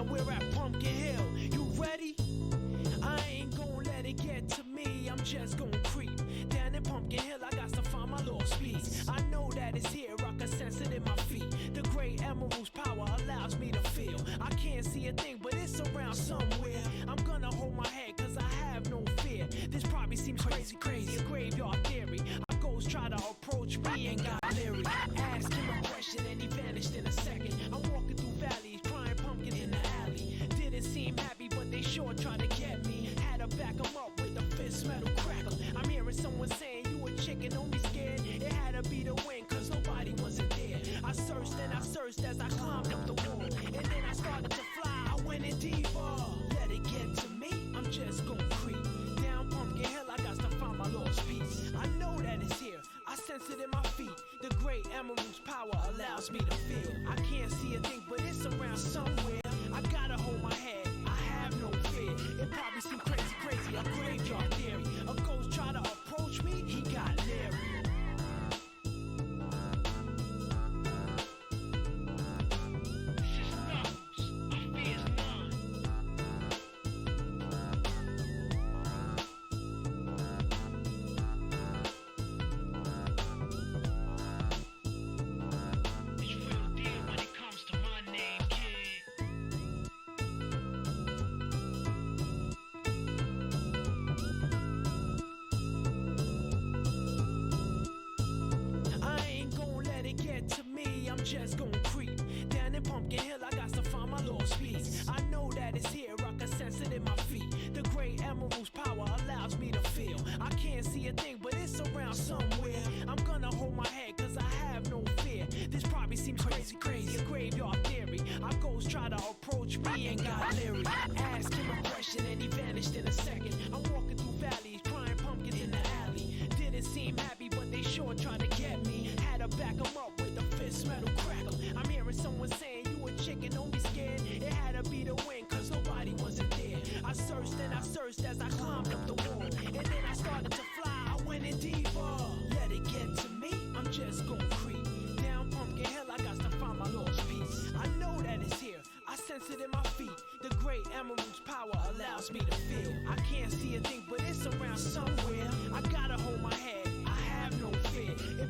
we're at Pumpkin Hill. You ready? I ain't gon' let it get to me. I'm just gon' creep down in Pumpkin Hill. I got to find my lost piece. I know that it's here, I can sense it in my feet. The great emerald's power allows me to feel. I can't see a thing, but it's around somewhere. I'm gonna hold my head, cause I have no fear. This probably seems crazy, a graveyard theory. Our ghosts try to approach me and got leery. Asked him a question and he vanished in a second. I'm walking through valleys, crying pumpkins in the alley. Didn't seem happy, but they sure tried to get me. Had to back them up with a fist metal crackle. I'm hearing someone saying, you a chicken, don't be scared. It had to be the wind, cause nobody wasn't there. I searched and I searched as I climbed up the wall. And then I started to fly, I went in deeper. Let it get to me, I'm just gon' creep down Pumpkin Hill, I got to find my lost piece. I know that it's here, I sense it in my feet. The great emerald's power allows me to feel. I can't see a thing, but it's around somewhere. I gotta hold my head, I have no fear. It probably seems crazy, a graveyard theory. A ghost try to approach me, he got leery. Just gon' creep down in Pumpkin Hill, I got to find my lost piece. I know that it's here, I can sense it in my feet. The great emerald's power allows me to feel. I can't see a thing, but it's around somewhere. I'm gonna hold my head, cause I have no fear. This probably seems crazy, a graveyard theory. Our ghosts try to approach me and got leery. Asked him a question and he vanished in a second. I'm walking through valleys, crying pumpkins in the alley. Didn't seem happy, but they sure tried to get me. Had to back them up with a fist metal crackle. I'm hearing someone saying, you a chicken, don't be scared. It had to be the wind, cause nobody wasn't there. I searched and I searched as I climbed up the wall. And then I started to fly, I went in deeper. Let it get to me, I'm just gon' creep down Pumpkin Hill, I got to find my lost piece. I know that it's here, I sense it in my feet. The great emerald's power allows me to feel. I can't see a thing, but it's around somewhere. I gotta hold my head, I have no fear. It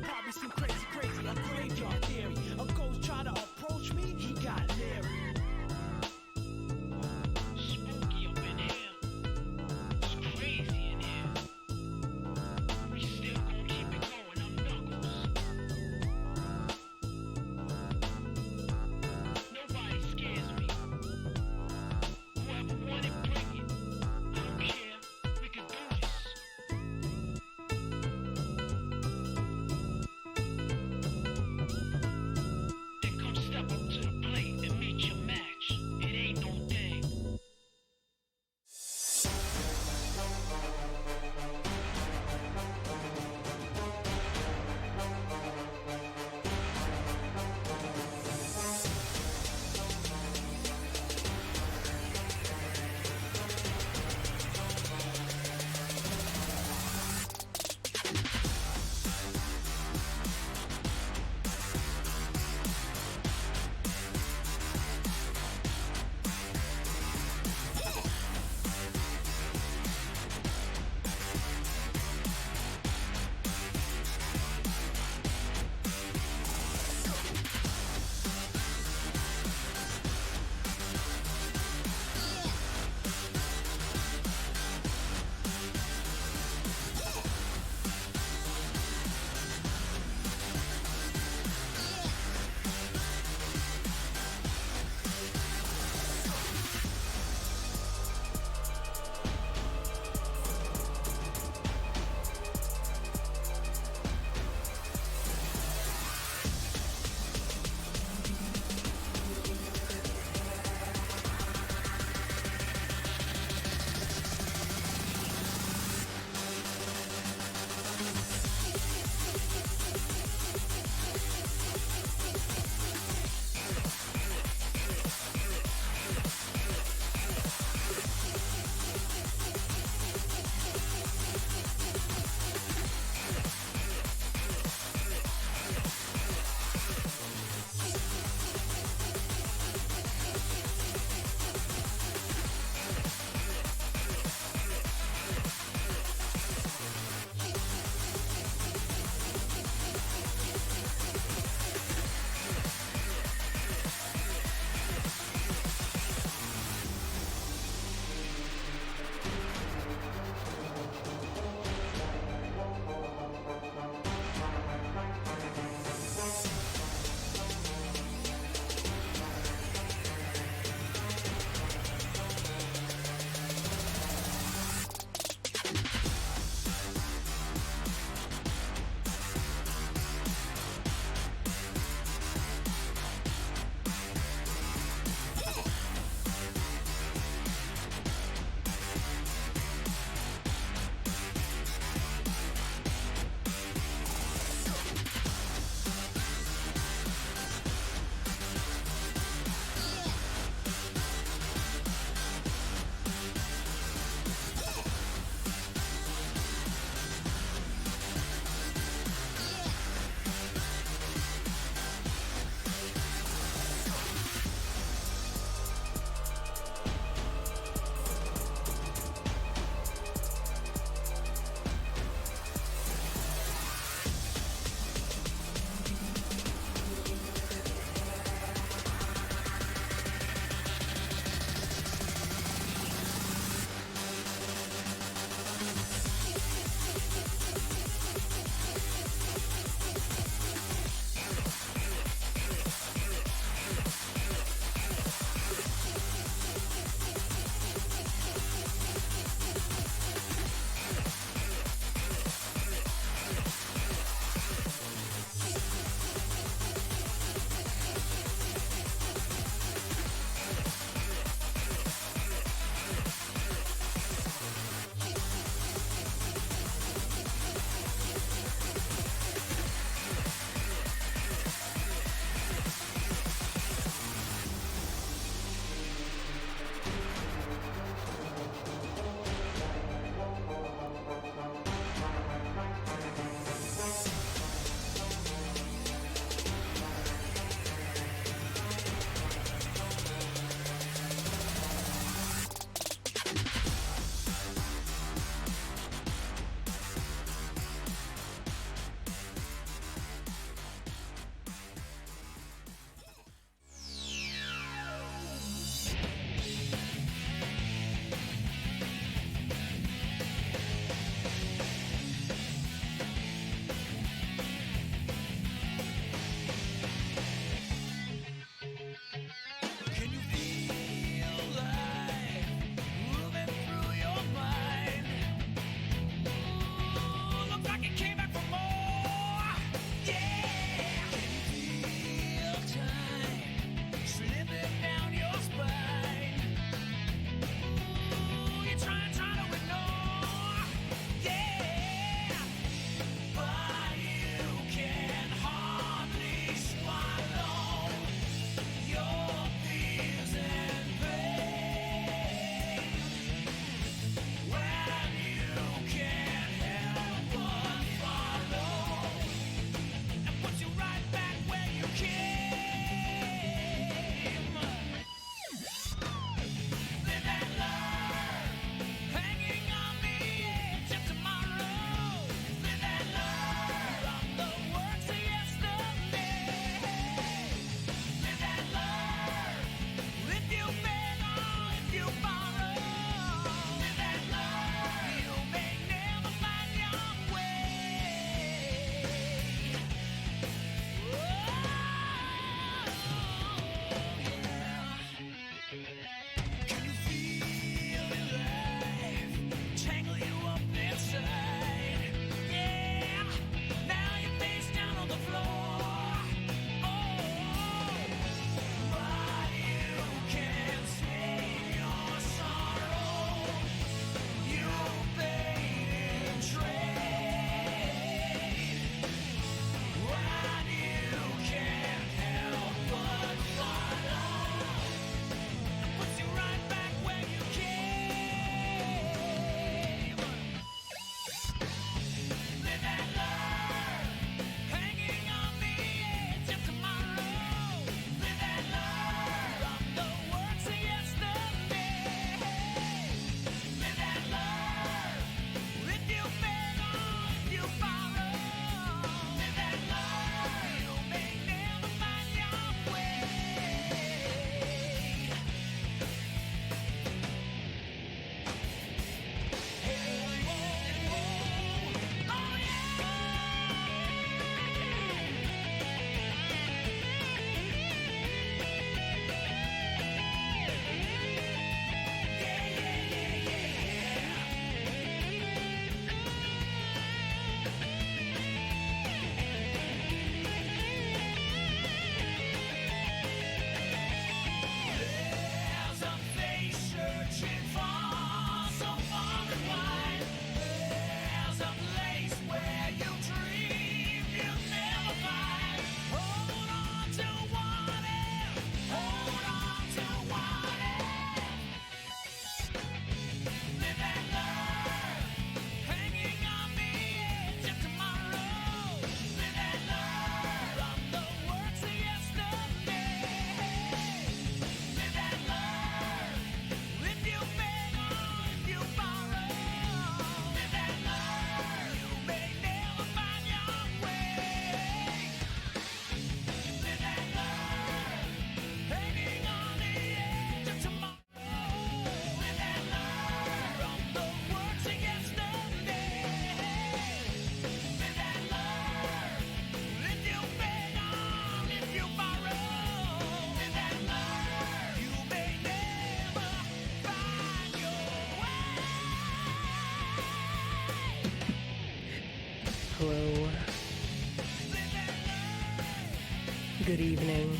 good evening.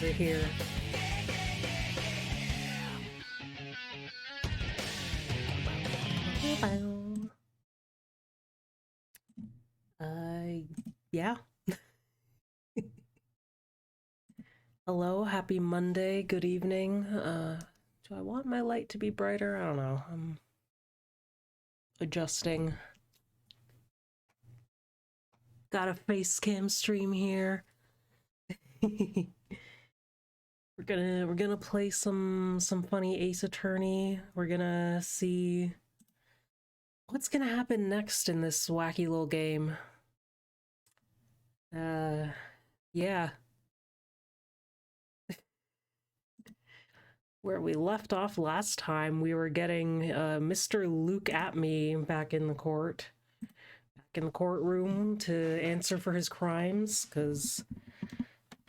We're here. Yeah. Hello, happy Monday, good evening. Do I want my light to be brighter? I don't know. I'm adjusting. Got a face cam stream here. We're gonna play some funny Ace Attorney. We're gonna see what's gonna happen next in this wacky little game. Yeah. Where we left off last time, we were getting Mr. Luke at me back in the courtroom to answer for his crimes, because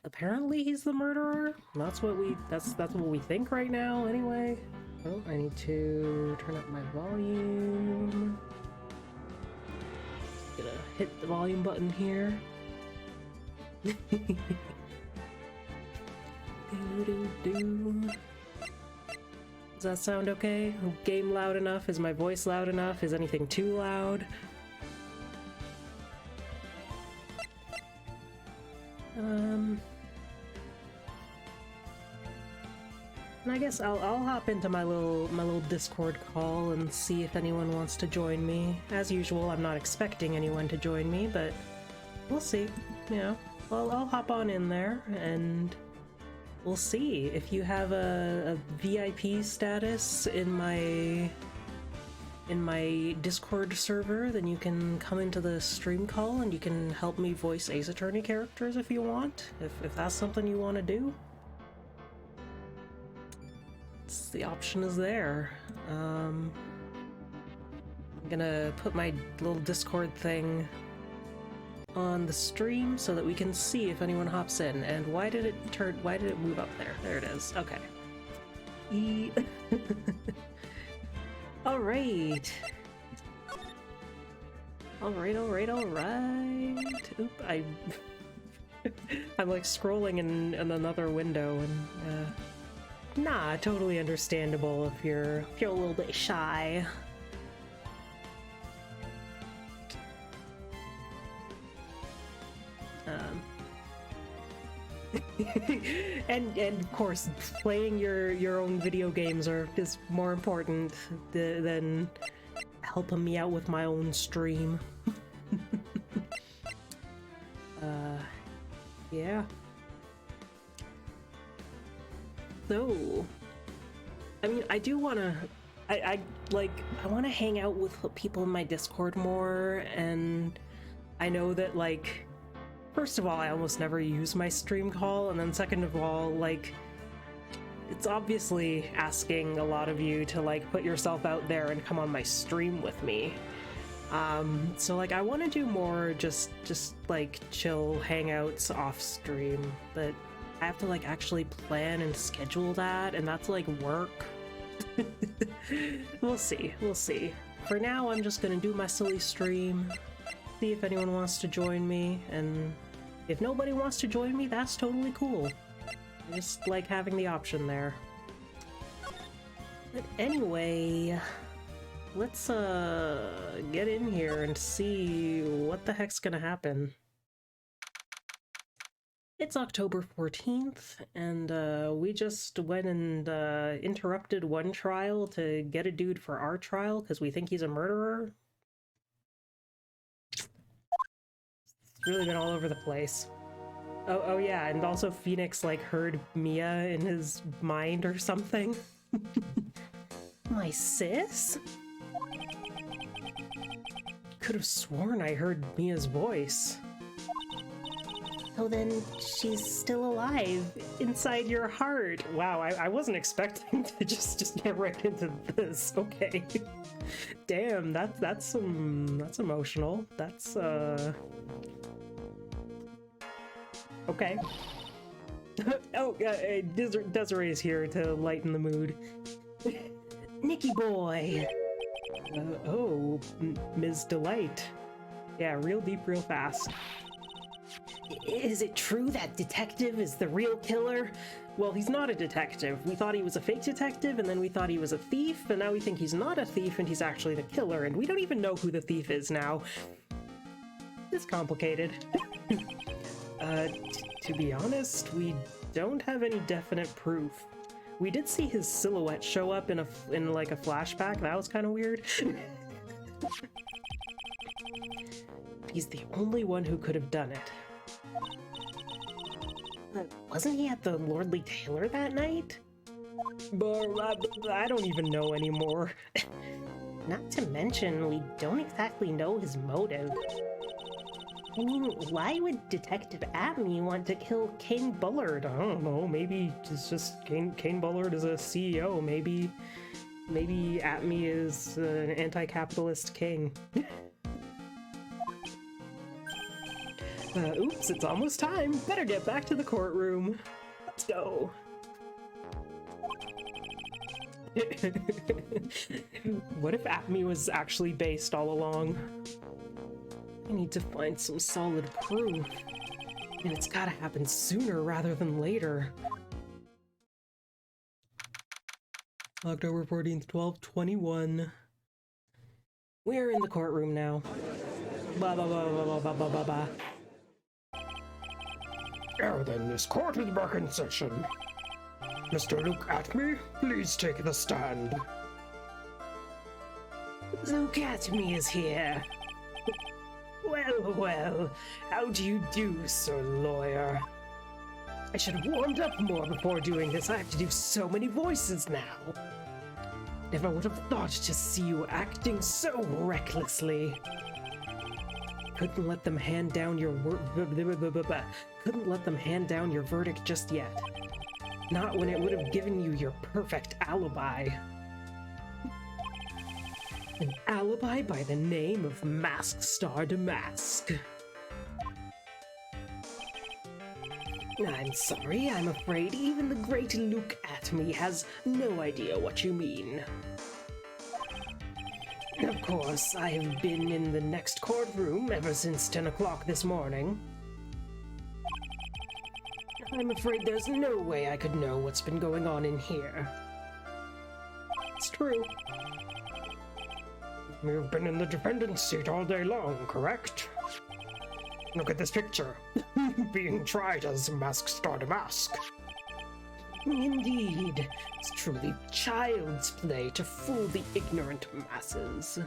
apparently he's the murderer. That's what we think right now, anyway. Oh, I need to turn up my volume. Gonna hit the volume button here. Does that sound okay? Game loud enough? Is my voice loud enough? Is anything too loud? And I guess I'll hop into my little Discord call and see if anyone wants to join me. As usual, I'm not expecting anyone to join me, but we'll see. You know, well, I'll hop on in there and we'll see. If you have a VIP status in my Discord server, then you can come into the stream call and you can help me voice Ace Attorney characters if you want. If that's something you want to do. The option is there. I'm gonna put my little Discord thing on the stream so that we can see if anyone hops in. And why did it move up there? There it is. Okay. All right. Oop, I'm like scrolling in another window and nah, totally understandable if you're a little bit shy. And of course, playing your own video games is more important than helping me out with my own stream. Yeah. So, I mean, I do wanna, I wanna hang out with people in my Discord more, and I know that, like, first of all, I almost never use my stream call, and then second of all, like, it's obviously asking a lot of you to, like, put yourself out there and come on my stream with me. So, like, I want to do more just, like, chill hangouts off stream, but I have to, like, actually plan and schedule that, and that's, like, work. We'll see. For now, I'm just gonna do my silly stream, see if anyone wants to join me, and if nobody wants to join me, that's totally cool. I just like having the option there. But anyway, let's get in here and see what the heck's gonna happen. It's October 14th, and we just went and interrupted one trial to get a dude for our trial because we think he's a murderer. It's really been all over the place. Oh yeah, and also Phoenix, like, heard Mia in his mind or something. My sis? Could have sworn I heard Mia's voice. So then she's still alive inside your heart. Wow, I wasn't expecting to just get right into this. Okay. Damn, that's emotional. That's okay. Oh, Desiree's here to lighten the mood. Nicky boy. Oh, Ms. Delight. Yeah, real deep, real fast. Is it true that detective is the real killer? Well, he's not a detective. We thought he was a fake detective, and then we thought he was a thief, and now we think he's not a thief, and he's actually the killer, and we don't even know who the thief is now. It's complicated. To be honest, we don't have any definite proof. We did see his silhouette show up in like a flashback. That was kind of weird. He's the only one who could have done it. Wasn't he at the Lordly Tailor that night? But I don't even know anymore. Not to mention, we don't exactly know his motive. I mean, why would Detective Atme want to kill Kane Bullard? I don't know, maybe it's just Kane Bullard is a CEO. Maybe Atme is an anti-capitalist king. Oops, it's almost time. Better get back to the courtroom. Let's go. What if Atme was actually based all along? I need to find some solid proof. And it's gotta happen sooner rather than later. October 14th, 12/21. We're in the courtroom now. Blah blah blah blah blah blah blah blah. Now then, this court is back in session. Mr. Luke Atme, please take the stand. Luke Atme is here. Well, well, how do you do, Sir Lawyer? I should have warmed up more before doing this. I have to do so many voices now. Never would have thought to see you acting so recklessly. Couldn't let them hand down your couldn't let them hand down your verdict just yet. Not when it would have given you your perfect alibi. An alibi by the name of Mask Star Damask. I'm sorry, I'm afraid even the great Luke Atme has no idea what you mean. Of course, I have been in the next courtroom ever since 10 o'clock this morning. I'm afraid there's no way I could know what's been going on in here. It's true. You've been in the defendant's seat all day long, correct? Look at this picture. Being tried as Mask Star Damask. Indeed. It's truly child's play to fool the ignorant masses.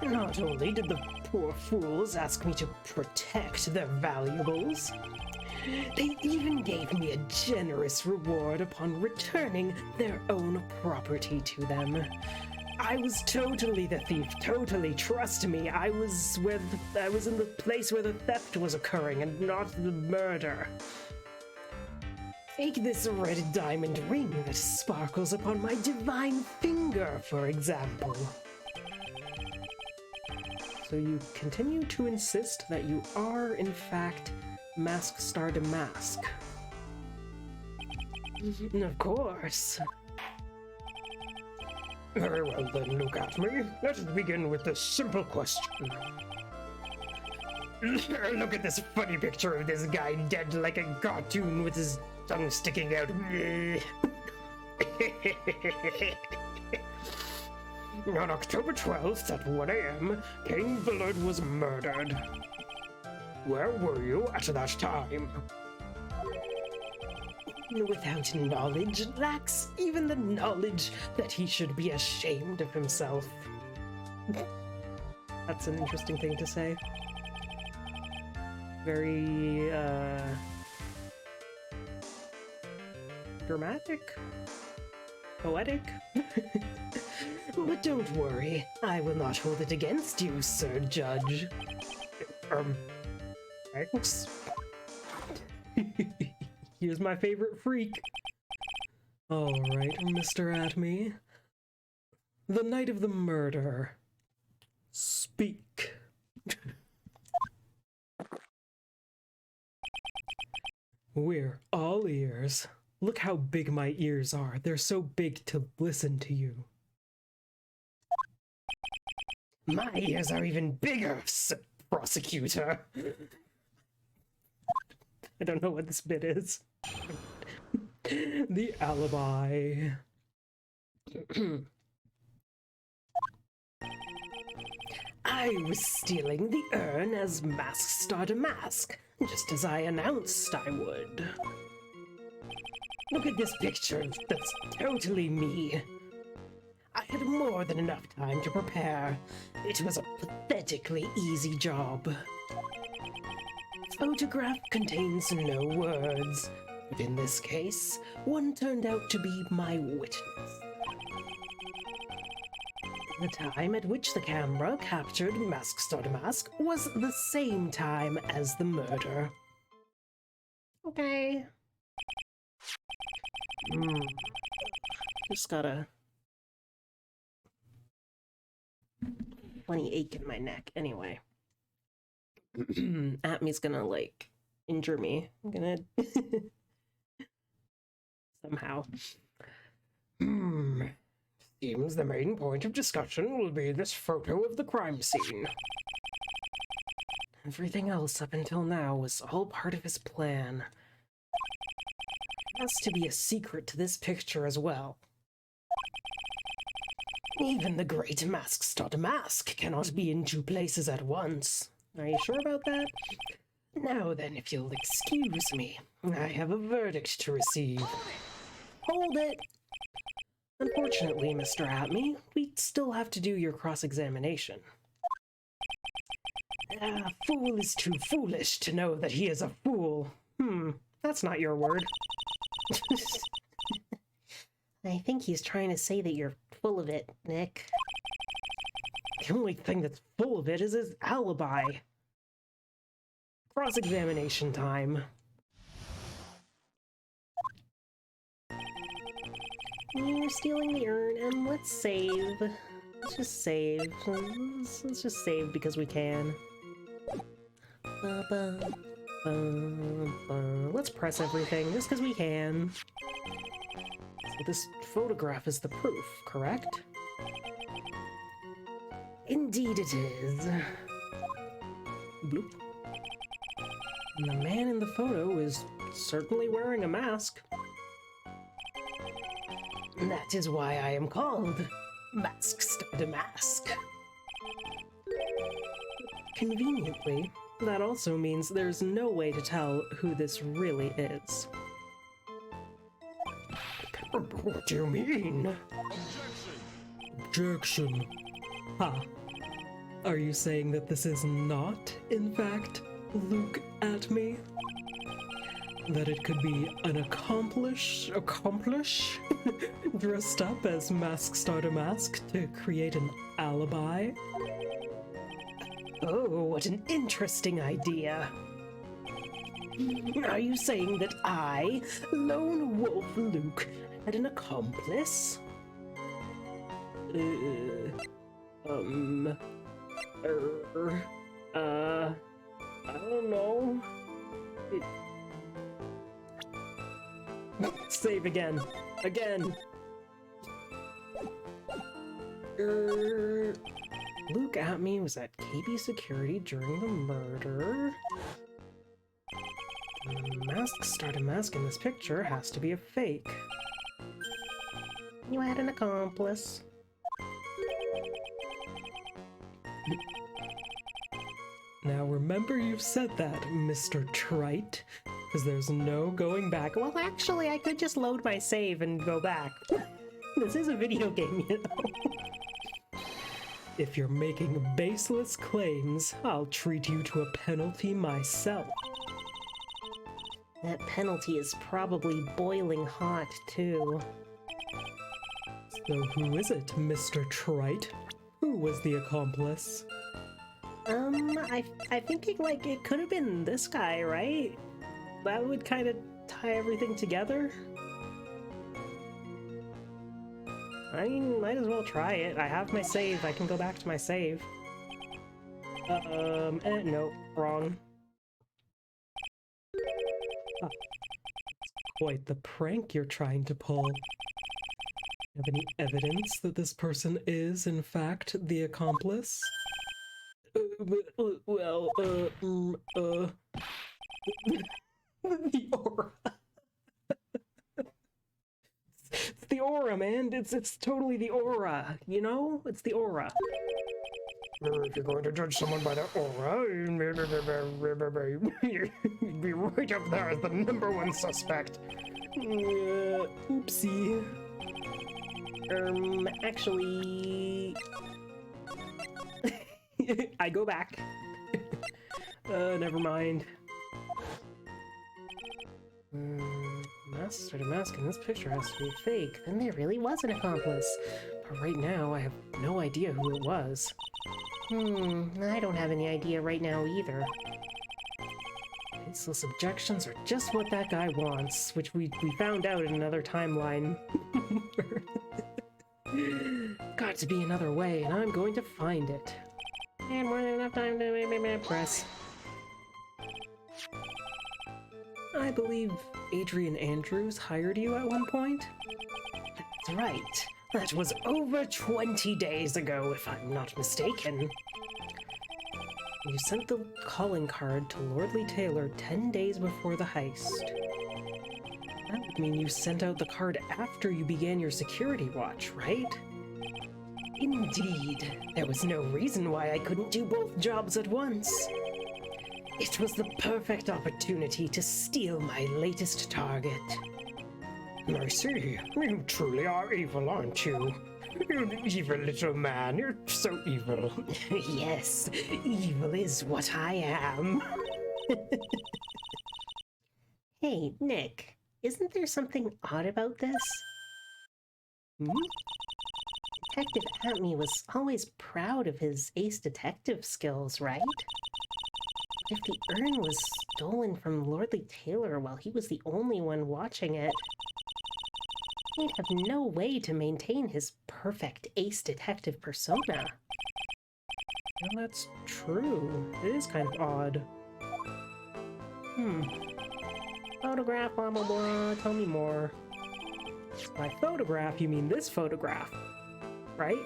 Not only did the poor fools ask me to protect their valuables, they even gave me a generous reward upon returning their own property to them. I was totally the thief, totally, trust me. I was in the place where the theft was occurring and not the murder. Take this red diamond ring that sparkles upon my divine finger, for example. So you continue to insist that you are, in fact, Mask Star Damask. Of course. Very well then, Luke Atme. Let us begin with this simple question. Look at this funny picture of this guy dead like a cartoon with his tongue sticking out. On October 12th at 1 a.m., Kane Bullard was murdered. Where were you at that time? Without knowledge, lacks even the knowledge that he should be ashamed of himself. That's an interesting thing to say. Very, dramatic? Poetic? But don't worry, I will not hold it against you, Sir Judge. Thanks. Here's my favorite freak. Alright, Mr. Atme. The night of the murder. Speak. We're all ears. Look how big my ears are. They're so big to listen to you. My ears are even bigger, Sir prosecutor. I don't know what this bit is. The alibi. I was stealing the urn as Mask Starter Mask, just as I announced I would. Look at this picture. That's totally me. I had more than enough time to prepare. It was a pathetically easy job. Photograph contains no words, but in this case, one turned out to be my witness. The time at which the camera captured Mask Starter Mask was the same time as the murder. Okay. Just got a funny ache in my neck. Anyway. Atme's gonna, like, injure me. I'm gonna... somehow. Seems the main point of discussion will be this photo of the crime scene. Everything else up until now was all part of his plan. There has to be a secret to this picture as well. Even the great Mask Starter Mask cannot be in two places at once. Are you sure about that? Now then, if you'll excuse me, I have a verdict to receive. Hold it! Unfortunately, Mr. Atme, we still have to do your cross-examination. A fool is too foolish to know that he is a fool. That's not your word. I think he's trying to say that you're full of it, Nick. The only thing that's full of it is his alibi. Cross-examination time. You're stealing the urn, and let's save. Let's just save. Let's just save because we can. Let's press everything just because we can. So this photograph is the proof, correct? Indeed it is. Bloop. And the man in the photo is certainly wearing a mask. That is why I am called Mask Starter Mask. Conveniently, that also means there's no way to tell who this really is. What do you mean? Objection. Ha. Are you saying that this is not, in fact, Luke Atme? That it could be an accomplish dressed up as Mask Starter Mask to create an alibi? Oh, what an interesting idea. Are you saying that I, Lone Wolf Luke, had an accomplice? I don't know. Save again. Again. Luke Atme was at KB Security during the murder. The Mask Starter Mask in this picture has to be a fake. You had an accomplice. Now remember you've said that, Mr. Trite, because there's no going back. Well, actually, I could just load my save and go back. This is a video game, you know. If you're making baseless claims, I'll treat you to a penalty myself. That penalty is probably boiling hot, too. So who is it, Mr. Trite? Who was the accomplice? I think it could have been this guy, right? That would kind of tie everything together. I mean, might as well try it. I have my save. I can go back to my save. No, wrong. Ah, quite the prank you're trying to pull. Have any evidence that this person is, in fact, the accomplice? Well, the aura. It's the aura, man. It's totally the aura, you know? It's the aura. If you're going to judge someone by their aura, you'd be right up there as the #1 suspect. Oopsie. Actually... I go back. Never mind. Master to mask in this picture has to be fake. Then there really was an accomplice. But right now, I have no idea who it was. I don't have any idea right now either. Faceless objections are just what that guy wants, which we found out in another timeline. Got to be another way, and I'm going to find it. And more than enough time to press. I believe Adrian Andrews hired you at one point? That's right. That was over 20 days ago, if I'm not mistaken. You sent the calling card to Lordly Taylor 10 days before the heist. That would mean you sent out the card after you began your security watch, right? Indeed. There was no reason why I couldn't do both jobs at once. It was the perfect opportunity to steal my latest target. I see. You truly are evil, aren't you? You evil little man. You're so evil. Yes, evil is what I am. Hey, Nick, isn't there something odd about this? Detective Atme was always proud of his ace detective skills, right? If the urn was stolen from Lordly Taylor while he was the only one watching it, he'd have no way to maintain his perfect ace detective persona. Well, that's true. It is kind of odd. Photograph, blah blah blah, tell me more. By photograph, you mean this photograph, right?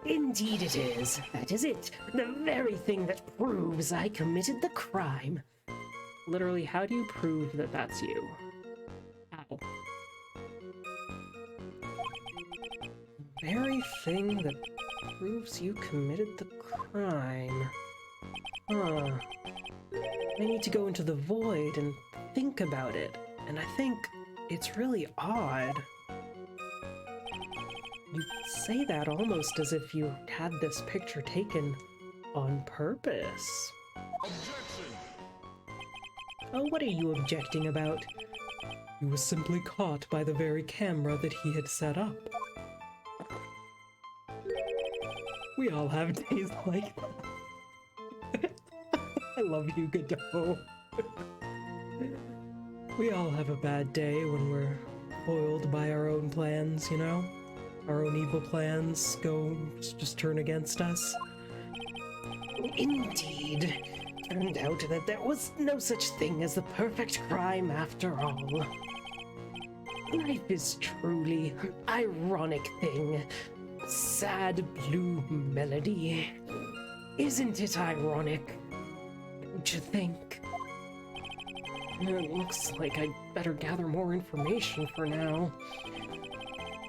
Indeed it is. That is it. The very thing that proves I committed the crime. Literally, how do you prove that that's you? How? Very thing that proves you committed the crime. Huh. I need to go into the void and think about it, and I think it's really odd. You say that almost as if you had this picture taken on purpose. Objection! Oh, what are you objecting about? He was simply caught by the very camera that he had set up. We all have days like that. I love you, Godot. We all have a bad day when we're foiled by our own plans, you know? Our own evil plans just turn against us. Indeed. Turned out that there was no such thing as the perfect crime after all. Life is truly an ironic thing. Sad blue melody. Isn't it ironic? Don't you think? It looks like I'd better gather more information for now.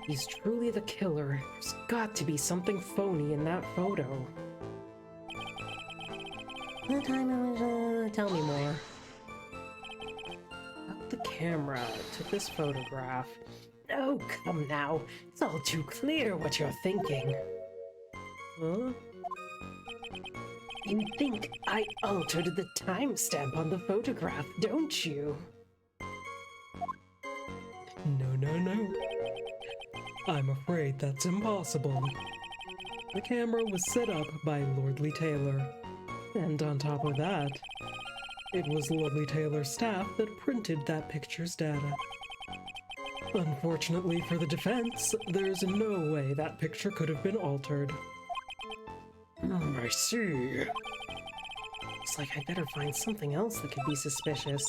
He's truly the killer. There's got to be something phony in that photo. Tell me more. Up the camera took this photograph. Oh, come now. It's all too clear what you're thinking. Huh? You think I altered the timestamp on the photograph, don't you? No. I'm afraid that's impossible. The camera was set up by Lordly Taylor. And on top of that, it was Lordly Taylor's staff that printed that picture's data. Unfortunately for the defense, there's no way that picture could have been altered. I see. Looks like I better find something else that could be suspicious.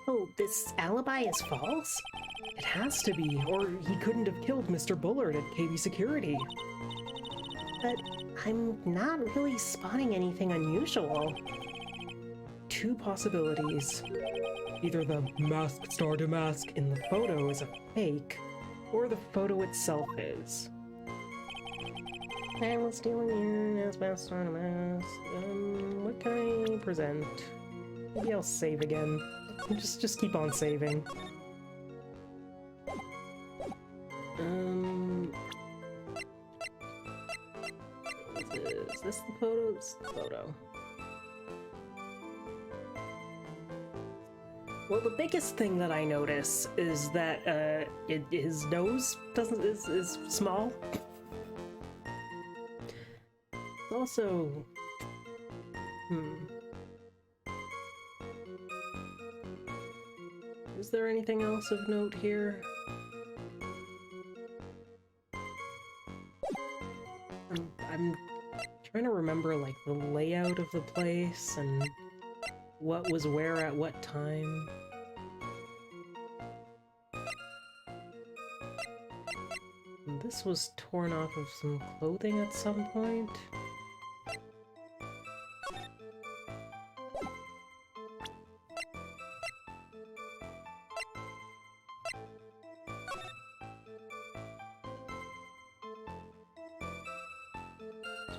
Oh, this alibi is false? It has to be, or he couldn't have killed Mr. Bullard at KB Security. But I'm not really spotting anything unusual. Two possibilities. Either the mask starter mask in the photo is a fake, or the photo itself is. I was stealing you as mask starter mask. What can I present? Maybe I'll save again. Just keep on saving. Is this the photo? It's the photo. Well, the biggest thing that I notice is that his nose is small. Also, is there anything else of note here? I'm trying to remember, like, the layout of the place and what was where at what time. This was torn off of some clothing at some point.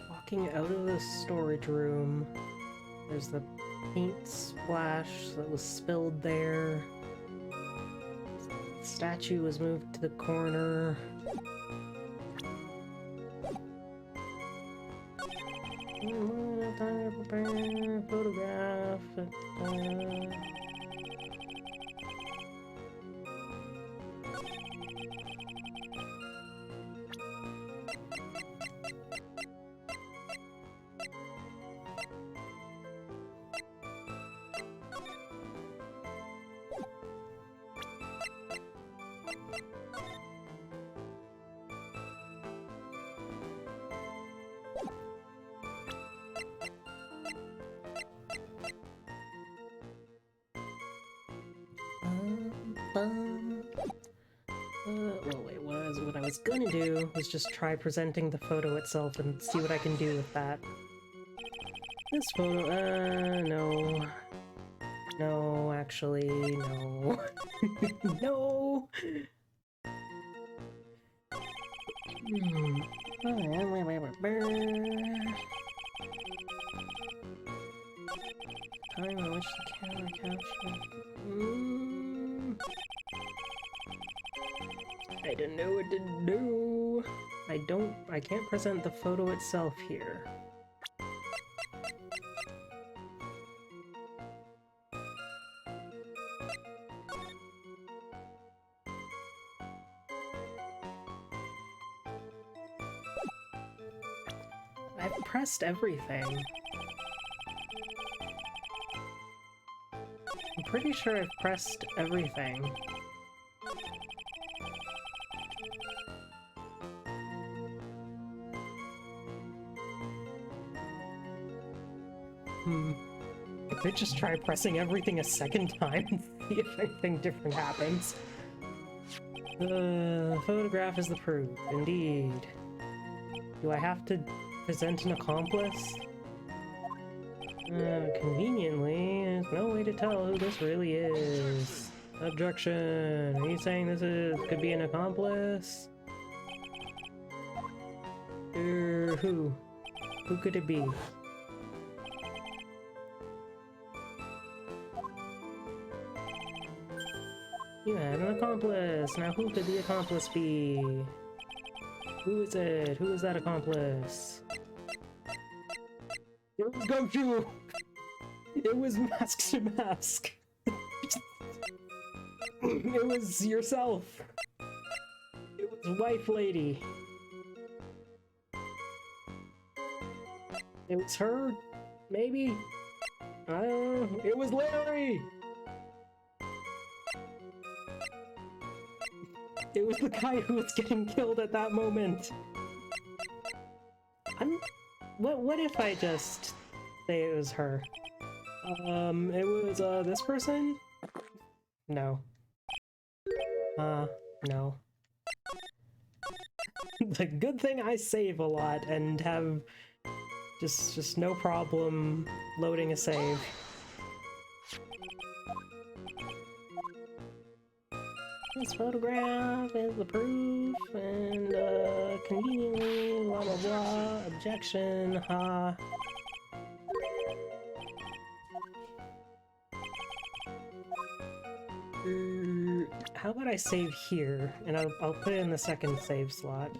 Walking out of the storage room, there's the paint splash that was spilled there. The statue was moved to the corner. Photograph. Well, wait, what I was gonna do was just try presenting the photo itself and see what I can do with that. This photo, no. No, actually, no. No! Time on which the camera captured. I didn't know it didn't do. I can't present the photo itself here. I've pressed everything. I'm pretty sure I've pressed everything. I could just try pressing everything a second time and see if anything different happens. The photograph is the proof, indeed. Do I have to present an accomplice? Conveniently, there's no way to tell who this really is. Objection! Are you saying could be an accomplice? Who? Who could it be? You had an accomplice! Now who could the accomplice be? Who is it? Who is that accomplice? It was Gumshoe! It was Mask to Mask! It was yourself! It was Wife Lady! It was her? Maybe? I don't know. It was Larry! It was the guy who was getting killed at that moment. What if I just say it was her? It was, this person? No. No. The good thing I save a lot and have Just no problem loading a save. This photograph is the proof, and conveniently, blah blah blah, objection, ha. How about I save here, and I'll put it in the second save slot.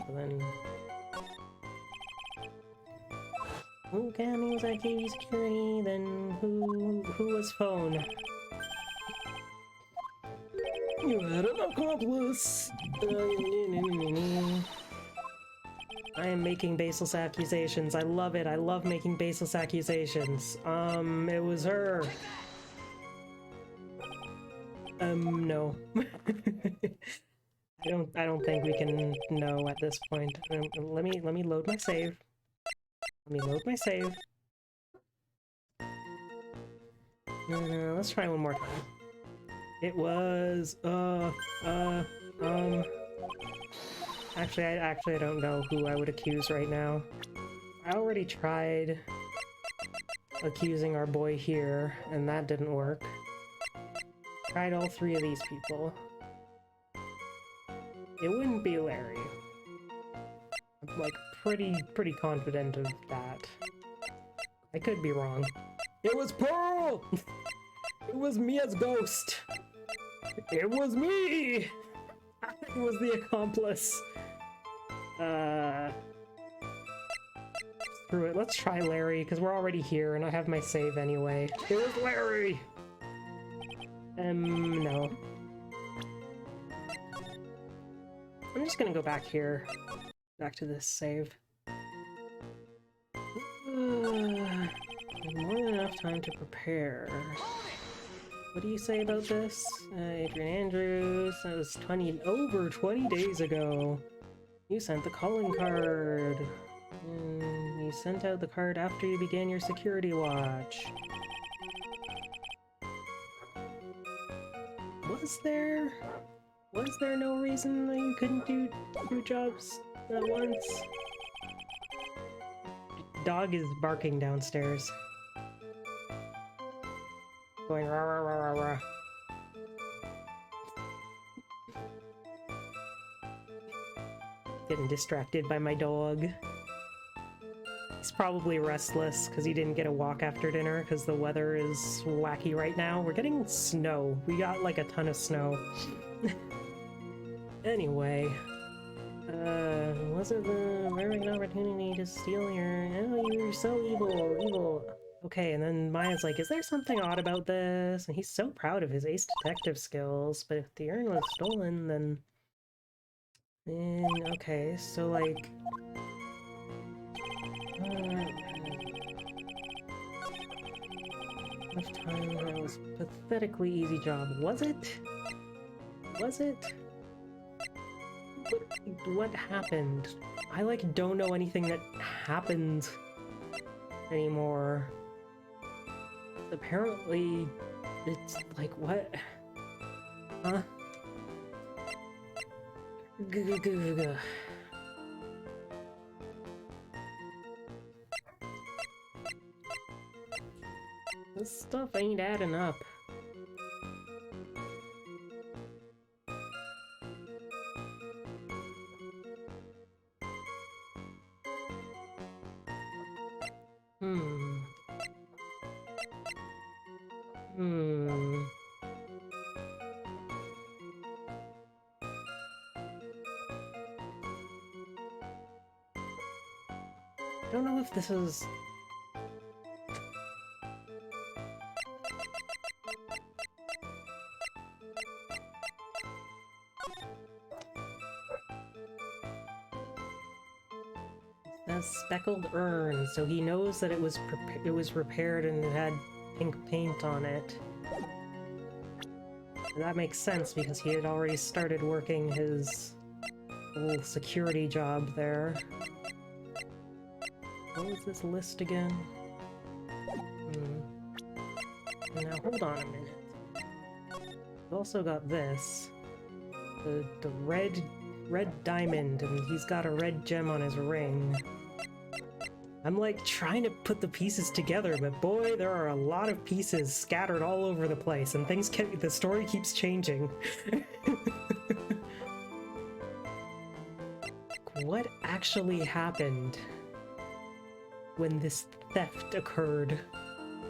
And then... Who can use activity security, then who was phone? You had an accomplice! I am making baseless accusations. I love it. I love making baseless accusations. It was her. No. I don't think we can know at this point. Let me load my save. Let me load my save. Let's try one more time. It was, Actually, I don't know who I would accuse right now. I already tried accusing our boy here, and that didn't work. Tried all three of these people. It wouldn't be Larry. I'm, like, pretty confident of that. I could be wrong. It was Pearl! It was Mia's ghost! It was me! I was the accomplice. Screw it, let's try Larry, because we're already here, and I have my save anyway. It was Larry! No. I'm just gonna go back here. Back to this save. More than enough time to prepare. What do you say about this? Adrian Andrews, that was over 20 days ago. You sent the calling card. You sent out the card after you began your security watch. Was there no reason that you couldn't do 2 jobs at once? Dog is barking downstairs. Going rah rah rah rah rah. Getting distracted by my dog. He's probably restless because he didn't get a walk after dinner because the weather is wacky right now. We're getting snow. We got like a ton of snow. Anyway. Was it the rare opportunity to steal your... Oh, you're so evil. Okay, and then Maya's like, is there something odd about this? And he's so proud of his ace detective skills, but if the urn was stolen, then... okay, so like... enough time, that was a pathetically easy job. Was it? Was it? What happened? I like don't know anything that happened anymore. Apparently, it's like what? Huh? This stuff ain't adding up. I don't know if this is... A speckled urn, so he knows that it was repaired and it had pink paint on it. And that makes sense because he had already started working his little security job there. What was this list again? Now hold on a minute. We've also got this. The red diamond, and he's got a red gem on his ring. I'm like trying to put the pieces together, but boy, there are a lot of pieces scattered all over the place, and the story keeps changing. What actually happened when this theft occurred?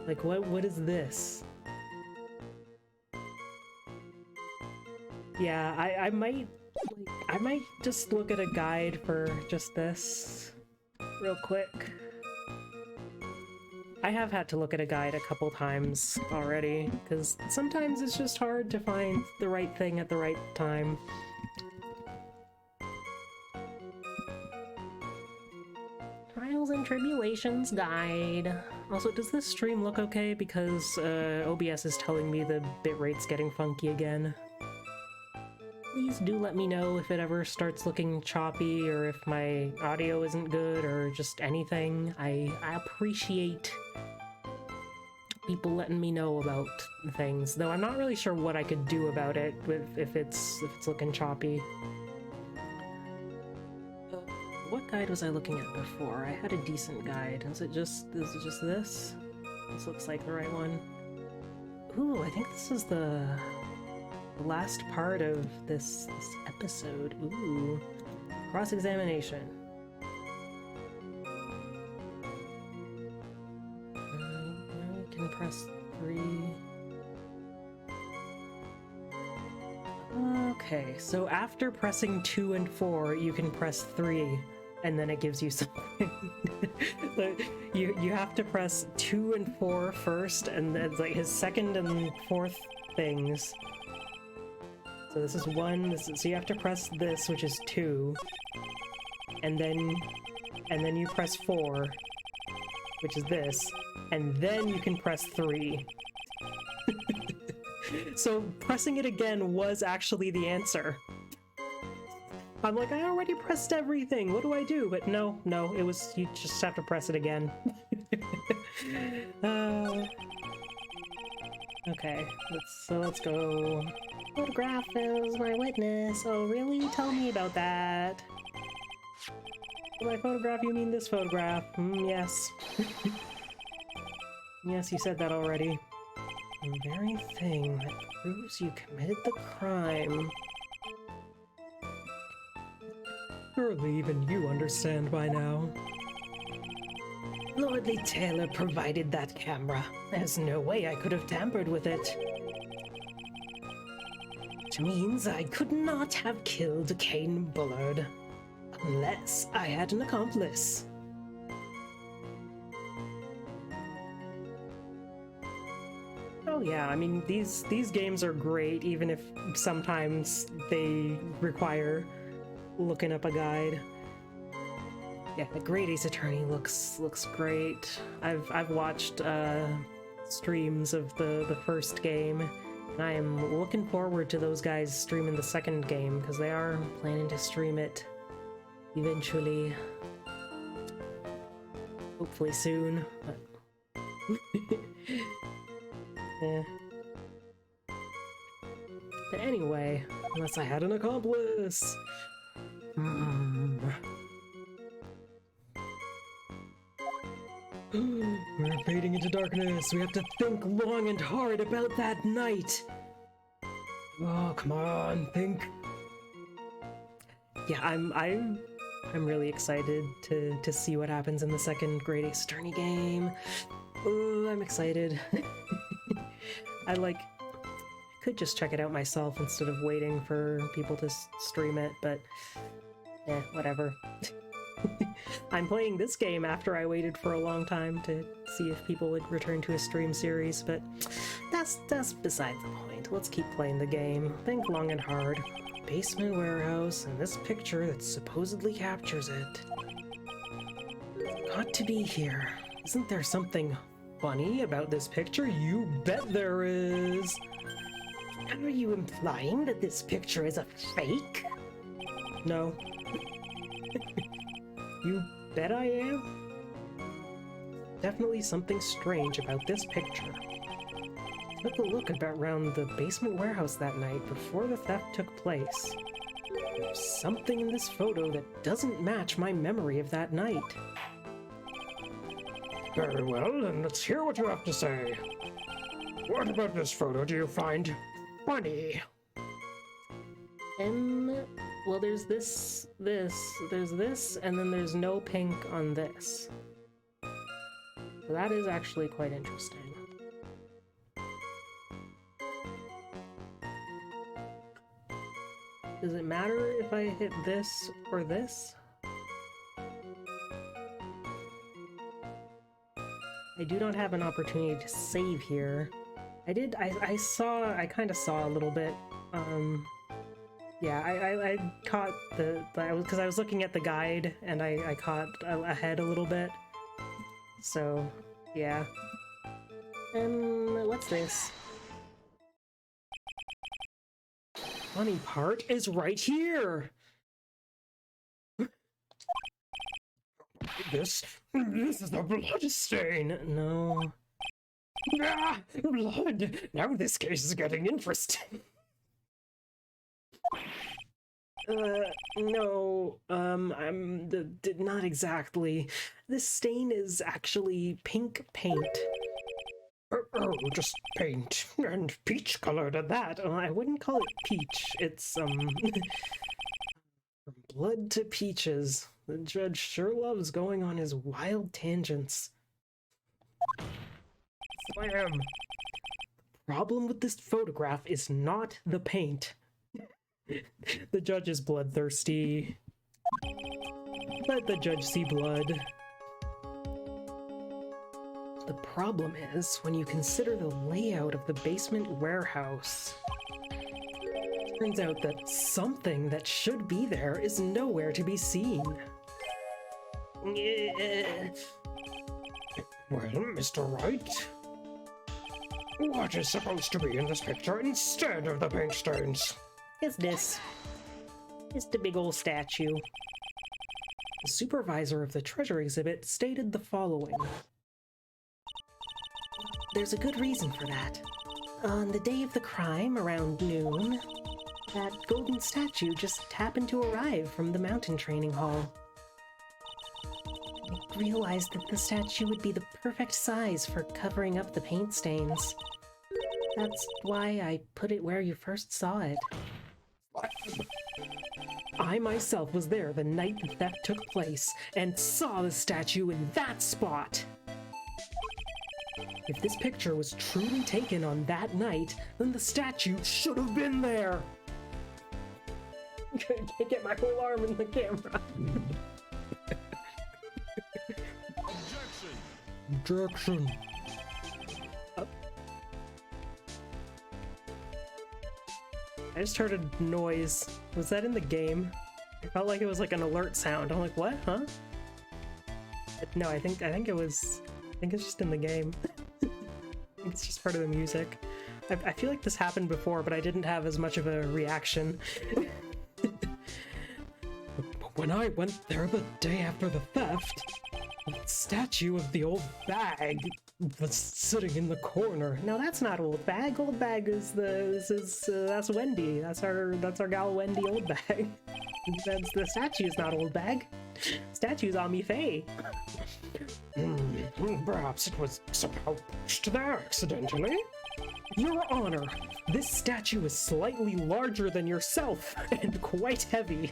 Like, what is this? Yeah, I might just look at a guide for just this real quick. I have had to look at a guide a couple times already, because sometimes it's just hard to find the right thing at the right time. Trials and Tribulations Guide. Also, does this stream look okay? Because OBS is telling me the bitrate's getting funky again. Please do let me know if it ever starts looking choppy, or if my audio isn't good, or just anything. I appreciate people letting me know about things, though I'm not really sure what I could do about it if it's looking choppy. What guide was I looking at before? I had a decent guide. Is it just this? This looks like the right one. Ooh, I think this is the last part of this episode. Ooh. Cross-examination. I can press 3. Okay, so after pressing 2 and 4, you can press 3, and then it gives you something. you have to press 2 and 4 first, and then it's like his second and fourth things. So this is 1, so you have to press this, which is 2, and then you press 4, which is this, and then you can press 3. So pressing it again was actually the answer. I'm like, I already pressed everything, what do I do? But no, it was, you just have to press it again. Okay, let's go. Photograph is my witness. Oh, really? Tell me about that. By photograph, you mean this photograph? Yes. Yes, you said that already. The very thing that proves you committed the crime. Surely even you understand by now. Lordly Taylor provided that camera. There's no way I could have tampered with it. Which means I could not have killed Kane Bullard. Unless I had an accomplice. Oh yeah, I mean, these games are great, even if sometimes they require looking up a guide. Yeah, the Great Ace Attorney looks great. I've watched streams of the first game, and I am looking forward to those guys streaming the second game, because they are planning to stream it eventually. Hopefully soon, but... yeah. But anyway, unless I had an accomplice! We're fading into darkness. We have to think long and hard about that night. Oh, come on, think. Yeah, I'm really excited to see what happens in the second Great Ace Attorney game. Oh, I'm excited. I could just check it out myself instead of waiting for people to stream it, but yeah, whatever. I'm playing this game after I waited for a long time to see if people would return to a stream series, but that's beside the point. Let's keep playing the game. Think long and hard. Basement warehouse, and this picture that supposedly captures it. Got to be here. Isn't there something funny about this picture? You bet there is! Are you implying that this picture is a fake? No. You bet I am? Definitely something strange about this picture. Took a look around the basement warehouse that night before the theft took place. There's something in this photo that doesn't match my memory of that night. Very well, then let's hear what you have to say. What about this photo do you find funny? Well, there's there's this, and then there's no pink on this. So that is actually quite interesting. Does it matter if I hit this or this? I do not have an opportunity to save here. I kind of saw a little bit. Yeah, I caught because I was looking at the guide and I caught ahead a little bit. So, yeah. What's this? Funny part is right here! This is the blood stain. No. Ah, blood! Now this case is getting interesting. No, not exactly. This stain is actually pink paint. Oh, just paint. And peach colored at that. I wouldn't call it peach. It's, from blood to peaches. The judge sure loves going on his wild tangents. Slam! The problem with this photograph is not the paint. The judge is bloodthirsty. Let the judge see blood. The problem is when you consider the layout of the basement warehouse. Turns out that something that should be there is nowhere to be seen. Well, Mr. Wright, what is supposed to be in this picture instead of the paint stains? It's this. It's the big old statue. The supervisor of the treasure exhibit stated the following. There's a good reason for that. On the day of the crime, around noon, that golden statue just happened to arrive from the mountain training hall. I realized that the statue would be the perfect size for covering up the paint stains. That's why I put it where you first saw it. I myself was there the night the theft took place and saw the statue in that spot. If this picture was truly taken on that night, then the statue should have been there. I can't get my whole arm in the camera. Objection. I just heard a noise. Was that in the game? I felt like it was like an alert sound. I'm like, what? Huh? No, I think it's just in the game. It's just part of the music. I feel like this happened before, but I didn't have as much of a reaction. When I went there the day after the theft, the statue of the old bag was sitting in the corner. No, that's not Old Bag. Old Bag is that's Wendy. That's our gal Wendy Old Bag. That's the statue's not Old Bag. Statue's Ami Faye. Perhaps it was somehow pushed there accidentally. Your Honor, this statue is slightly larger than yourself and quite heavy.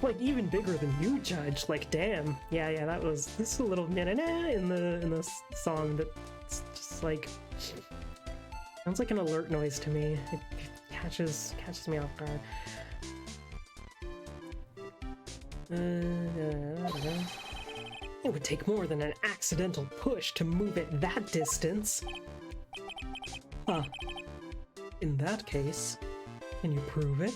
Like even bigger than you, Judge. Like damn. Yeah, this is a little na-na-na in the song that's just like sounds like an alert noise to me. It catches me off guard. I don't know. It would take more than an accidental push to move it that distance. Huh. In that case, can you prove it?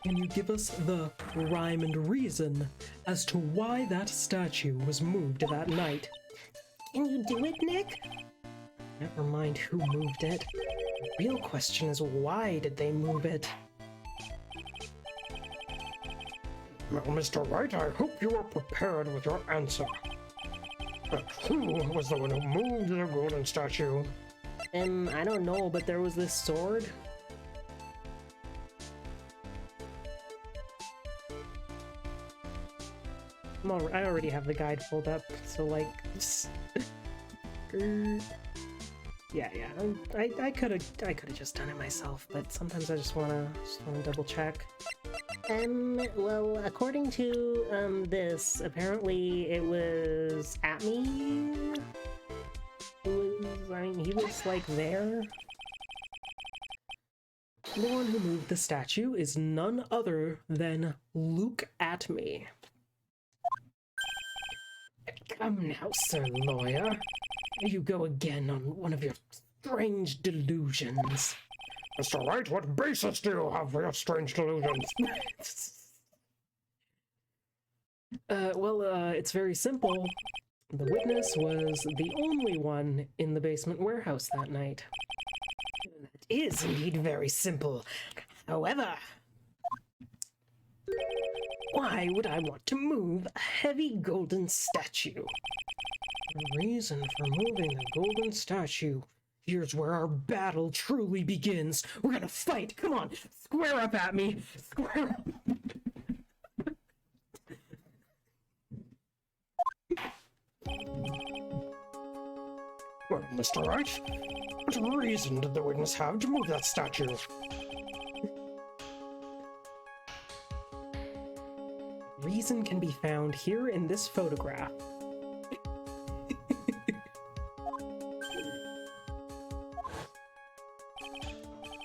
Can you give us the rhyme and reason as to why that statue was moved that night? Can you do it, Nick? Never mind who moved it. The real question is why did they move it? Well, Mr. Wright, I hope you are prepared with your answer. But who was the one who moved the golden statue? I don't know, but there was this sword. I already have the guide pulled up, so like, yeah. I could have just done it myself, but sometimes I just wanna double check. Well, according to this, apparently it was at me. He was like there. The one who moved the statue is none other than Luke Atme. Come now, Sir Lawyer. Here you go again on one of your strange delusions. Mr. Wright, what basis do you have for your strange delusions? It's very simple. The witness was the only one in the basement warehouse that night. That is indeed very simple. However, why would I want to move a heavy golden statue? The reason for moving the golden statue. Here's where our battle truly begins. We're gonna fight. Come on, square up at me. Square up. Well, Mr. Wright, what reason did the witness have to move that statue? Reason can be found here in this photograph.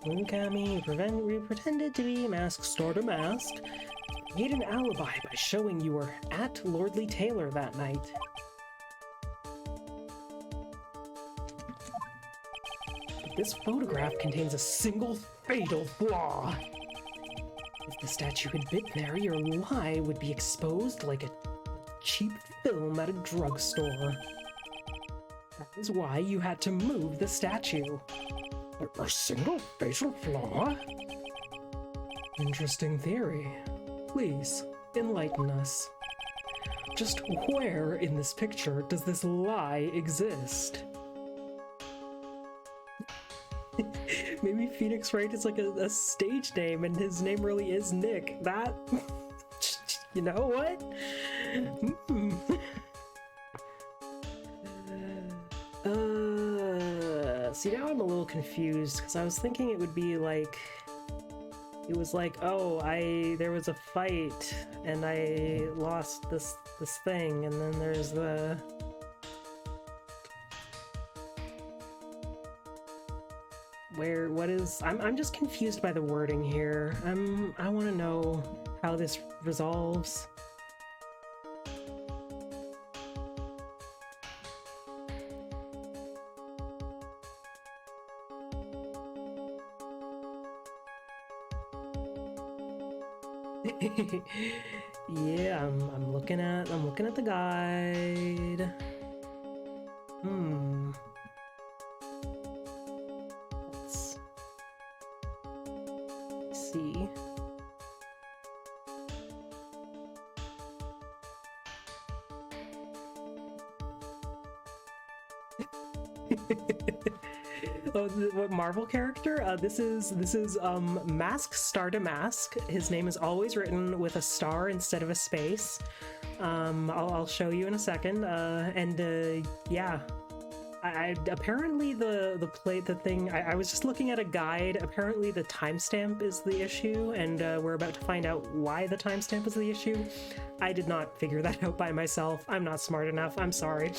Look at me, we pretended to be Mask Starter Mask. Made an alibi by showing you were at Lordly Taylor that night. But this photograph contains a single fatal flaw. If the statue had been there, your lie would be exposed like a cheap film at a drugstore. That is why you had to move the statue. A single fatal flaw? Interesting theory. Please, enlighten us. Just where in this picture does this lie exist? Maybe Phoenix Wright is like a stage name and his name really is Nick. That... you know what? See, now I'm a little confused, because I was thinking it would be like... It was like, oh, there was a fight, and I lost this thing, and then there's the... what is... I'm just confused by the wording here. I want to know how this resolves. Yeah, I'm looking at the guide. Let's see. Oh, what Marvel character? This is Mask Starter Mask. His name is always written with a star instead of a space. I'll show you in a second. Yeah, I apparently the thing. I was just looking at a guide. Apparently the timestamp is the issue, and we're about to find out why the timestamp is the issue. I did not figure that out by myself. I'm not smart enough. I'm sorry.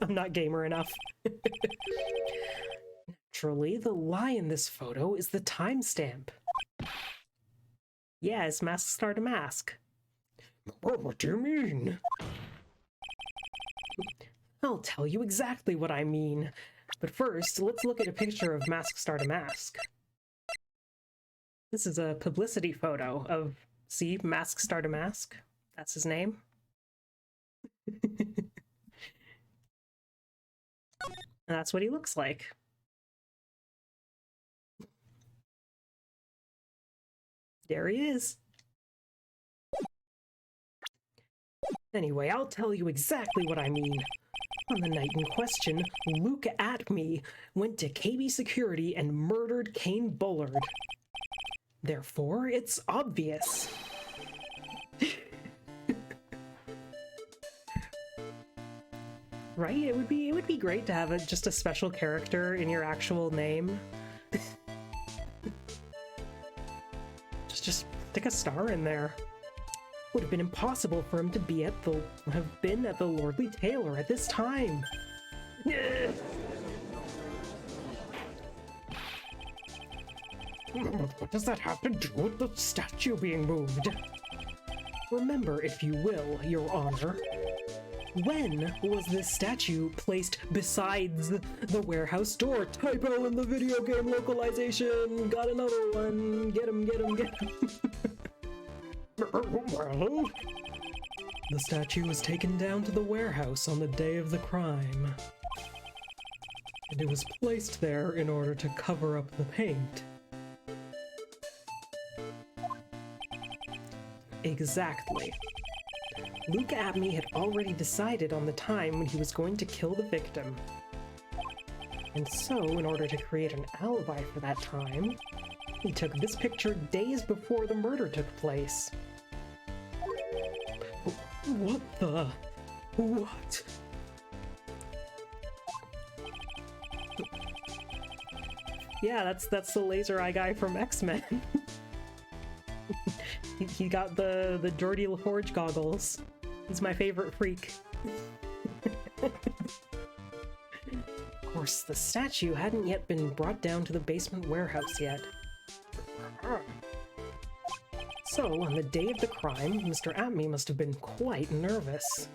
I'm not gamer enough. Naturally, the lie in this photo is the timestamp. Yes, Mask Starter Mask. What do you mean? I'll tell you exactly what I mean. But first, let's look at a picture of Mask Starter Mask. This is a publicity photo of, see, Mask Starter Mask? That's his name. And that's what he looks like. There he is. Anyway, I'll tell you exactly what I mean. On the night in question, Luke Atme went to KB Security and murdered Kane Bullard. Therefore, it's obvious. Right? It would be great to have just a special character in your actual name. just stick a star in there. Would have been impossible for him to be have been at the Lordly Tailor at this time. What does that have to do with the statue being moved? Remember, if you will, Your Honor, when was this statue placed besides the warehouse door? Typo in the video game localization! Got another one! Get him, get him, get him! Well, The statue was taken down to the warehouse on the day of the crime. And it was placed there in order to cover up the paint. Exactly. Luke Abney had already decided on the time when he was going to kill the victim. And so, in order to create an alibi for that time, he took this picture days before the murder took place. What the? What? Yeah, that's the laser eye guy from X-Men. He got the Geordie LaForge goggles. He's my favorite freak. Of course, the statue hadn't yet been brought down to the basement warehouse yet. So, on the day of the crime, Mr. Atme must have been quite nervous.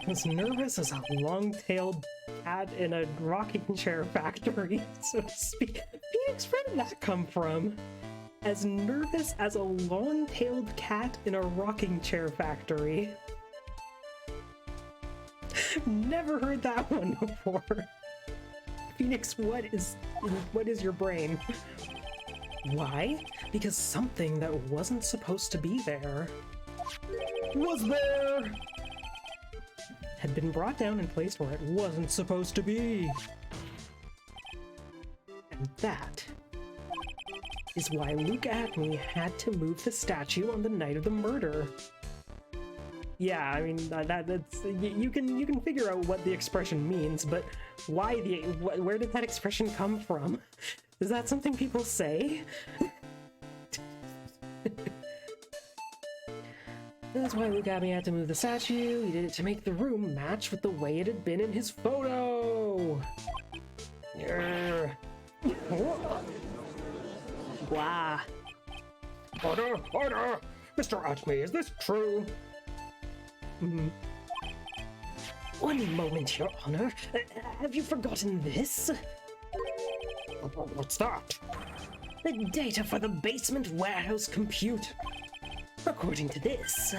As nervous as a long-tailed cat in a rocking chair factory, so to speak. Phoenix, where did that come from? As nervous as a long-tailed cat in a rocking chair factory. Never heard that one before. Phoenix, what is your brain? Why? Because something that wasn't supposed to be there was there! Had been brought down and placed where it wasn't supposed to be. And that is why Luke Atney had to move the statue on the night of the murder. Yeah, I mean, that's you can figure out what the expression means, but why where did that expression come from? Is that something people say? That's why Luke Abney had to move the statue. He did it to make the room match with the way it had been in his photo. Blah. Order! Order! Mr. Atme, is this true? One moment, Your Honor. Have you forgotten this? What's that? The data for the basement warehouse compute. According to this,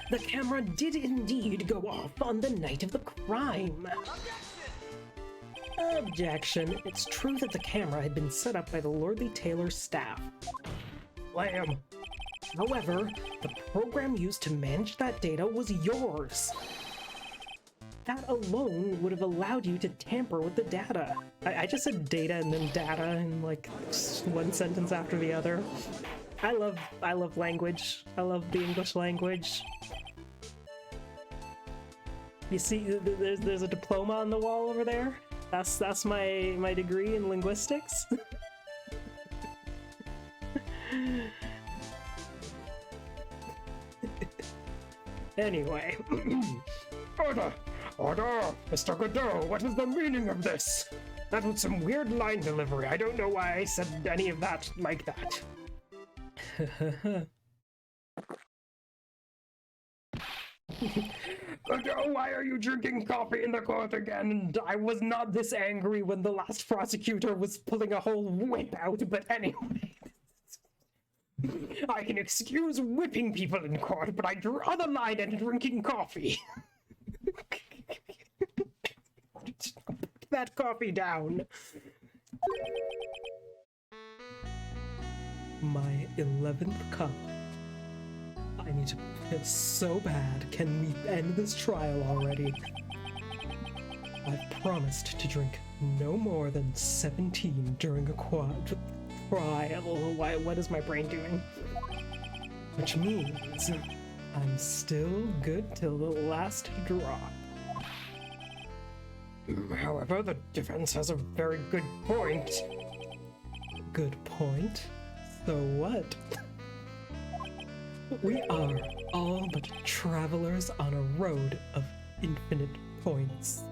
the camera did indeed go off on the night of the crime. Objection. It's true that the camera had been set up by the Lordly Tailor staff. Lamb. However, the program used to manage that data was yours. That alone would have allowed you to tamper with the data. I just said data and then data in like one sentence after the other. I love language. I love the English language. You see, there's a diploma on the wall over there. That's my degree in linguistics. Anyway. Order! Order! Mr. Godot, what is the meaning of this? That was some weird line delivery. I don't know why I said any of that like that. Godot, why are you drinking coffee in the court again? And I was not this angry when the last prosecutor was pulling a whole whip out, but anyway. I can excuse whipping people in court, but I draw the line at drinking coffee. Put that coffee down. My 11th cup. I need to piss so bad. Can we end this trial already? I've promised to drink no more than 17 during a trial. What is my brain doing? Which means I'm still good till the last drop. However, the defense has a very good point. Good point. So what? We are all but travelers on a road of infinite points.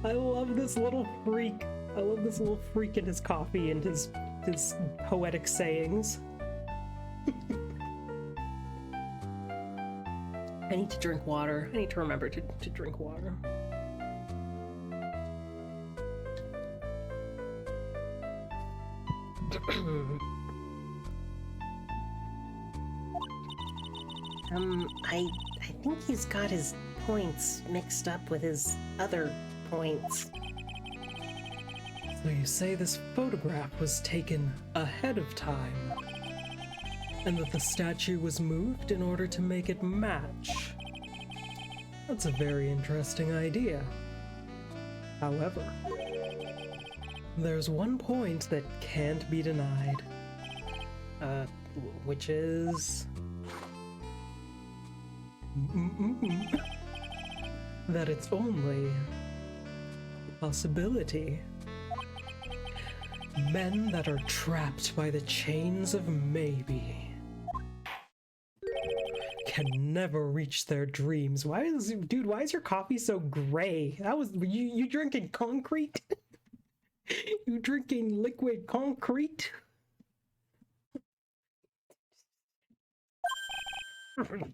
I love this little freak. I love this little freak and his coffee and his poetic sayings. I need to drink water. I need to remember to drink water. I think he's got his points mixed up with his other points. So you say this photograph was taken ahead of time, and that the statue was moved in order to make it match. That's a very interesting idea. However, there's one point that can't be denied, which is that it's only a possibility. Men that are trapped by the chains of maybe can never reach their dreams. Why is your coffee so gray? That was you drinking concrete? You drinking liquid concrete?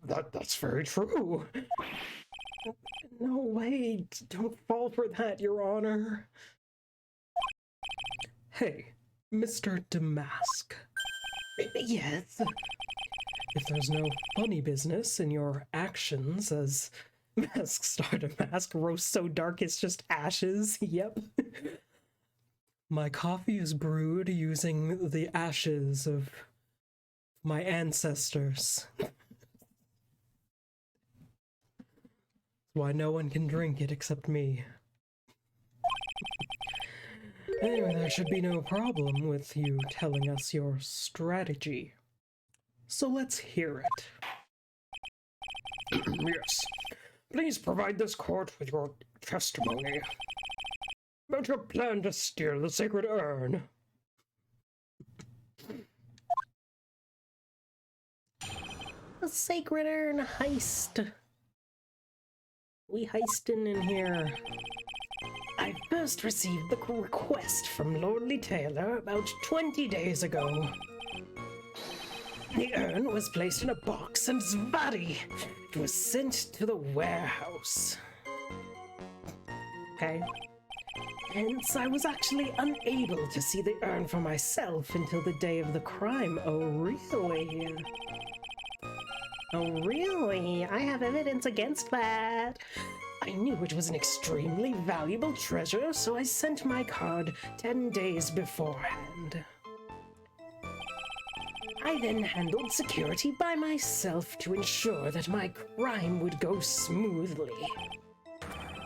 That's very true. No, wait. Don't fall for that, Your Honor. Hey, Mr. Damask. Yes? If there's no funny business in your actions as Mask Star Damask roast so dark it's just ashes, yep. My coffee is brewed using the ashes of my ancestors. Why no one can drink it except me. Anyway, there should be no problem with you telling us your strategy. So let's hear it. Yes. Please provide this court with your testimony about your plan to steal the sacred urn. The sacred urn heist. We heistin' in here. I first received the request from Lordly Taylor about 20 days ago. The urn was placed in a box and Zvadi. It was sent to the warehouse. Okay. Hence, I was actually unable to see the urn for myself until the day of the crime. Oh, really? Oh, really? I have evidence against that. I knew it was an extremely valuable treasure, so I sent my card 10 days beforehand. I then handled security by myself to ensure that my crime would go smoothly.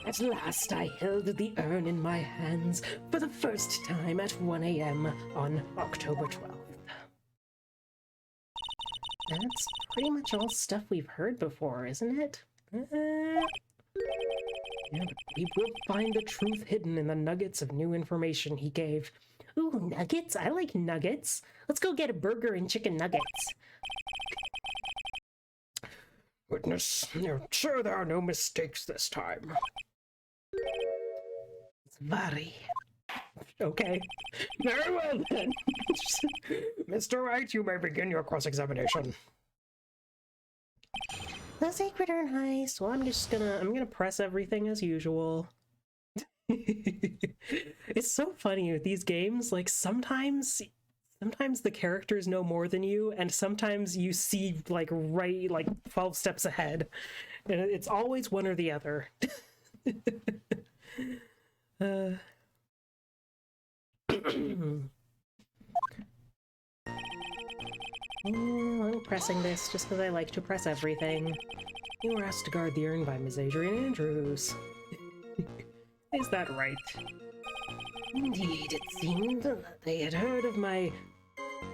At last, I held the urn in my hands for the first time at 1 a.m. on October 12th. That's pretty much all stuff we've heard before, isn't it? Yeah, but we will find the truth hidden in the nuggets of new information he gave. Ooh, nuggets? I like nuggets. Let's go get a burger and chicken nuggets. Witness, you're sure there are no mistakes this time? Zvadi. Okay. Very well then. Mr. Wright, you may begin your cross-examination. The sacred urn heist. Well, I'm gonna press everything as usual. It's so funny with these games, like sometimes the characters know more than you, and sometimes you see like 12 steps ahead. And it's always one or the other. I'm pressing this just because I like to press everything. You were asked to guard the urn by Ms. Adrian Andrews. Is that right? Indeed, it seemed that they had heard of my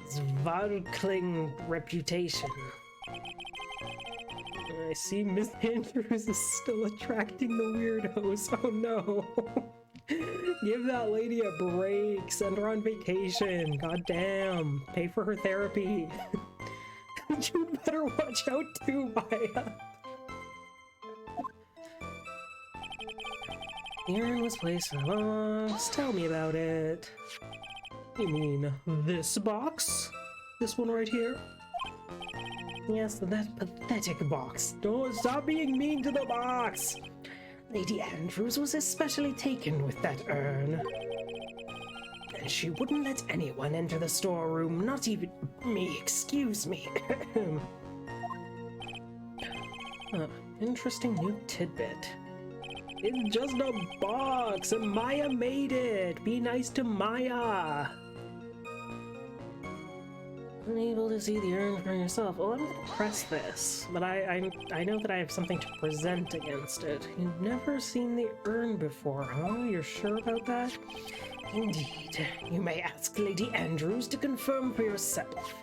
Svarkling reputation. I see Miss Andrews is still attracting the weirdos. Oh no. Give that lady a break. Send her on vacation. God damn. Pay for her therapy. You'd better watch out too, Maya. The urn was placed in a box. Tell me about it. You mean this box? This one right here? Yes, that pathetic box. Don't stop being mean to the box! Lady Andrews was especially taken with that urn. And she wouldn't let anyone enter the storeroom, not even me, excuse me. Interesting new tidbit. It's just a box, and Maya made it! Be nice to Maya! Unable to see the urn for yourself. Well, I'm gonna press this, but I know that I have something to present against it. You've never seen the urn before, huh? You're sure about that? Indeed. You may ask Lady Andrews to confirm for yourself.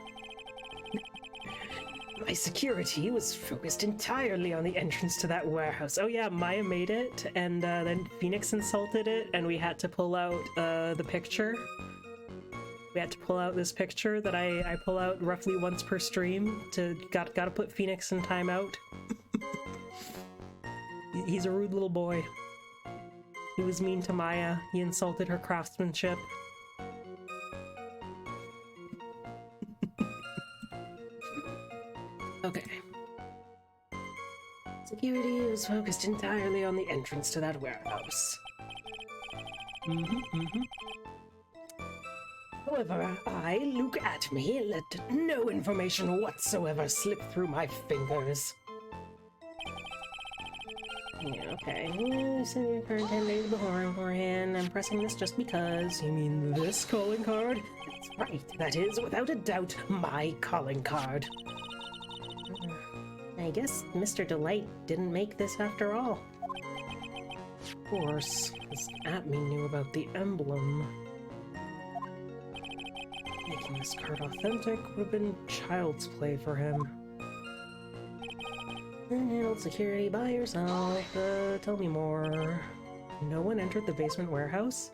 My security was focused entirely on the entrance to that warehouse. Oh yeah, Maya made it, and then Phoenix insulted it, and we had to pull out the picture. We had to pull out this picture that I pull out roughly once per stream. Gotta put Phoenix in timeout. He's a rude little boy. He was mean to Maya. He insulted her craftsmanship. Okay. Security was focused entirely on the entrance to that warehouse. However, look at me, let no information whatsoever slip through my fingers. Yeah, okay. You send your card 10 days beforehand. I'm pressing this just because. You mean this calling card? That's right. That is, without a doubt, my calling card. I guess Mr. Delight didn't make this after all. Of course, because Atme knew about the emblem. Making this card authentic would have been child's play for him. Handled security by yourself. Tell me more. No one entered the basement warehouse?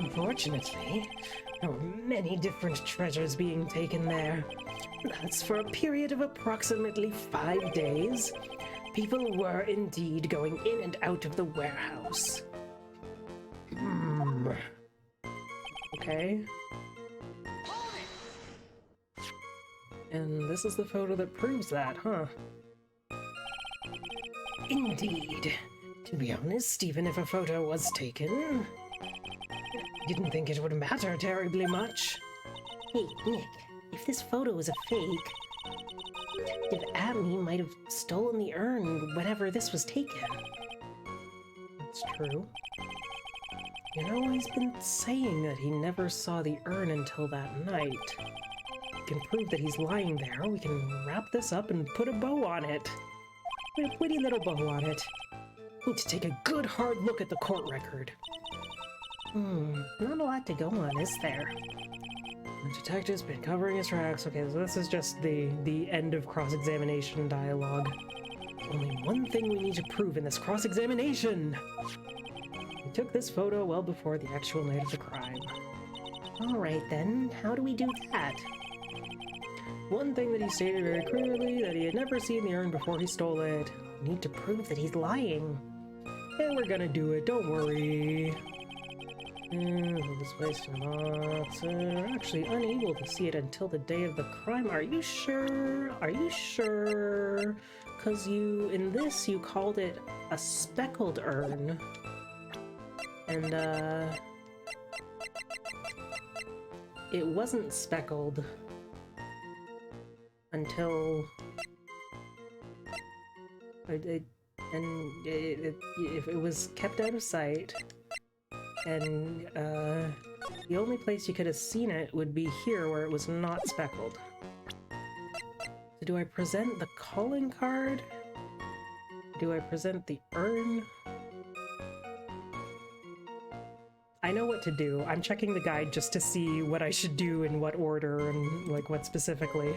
Unfortunately, there were many different treasures being taken there. That's for a period of approximately 5 days. People were indeed going in and out of the warehouse. Okay. And this is the photo that proves that, huh? Indeed. To be honest, even if a photo was taken, I didn't think it would matter terribly much. Hey, Nick, if this photo is a fake, Detective Abney might have stolen the urn whenever this was taken. That's true. You know, he's been saying that he never saw the urn until that night. We can prove that he's lying there. We can wrap this up and put a bow on it. Put a pretty little bow on it. Need to take a good hard look at the court record. Not a lot to go on, is there? The detective's been covering his tracks. Okay, so this is just the end of cross-examination dialogue. Only one thing we need to prove in this cross-examination! We took this photo well before the actual night of the crime. Alright then, how do we do that? One thing that he stated very clearly, that he had never seen the urn before he stole it. We need to prove that he's lying. And we're gonna do it, don't worry. This place in a box. We're actually unable to see it until the day of the crime. Are you sure? Are you sure? Because in this, you called it a speckled urn. And, it wasn't speckled until if it was kept out of sight, and the only place you could have seen it would be here where it was not speckled. So do I present the calling card? Do I present the urn? I know what to do. I'm checking the guide just to see what I should do in what order and like what specifically.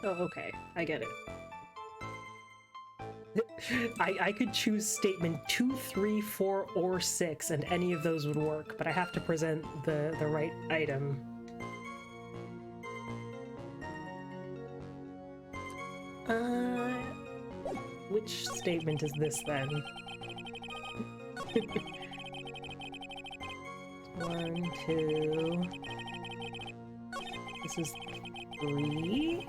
Oh, okay. I get it. I could choose statement 2, 3, 4, or 6, and any of those would work, but I have to present the right item. Which statement is this then? 1, 2. This is 3.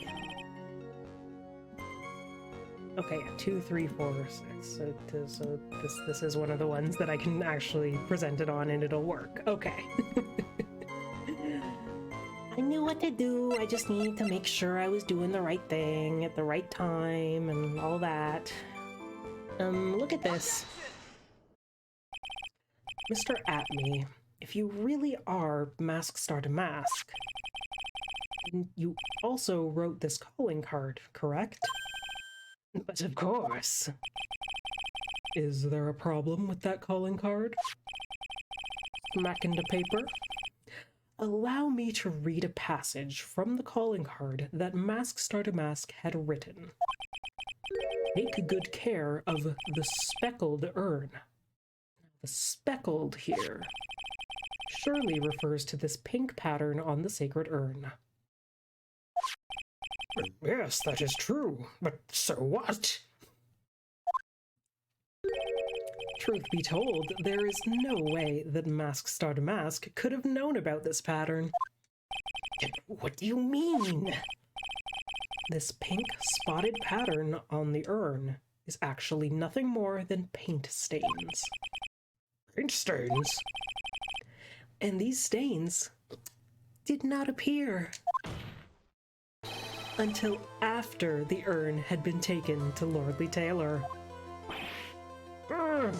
Okay, yeah, 2, 3, 4, 6. So this is one of the ones that I can actually present it on and it'll work. Okay. I knew what to do. I just needed to make sure I was doing the right thing at the right time and all that. Look at this. Mr. Atme, if you really are Mask Starter Mask, you also wrote this calling card, correct? But of course. Is there a problem with that calling card? Smack into paper. Allow me to read a passage from the calling card that Mask Starter Mask had written. Take good care of the speckled urn. The speckled here surely refers to this pink pattern on the sacred urn. Yes, that is true, but so what? Truth be told, there is no way that Mask Starter Mask could have known about this pattern. What do you mean? This pink spotted pattern on the urn is actually nothing more than paint stains. Paint stains? And these stains did not appear until after the urn had been taken to Lordly Taylor. I'm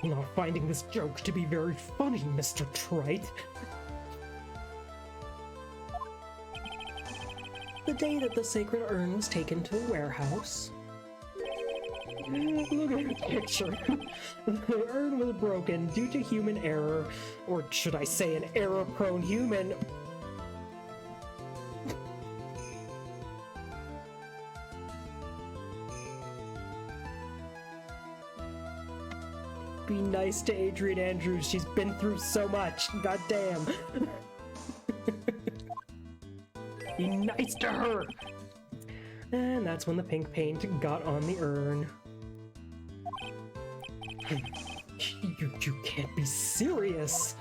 not finding this joke to be very funny, Mr. Trite. The day that the sacred urn was taken to the warehouse, Look at the picture. the urn was broken due to human error, or should I say an error-prone human. Be nice to Adrian Andrews, she's been through so much, goddamn. Be nice to her. And that's when the pink paint got on the urn. You can't be serious.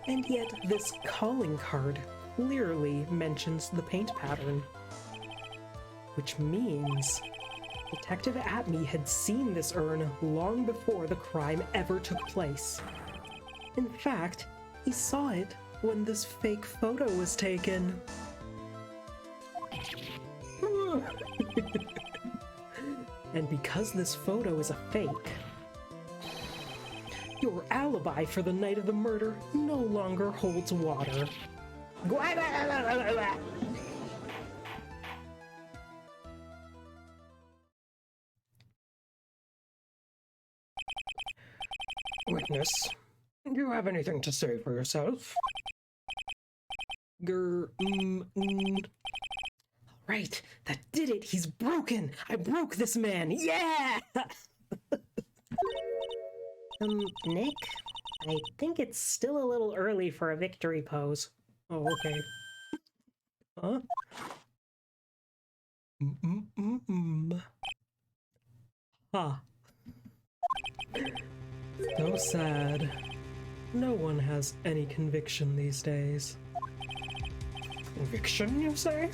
And yet this calling card clearly mentions the paint pattern. Which means Detective Atme had seen this urn long before the crime ever took place. In fact, he saw it when this fake photo was taken. And because this photo is a fake, your alibi for the night of the murder no longer holds water. Witness, do you have anything to say for yourself? Right, that did it! He's broken! I broke this man! Yeah! Nick? I think it's still a little early for a victory pose. Oh, okay. Huh? Ha. So sad. No one has any conviction these days. Conviction, you say?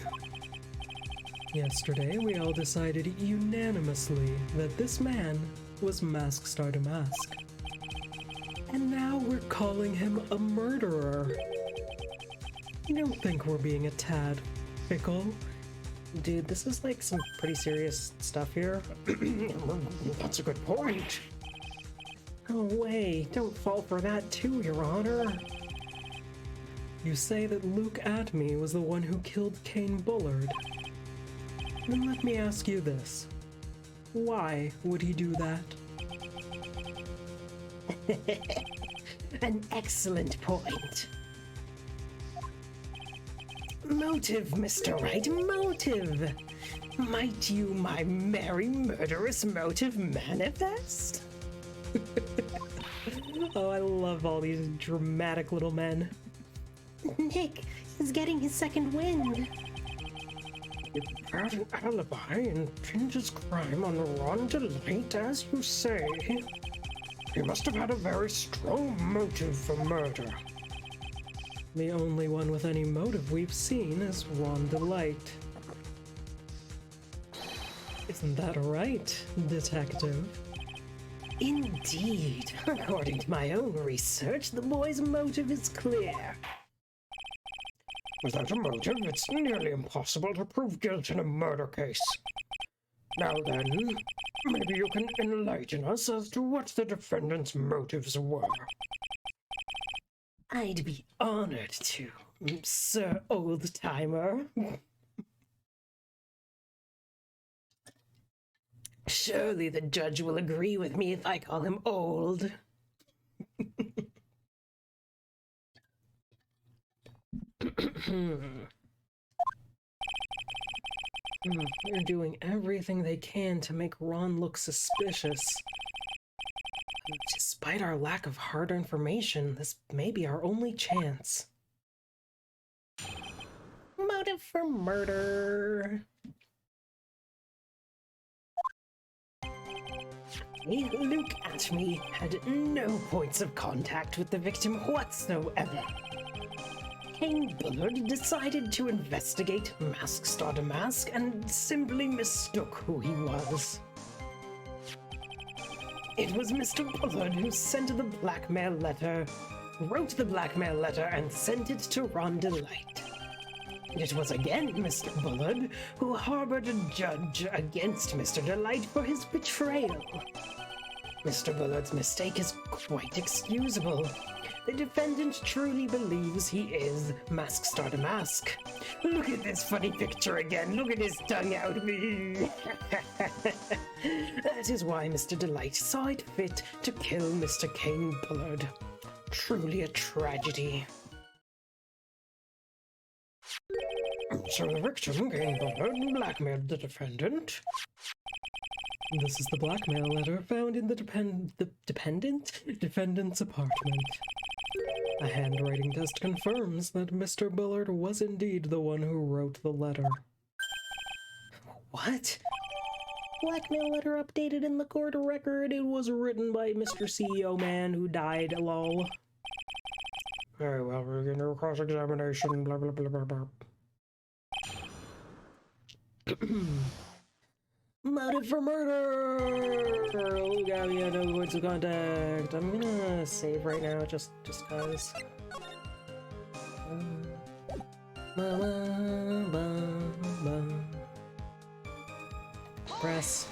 Yesterday, we all decided unanimously that this man was Mask Starter Mask. And now we're calling him a murderer. You don't think we're being a tad fickle? Dude, this is like some pretty serious stuff here. That's a good point. No way, don't fall for that too, Your Honor. You say that Luke Atme was the one who killed Kane Bullard. Then let me ask you this. Why would he do that? An excellent point. Motive, Mr. Wright, motive! Might you my merry murderous motive manifest? Oh, I love all these dramatic little men. Nick is getting his second wind. You've had an alibi and pinned his crime on Ron Delight, as you say. He must have had a very strong motive for murder. The only one with any motive we've seen is Ron Delight. Isn't that right, detective? Indeed. According to my own research, the boy's motive is clear. Without a motive, it's nearly impossible to prove guilt in a murder case. Now then, maybe you can enlighten us as to what the defendant's motives were. I'd be honored to, Sir Old-Timer. Surely the judge will agree with me if I call him old. They're doing everything they can to make Ron look suspicious. Despite our lack of hard information, this may be our only chance. Motive for murder. Luke at me had no points of contact with the victim whatsoever. Kane Bullard decided to investigate Mask Star to Mask and simply mistook who he was. It was Mr. Bullard who sent the blackmail letter, wrote the blackmail letter, and sent it to Ron Delight. It was again Mr. Bullard who harbored a judge against Mr. Delight for his betrayal. Mr. Bullard's mistake is quite excusable. The defendant truly believes he is Mask Star to Mask. Look at this funny picture again. Look at his tongue out. That is why Mr. Delight saw it fit to kill Mr. Kane Bullard. Truly a tragedy. So the victim, Kane Bullard, blackmailed the defendant. This is the blackmail letter found in the defendant's apartment. A handwriting test confirms that Mr. Bullard was indeed the one who wrote the letter. What? Blackmail letter updated in the court record. It was written by Mr. CEO Man who died, lol. Very well, we're going to cross-examination, blah, blah, blah, blah, blah. Motive for murder! Oh god, yeah, no points of contact. I'm gonna save right now, just cause. Press.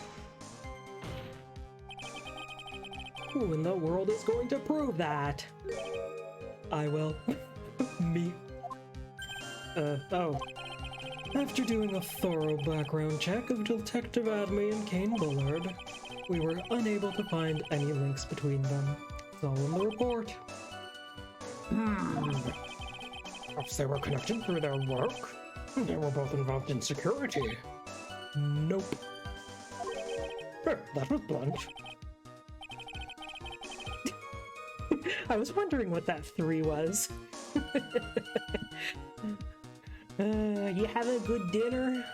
Who in the world is going to prove that? I will. Me. Oh. After doing a thorough background check of Detective Adme and Kane Bullard, we were unable to find any links between them. It's all in the report. Perhaps they were connected through their work. They were both involved in security. Nope. That was blunt. I was wondering what that 3 was. You have a good dinner?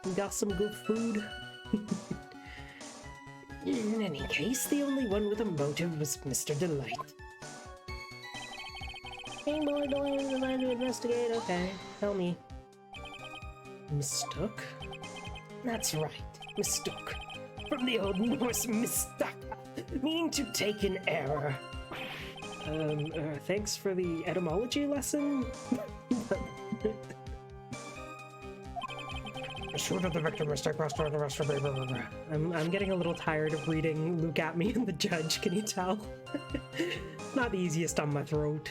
You got some good food? In any case, the only one with a motive was Mr. Delight. Hey, boy, going to investigate. Okay, tell me. Mistook? That's right, mistook. From the Old Norse mistook, meaning to take an error. Thanks for the etymology lesson. Shoot at the victim, mistake, rest of the rest of the I'm getting a little tired of reading Luke at me and the judge, can you tell? Not the easiest on my throat.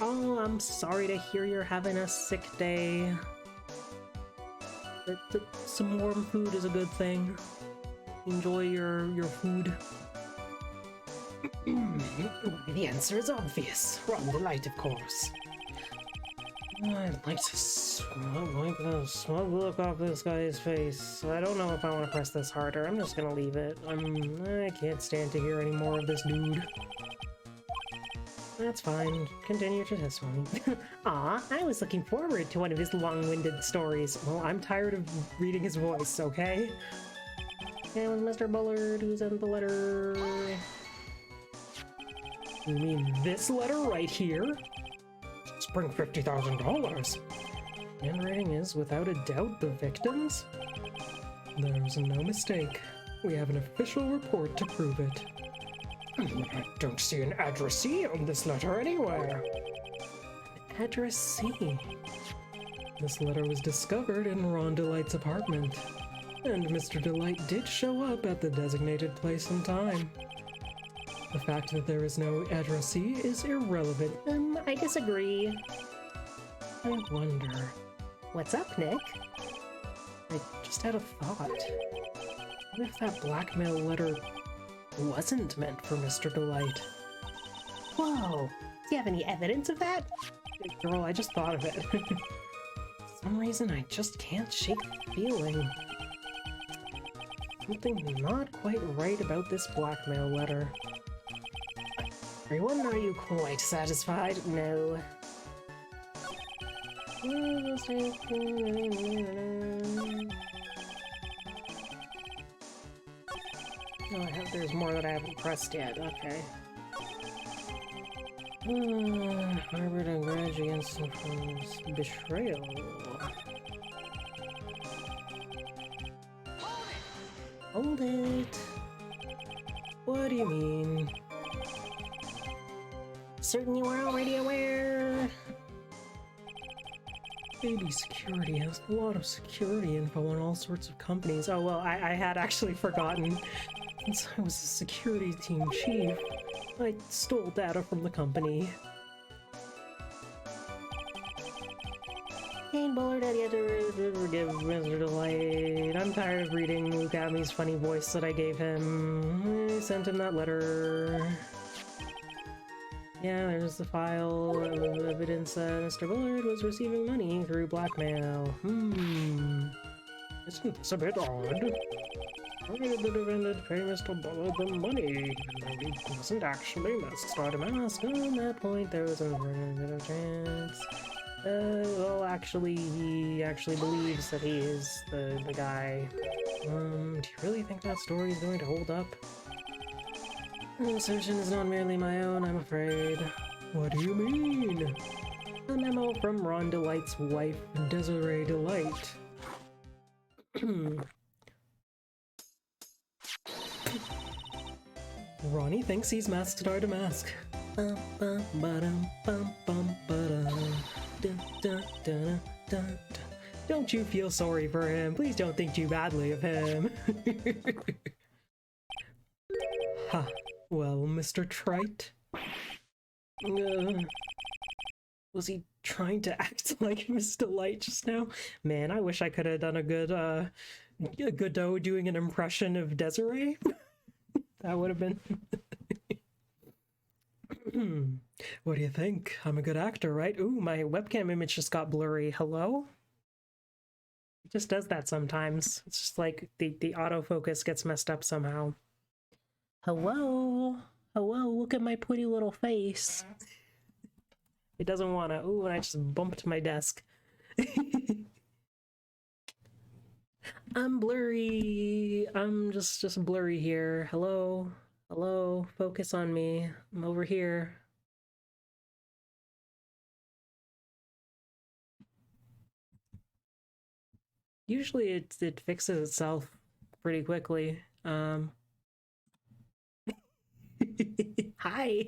Oh, I'm sorry to hear you're having a sick day. Some warm food is a good thing. Enjoy your food. The answer is obvious. Ron Delight, of course. I'd like to wipe the smug look off this guy's face. I don't know if I want to press this harder. I'm just gonna leave it. I can't stand to hear any more of this dude. That's fine. Continue your testimony. Aw, I was looking forward to one of his long-winded stories. Well, I'm tired of reading his voice, okay? And with Mr. Bullard, who sent the letter... You mean this letter right here? Spring $50,000. Handwriting is, without a doubt, the victim's? There's no mistake. We have an official report to prove it. I don't see an addressee on this letter anywhere. An addressee? This letter was discovered in Ron Delight's apartment. And Mr. Delight did show up at the designated place and time. The fact that there is no addressee is irrelevant. I disagree. I wonder... What's up, Nick? I just had a thought. What if that blackmail letter wasn't meant for Mr. Delight? Whoa! Do you have any evidence of that? Girl, I just thought of it. For some reason, I just can't shake the feeling. Something not quite right about this blackmail letter. Everyone, are you quite satisfied? No. Oh, there's more that I haven't pressed yet. Okay. Harbored a grudge against him from his betrayal. Hold it. What do you mean? Certain you are already aware. Baby Security has a lot of security info on all sorts of companies. Oh well, I had actually forgotten. Since I was a security team chief, I stole data from the company. Kane Bullard had yet to forgive Mr. Delight. I'm tired of reading Luke Abney's funny voice that I gave him. I sent him that letter. Yeah, there's the file of evidence that Mr. Bullard was receiving money through blackmail. Isn't this a bit odd? Why did the defendant pay Mr. Bullard the money, even though he wasn't actually masked to mask? On that point, there was a bit of chance. Well, actually, he actually believes that he is the guy. Do you really think that story is going to hold up? The assertion is not merely my own, I'm afraid. What do you mean? The memo from Ron Delight's wife, Desiree Delight. Ronnie thinks he's masked to mask. Don't you feel sorry for him? Please don't think too badly of him. Ha. Well, Mr. Trite? Was he trying to act like Miss Delight just now? Man, I wish I could have done a Godot doing an impression of Desiree. That would have been... What do you think? I'm a good actor, right? Ooh, my webcam image just got blurry. Hello? It just does that sometimes. It's just like the autofocus gets messed up somehow. Hello? Hello, look at my pretty little face. It doesn't want to. Ooh, and I just bumped my desk. I'm blurry. I'm just blurry here. Hello? Hello? Focus on me. I'm over here. Usually it fixes itself pretty quickly. Hi.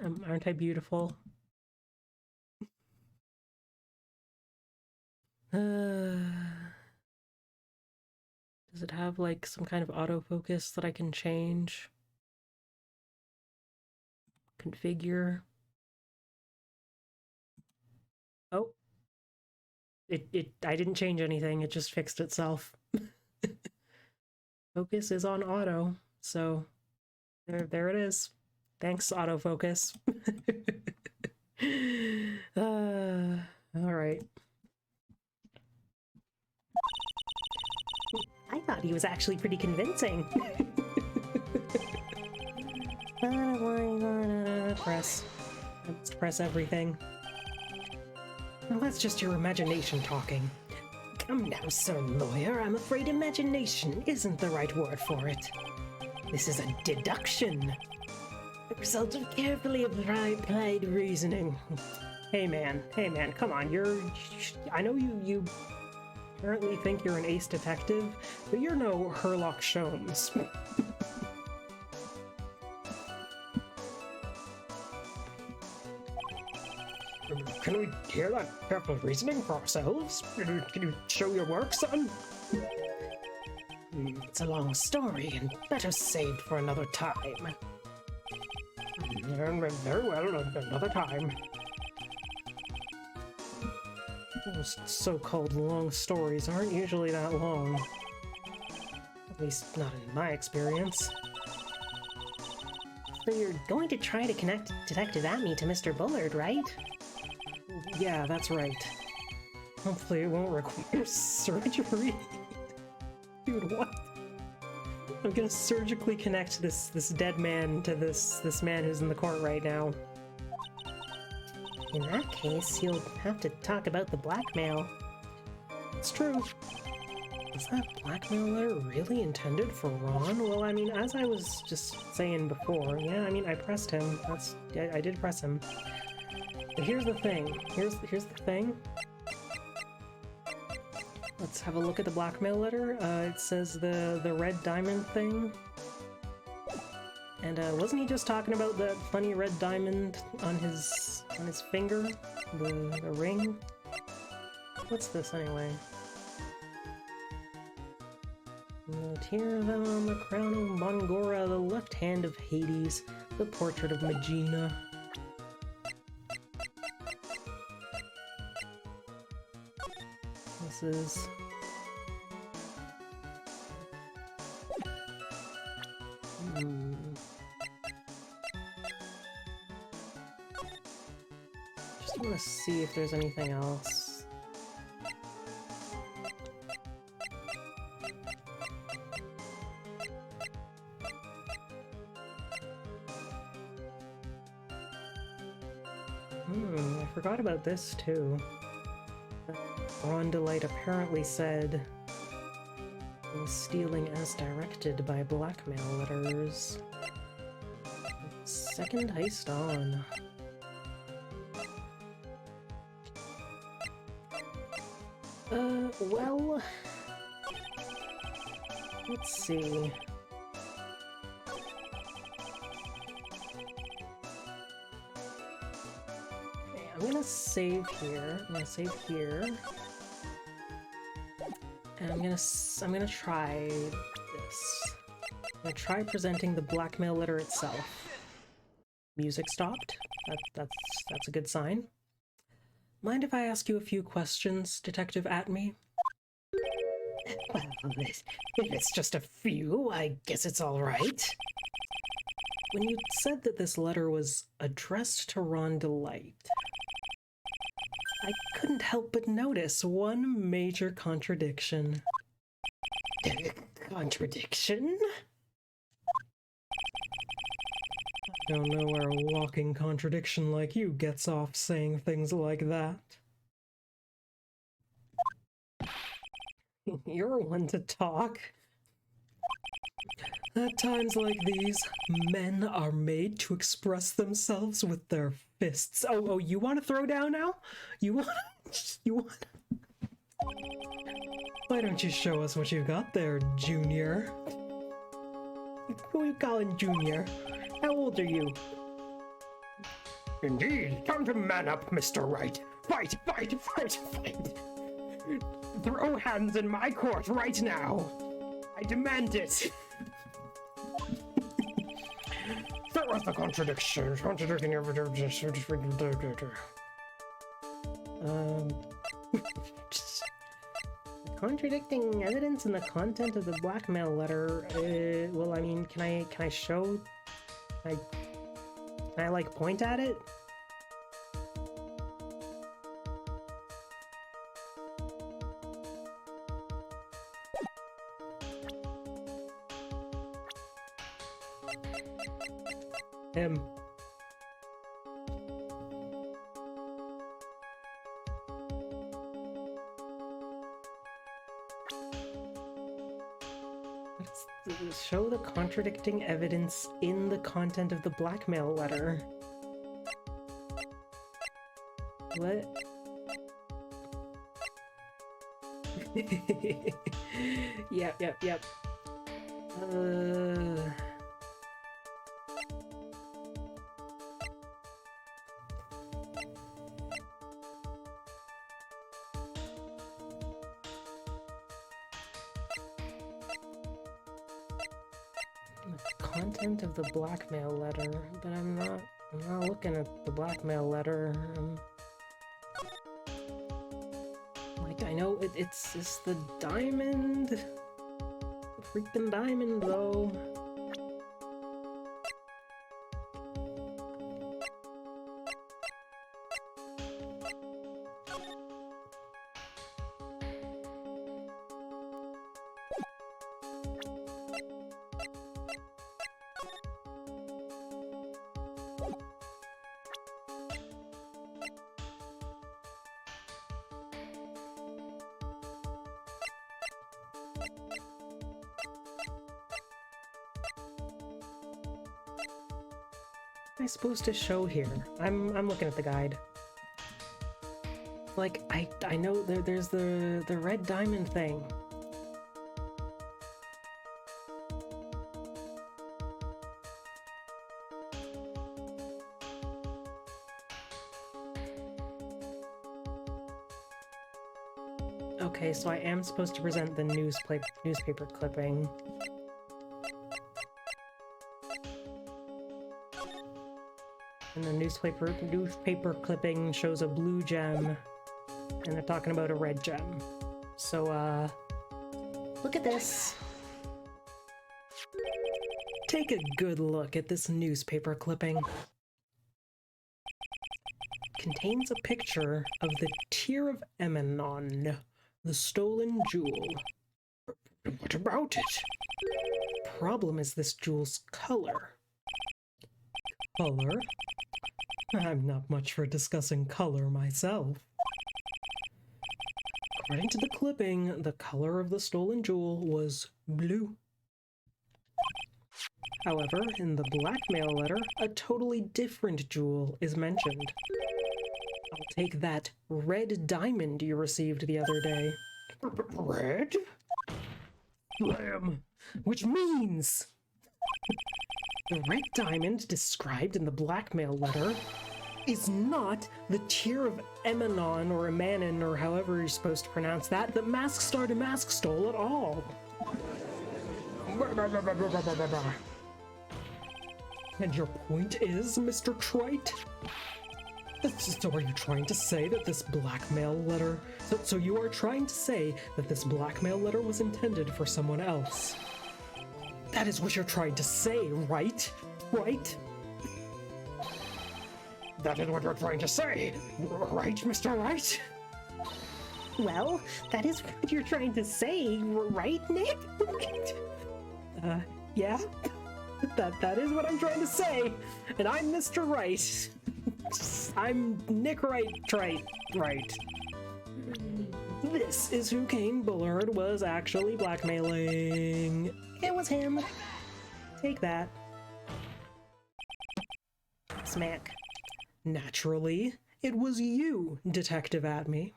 Aren't I beautiful? Does it have like some kind of autofocus that I can change? Configure? Oh. I didn't change anything, it just fixed itself. Focus is on auto, so there it is. Thanks, autofocus. All right. I thought he was actually pretty convincing. Press. Let's press everything. Well, that's just your imagination talking. Come now, sir lawyer, I'm afraid imagination isn't the right word for it. This is a deduction. The result of carefully applied reasoning. Hey man, come on, I know you apparently think you're an ace detective, but you're no Sherlock Holmes. Can we hear that careful reasoning for ourselves? Can you show your work, son? It's a long story and better saved for another time. Very well, another time. Those so-called long stories aren't usually that long. At least not in my experience. So you're going to try to connect Detective Atme to Mr. Bullard, right? Yeah, that's right. Hopefully it won't require surgery. Dude, what? I'm gonna surgically connect this dead man to this man who's in the court right now. In that case, you'll have to talk about the blackmail. It's true. Is that blackmail letter really intended for Ron? Well, I mean, as I was just saying before, yeah, I mean, I pressed him. I did press him. But here's the thing. Here's the thing. Let's have a look at the blackmail letter. It says the red diamond thing. And wasn't he just talking about that funny red diamond on his finger? The ring? What's this anyway? The tear on the crown of Bongora, the left hand of Hades, the portrait of Magina. This is... Just want to see if there's anything else. I forgot about this too. Ron Delight apparently said he was stealing as directed by blackmail letters. Second heist on. Well... Let's see. Okay, I'm gonna save here. And I'm gonna try this. I'm gonna try presenting the blackmail letter itself. Music stopped. That's a good sign. Mind if I ask you a few questions, Detective Atme? Well, if it's just a few, I guess it's all right. When you said that this letter was addressed to Ron Delight, I couldn't help but notice one major contradiction. Contradiction? I don't know where a walking contradiction like you gets off saying things like that. You're one to talk. At times like these, men are made to express themselves with their fists. Oh, you want to throw down now? You want? Why don't you show us what you got there, Junior? Who are you calling Junior? How old are you? Indeed, time to man up, Mr. Wright. Fight, fight, fight, fight! Throw hands in my court right now! I demand it! That was the contradiction. Contradicting everything. Contradicting evidence in the content of the blackmail letter. Well, I mean, can I show? Can I like point at it? Him. Show the contradicting evidence in the content of the blackmail letter. What? Yep. Content of the blackmail letter, but I'm not looking at the blackmail letter. Like, I know it's the diamond. The freaking diamond, though. What am I supposed to show here? I'm looking at the guide. Like, I know there's the red diamond thing. Okay, so I am supposed to present the newspaper clipping. And the newspaper clipping shows a blue gem, and they're talking about a red gem. So, look at this. Take a good look at this newspaper clipping. Contains a picture of the Tear of Emanon, the stolen jewel. What about it? Problem is this jewel's color. Color? I'm not much for discussing color myself. According to the clipping, the color of the stolen jewel was blue. However, in the blackmail letter, a totally different jewel is mentioned. I'll take that red diamond you received the other day. Red? Slam. Which means... The red diamond described in the blackmail letter is not the Tear of Emanon or Emanon or however you're supposed to pronounce that Mask Star Damask stole at all. And your point is, Mr. Trite? So are you trying to say that this blackmail letter... So you are trying to say that this blackmail letter was intended for someone else? That is what you're trying to say, right? Right? That is what you're trying to say, right, Mr. Wright? Well, that is what you're trying to say, right, Nick? Yeah? That is what I'm trying to say, and I'm Mr. Wright. I'm Nick Wright, right. This is who Kane Bullard was actually blackmailing. It was him. Take that. Smack. Naturally, it was you, Detective Atme.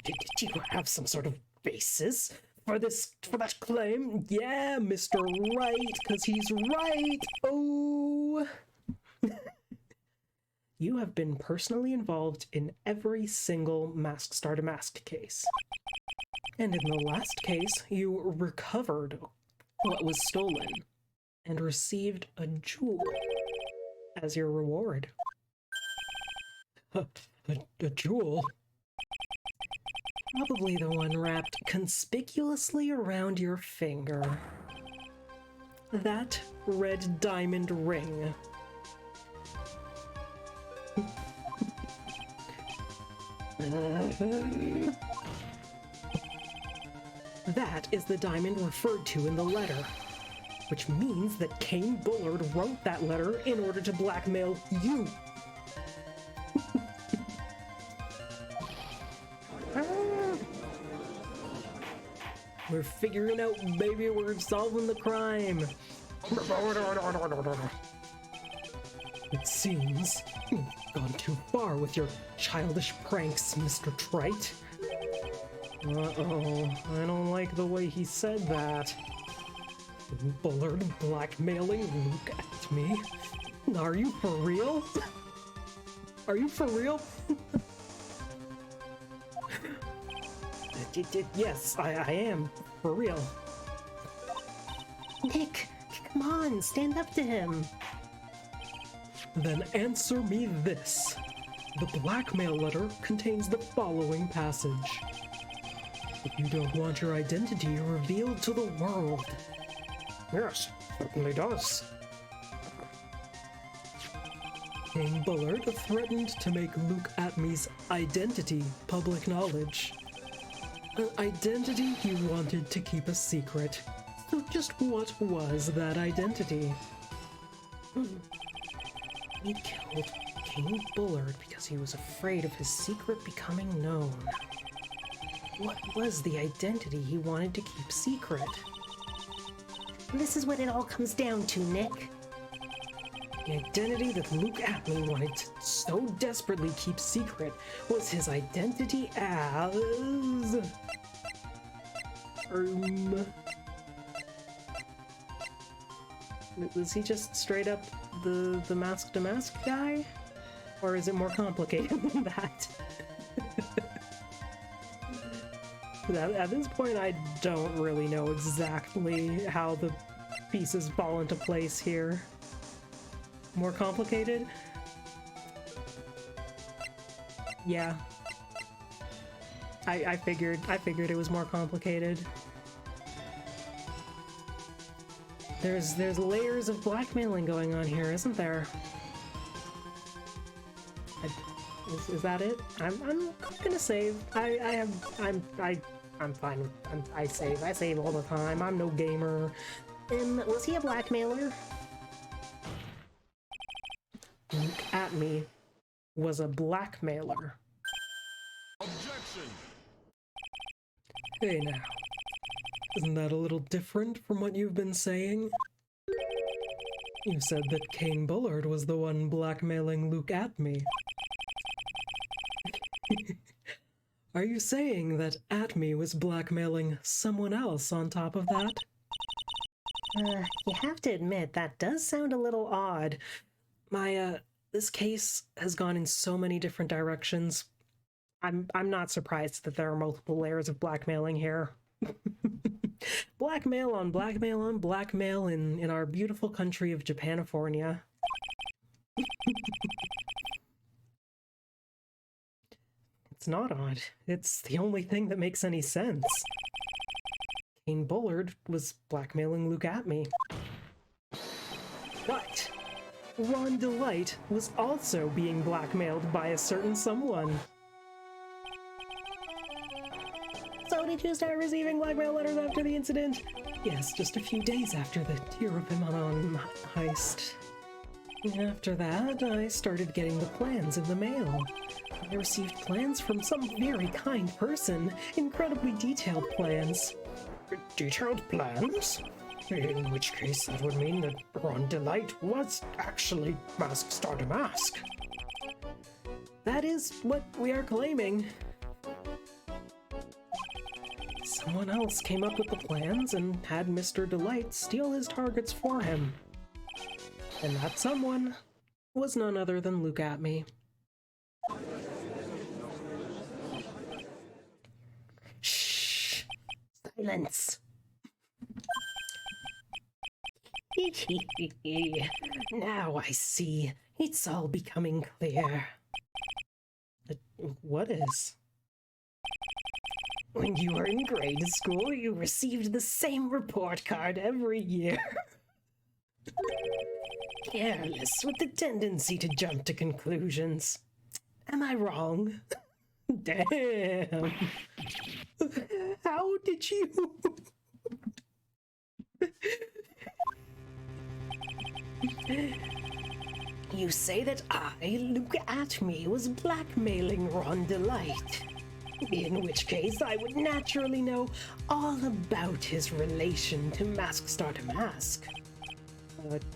Did you have some sort of basis for that claim? Yeah, Mr. Right, because he's right. Oh. You have been personally involved in every single Mask Star Damask case. And in the last case, you recovered what was stolen and received a jewel as your reward. A jewel? Probably the one wrapped conspicuously around your finger. That red diamond ring. That is the diamond referred to in the letter, which means that Kane Bullard wrote that letter in order to blackmail you. We're figuring out, baby, we're solving the crime. It seems you've gone too far with your childish pranks, Mr. Trite. Uh-oh, I don't like the way he said that. Bullard blackmailing Luke at me? Are you for real? Are you for real? Yes, I am, for real. Nick, come on, stand up to him. Then answer me this. The blackmail letter contains the following passage. If you don't want your identity revealed to the world. Yes, certainly does. Kane Bullard threatened to make Luke Atmey's identity public knowledge. An identity he wanted to keep a secret. So just what was that identity? He killed Kane Bullard because he was afraid of his secret becoming known. What was the identity he wanted to keep secret? This is what it all comes down to, Nick. The identity that Luke Atmey wanted to so desperately keep secret was his identity as... Was he just straight up the mask-to-mask guy? Or is it more complicated than that? At this point, I don't really know exactly how the pieces fall into place here. More complicated? Yeah. I figured it was more complicated. There's layers of blackmailing going on here, isn't there? Is that it? I'm gonna save. I'm fine with, I save all the time. I'm no gamer. Was he a blackmailer? Luke Atmey was a blackmailer. Objection! Hey now, isn't that a little different from what you've been saying? You said that Kane Bullard was the one blackmailing Luke Atmey. Are you saying that Atmey was blackmailing someone else on top of that? You have to admit, that does sound a little odd. This case has gone in so many different directions. I'm not surprised that there are multiple layers of blackmailing here. Blackmail on blackmail on blackmail in our beautiful country of Japanifornia. It's not odd. It's the only thing that makes any sense. Kane Bullard was blackmailing Luke Atmey. But Ron Delight was also being blackmailed by a certain someone. So did you start receiving blackmail letters after the incident? Yes, just a few days after the Tirupimon heist. After that, I started getting the plans in the mail. I received plans from some very kind person, incredibly detailed plans. Detailed plans? In which case that would mean that Ron Delight was actually Mask Starter Mask. That is what we are claiming. Someone else came up with the plans and had Mr. Delight steal his targets for him. And that someone was none other than Luke Atmey. Shh! Silence! Now I see. It's all becoming clear. What is? When you were in grade school, you received the same report card every year. Careless, with the tendency to jump to conclusions. Am I wrong? Damn. How did you... You say that I, Look At Me, was blackmailing Ron Delight. In which case, I would naturally know all about his relation to Mask Star Damask.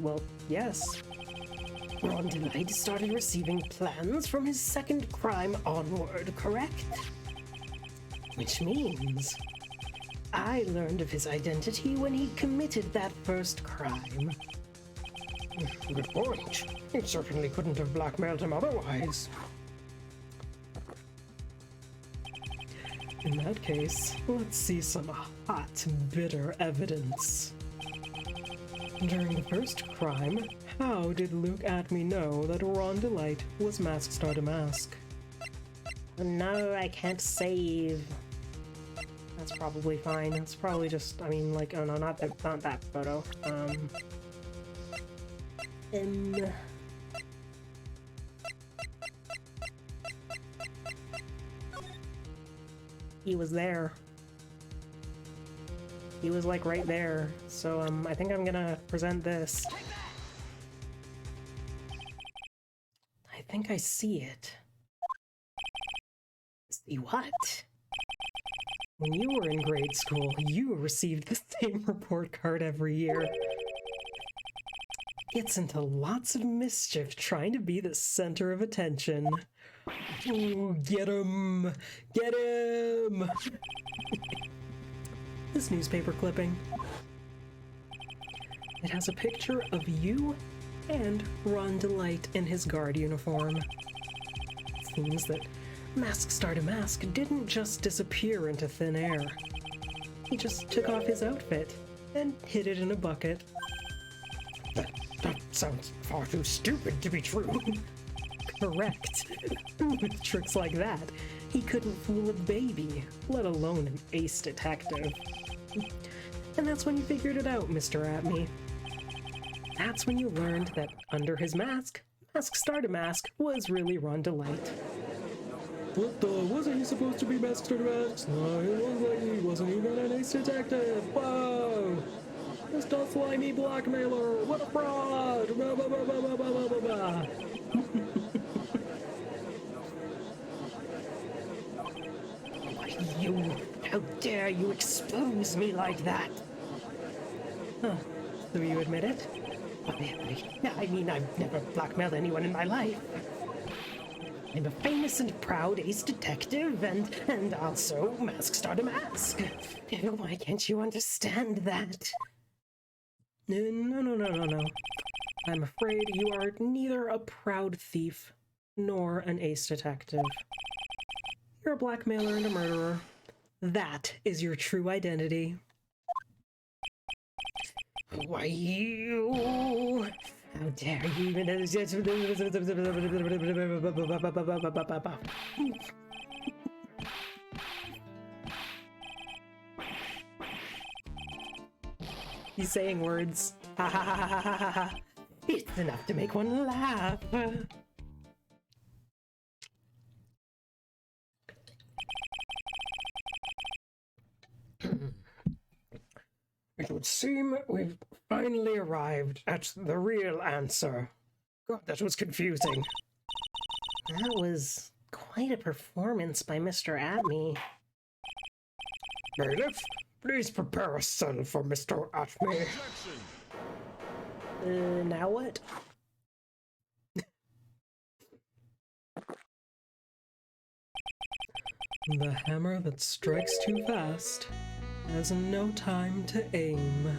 Well, yes. Ron Delight started receiving plans from his second crime onward, correct? Which means I learned of his identity when he committed that first crime. Good point. You certainly couldn't have blackmailed him otherwise. In that case, let's see some hot, bitter evidence. During the first crime, how did Luke At Me know that Ron Delight was Mask Star Damask? No, I can't save. That's probably fine. It's probably just, I mean, like, oh no, not that photo. He was there. He was like right there. So I think I'm gonna present this. I think I see it. See what? When you were in grade school, you received the same report card every year. Gets into lots of mischief trying to be the center of attention. Ooh, get him! Get him! This newspaper clipping. It has a picture of you and Ron Delight in his guard uniform. It seems that Mask Star Damask didn't just disappear into thin air. He just took off his outfit and hid it in a bucket. That sounds far too stupid to be true. Correct. With tricks like that, he couldn't fool a baby, let alone an ace detective. And that's when you figured it out, Mr. At Me. That's when you learned that under his mask, Mask Star Damask was really Ron Delight. What the? Wasn't he supposed to be Mask Star Damask? No, he wasn't even an ace detective. Whoa! Mr. Slimy Blackmailer! What a fraud! Blah, blah, blah, blah, blah, blah, blah, blah. How dare you expose me like that? Huh. So you admit it? I mean, I've never blackmailed anyone in my life. I'm a famous and proud ace detective and also Mask Star Damask. Why can't you understand that? No. I'm afraid you are neither a proud thief nor an ace detective. You're a blackmailer and a murderer. That is your true identity. Why you? How dare you? He's saying words. Ha ha ha ha ha ha ha. It's enough to make one laugh. It would seem we've finally arrived at the real answer. God, that was confusing. That was quite a performance by Mr. At Me. Bailiff, please prepare a cell for Mr. At Me. Now what? The hammer that strikes too fast has no time to aim.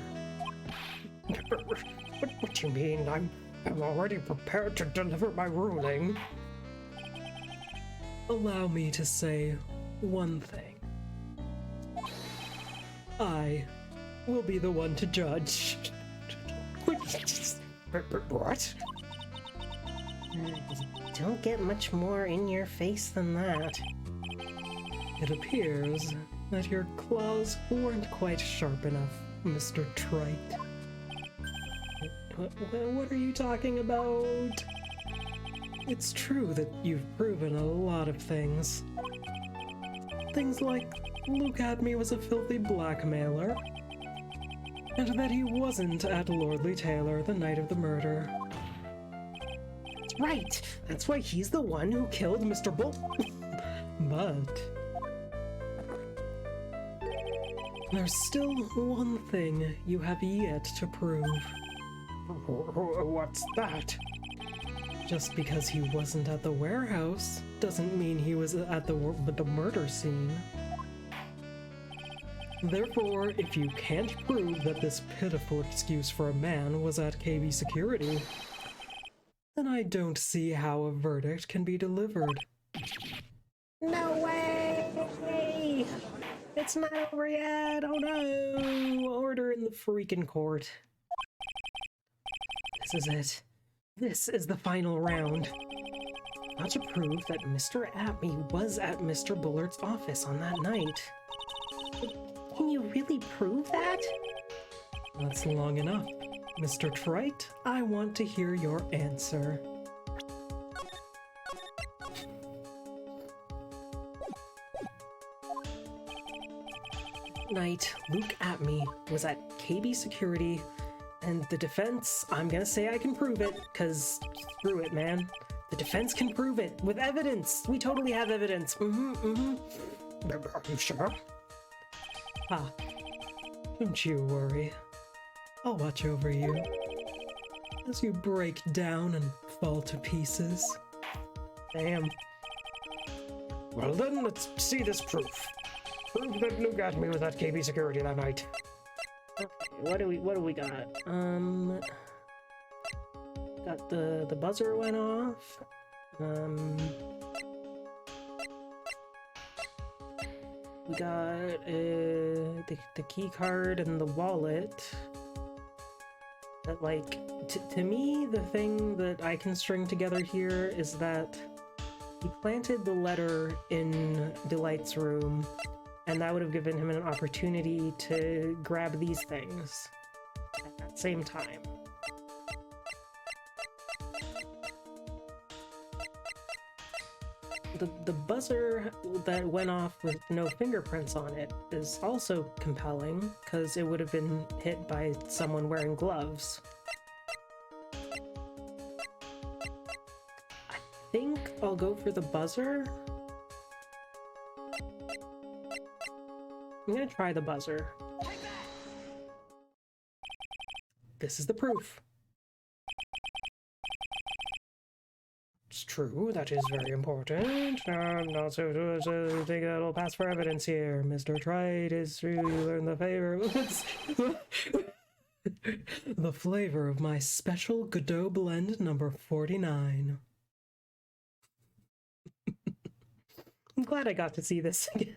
What do you mean? I'm already prepared to deliver my ruling. Allow me to say one thing. I will be the one to judge. What? Don't get much more in your face than that. It appears that your claws weren't quite sharp enough, Mr. Trite. What are you talking about? It's true that you've proven a lot of things. Things like Luke Atme was a filthy blackmailer, and that he wasn't at Lordly Taylor the night of the murder. Right! That's why he's the one who killed Mr. Bull. But there's still one thing you have yet to prove. What's that? Just because he wasn't at the warehouse doesn't mean he was at the murder scene. Therefore, if you can't prove that this pitiful excuse for a man was at KB Security, then I don't see how a verdict can be delivered. No way! It's not over yet! Oh no! Order in the freaking court. This is it. This is the final round. Got to prove that Mr. Atme was at Mr. Bullard's office on that night. Can you really prove that? That's long enough. Mr. Trite, I want to hear your answer. Night, Luke Atme was at KB Security, and the defense, I'm gonna say I can prove it, cause screw it, man. The defense can prove it with evidence. We totally have evidence. Are you sure? Ah, don't you worry. I'll watch over you as you break down and fall to pieces. Damn. Well then, let's see this proof. Prove that Luke Atme was at KB Security that night. Okay, what do we got? Got the buzzer went off. We got the key card and the wallet. But like, to me, the thing that I can string together here is that he planted the letter in Delight's room, and that would have given him an opportunity to grab these things at that same time. The buzzer that went off with no fingerprints on it is also compelling, because it would have been hit by someone wearing gloves. I think I'll go for the buzzer. I'm gonna try the buzzer. This is the proof. It's true, that is very important. I'm not so to take that little pass for evidence here. Mr. Trite is really learn the favor. The flavor of my special Godot blend number 49. I'm glad I got to see this again.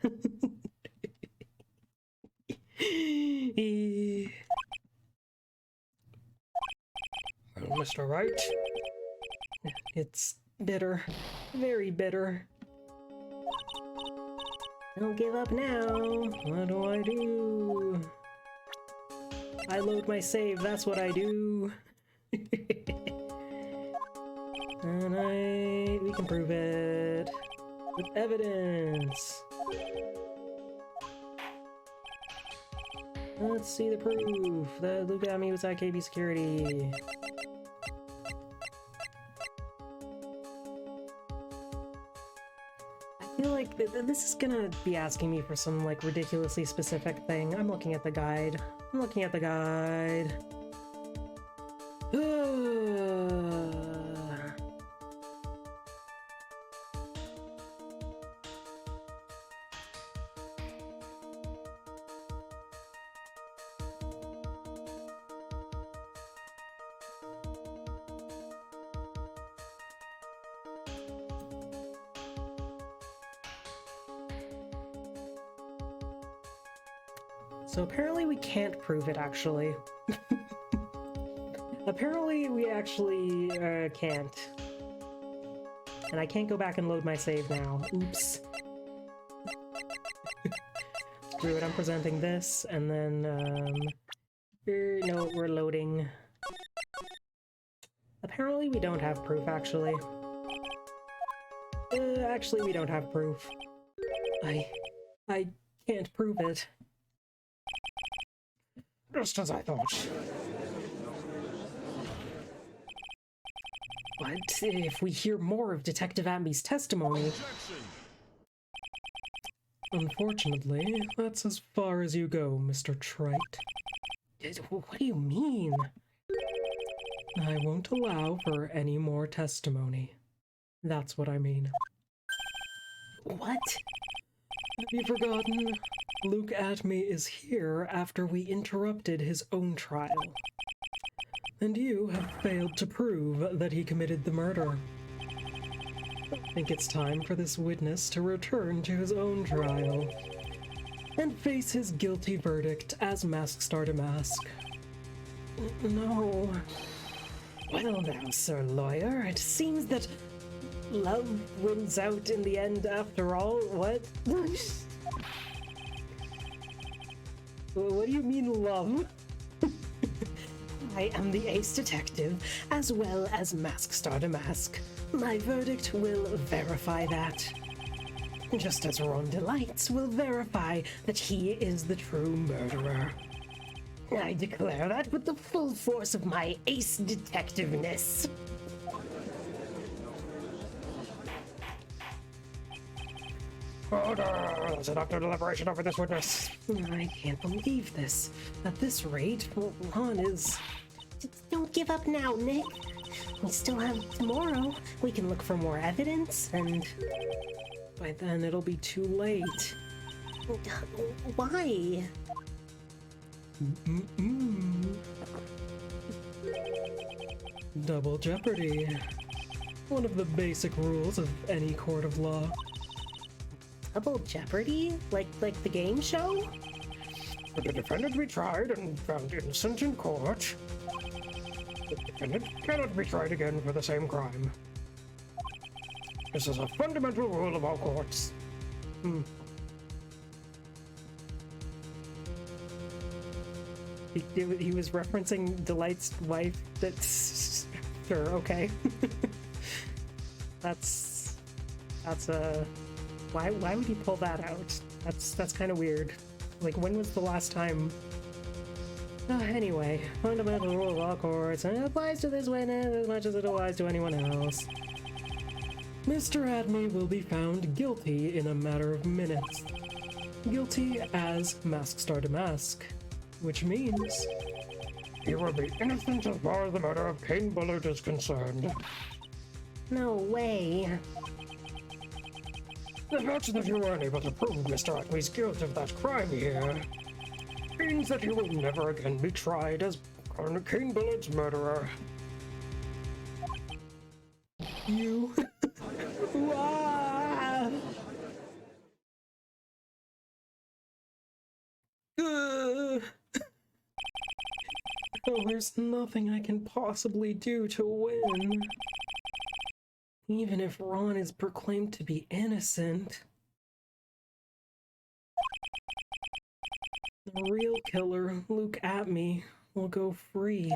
Well, Mr. Wright? It's bitter. Very bitter. Don't give up now. What do I do? I load my save, that's what I do. And we can prove it with evidence. Let's see the proof that Luke Atme was at KB Security. I feel like this is gonna be asking me for some like ridiculously specific thing. I'm looking at the guide. I'm looking at the guide. So apparently we can't prove it, actually. Apparently we actually can't. And I can't go back and load my save now. Oops. Screw it, I'm presenting this, and then, no, we're loading. Apparently we don't have proof, actually. Actually, we don't have proof. I can't prove it. Just as I thought. But if we hear more of Detective Atme's testimony... Objection. Unfortunately, that's as far as you go, Mr. Trite. What do you mean? I won't allow for any more testimony. That's what I mean. What? Have you forgotten? Luke Atme is here after we interrupted his own trial. And you have failed to prove that he committed the murder. I think it's time for this witness to return to his own trial and face his guilty verdict as Mask Star to Mask. No. Well now, Sir Lawyer, it seems that love wins out in the end after all. What? What do you mean, love? I am the ace detective, as well as Mask Star to Mask. My verdict will verify that. Just as Ron Delights will verify that he is the true murderer. I declare that with the full force of my ace detectiveness. Order! There's enough deliberation over this witness. I can't believe this. At this rate, Ron is... Don't give up now, Nick. We still have tomorrow. We can look for more evidence, and by then it'll be too late. Why? Double jeopardy. One of the basic rules of any court of law. Double jeopardy? Like the game show? For the defendant be tried and found innocent in court, the defendant cannot be tried again for the same crime. This is a fundamental rule of all courts. He was referencing Delight's wife. That's sure, okay. that's a why would he pull that out? That's kind of weird. Like, when was the last time? Anyway, fundamental rule of all courts, and it applies to this witness as much as it applies to anyone else. Mr. Atme will be found guilty in a matter of minutes. Guilty as Mask Star to Mask, which means He will be innocent as far as the murder of Kane Bullard is concerned. no way. The fact that you were unable to prove Mr. Atme's guilt of that crime here means that he will never again be tried as Kane Bullard's murderer. You. Ah! Ugh. Oh, there's nothing I can possibly do to win. Even if Ron is proclaimed to be innocent. The real killer, Luke Atme, will go free.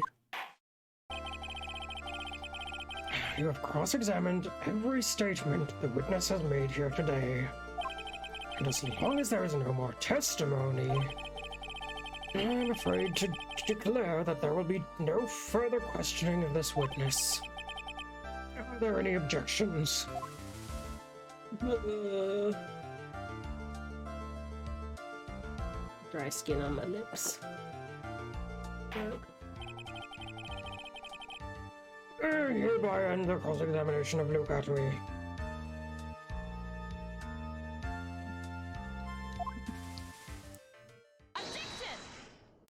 You have cross-examined every statement the witness has made here today. And as long as there is no more testimony, I'm afraid to declare that there will be no further questioning of this witness. Are there any objections? Dry skin on my lips. I hereby end the cross-examination of Luke Atme.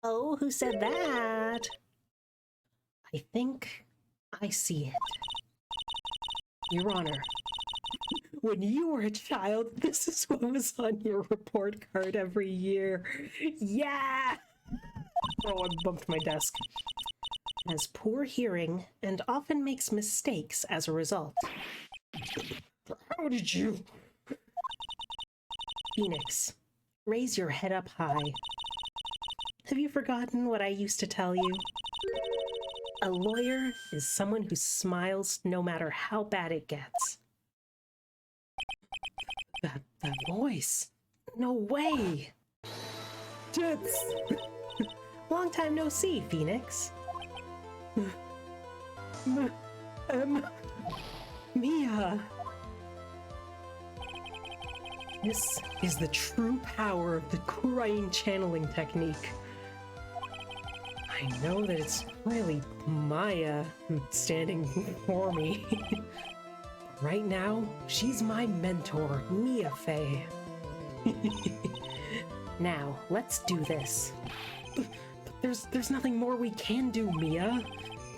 Oh, who said that? I think I see it. Your Honor, when you were a child, this is what was on your report card every year. Yeah! Oh, I bumped my desk. Has poor hearing and often makes mistakes as a result. How did you... Phoenix, Raise your head up high. Have you forgotten what I used to tell you? A lawyer is someone who smiles no matter how bad it gets. That voice. No way! Tits! Long time no see, Phoenix. Mia! This is the true power of the crying channeling technique. I know that it's really Maya standing for me. Right now, she's my mentor, Mia Fey. Now, let's do this. But there's nothing more we can do, Mia.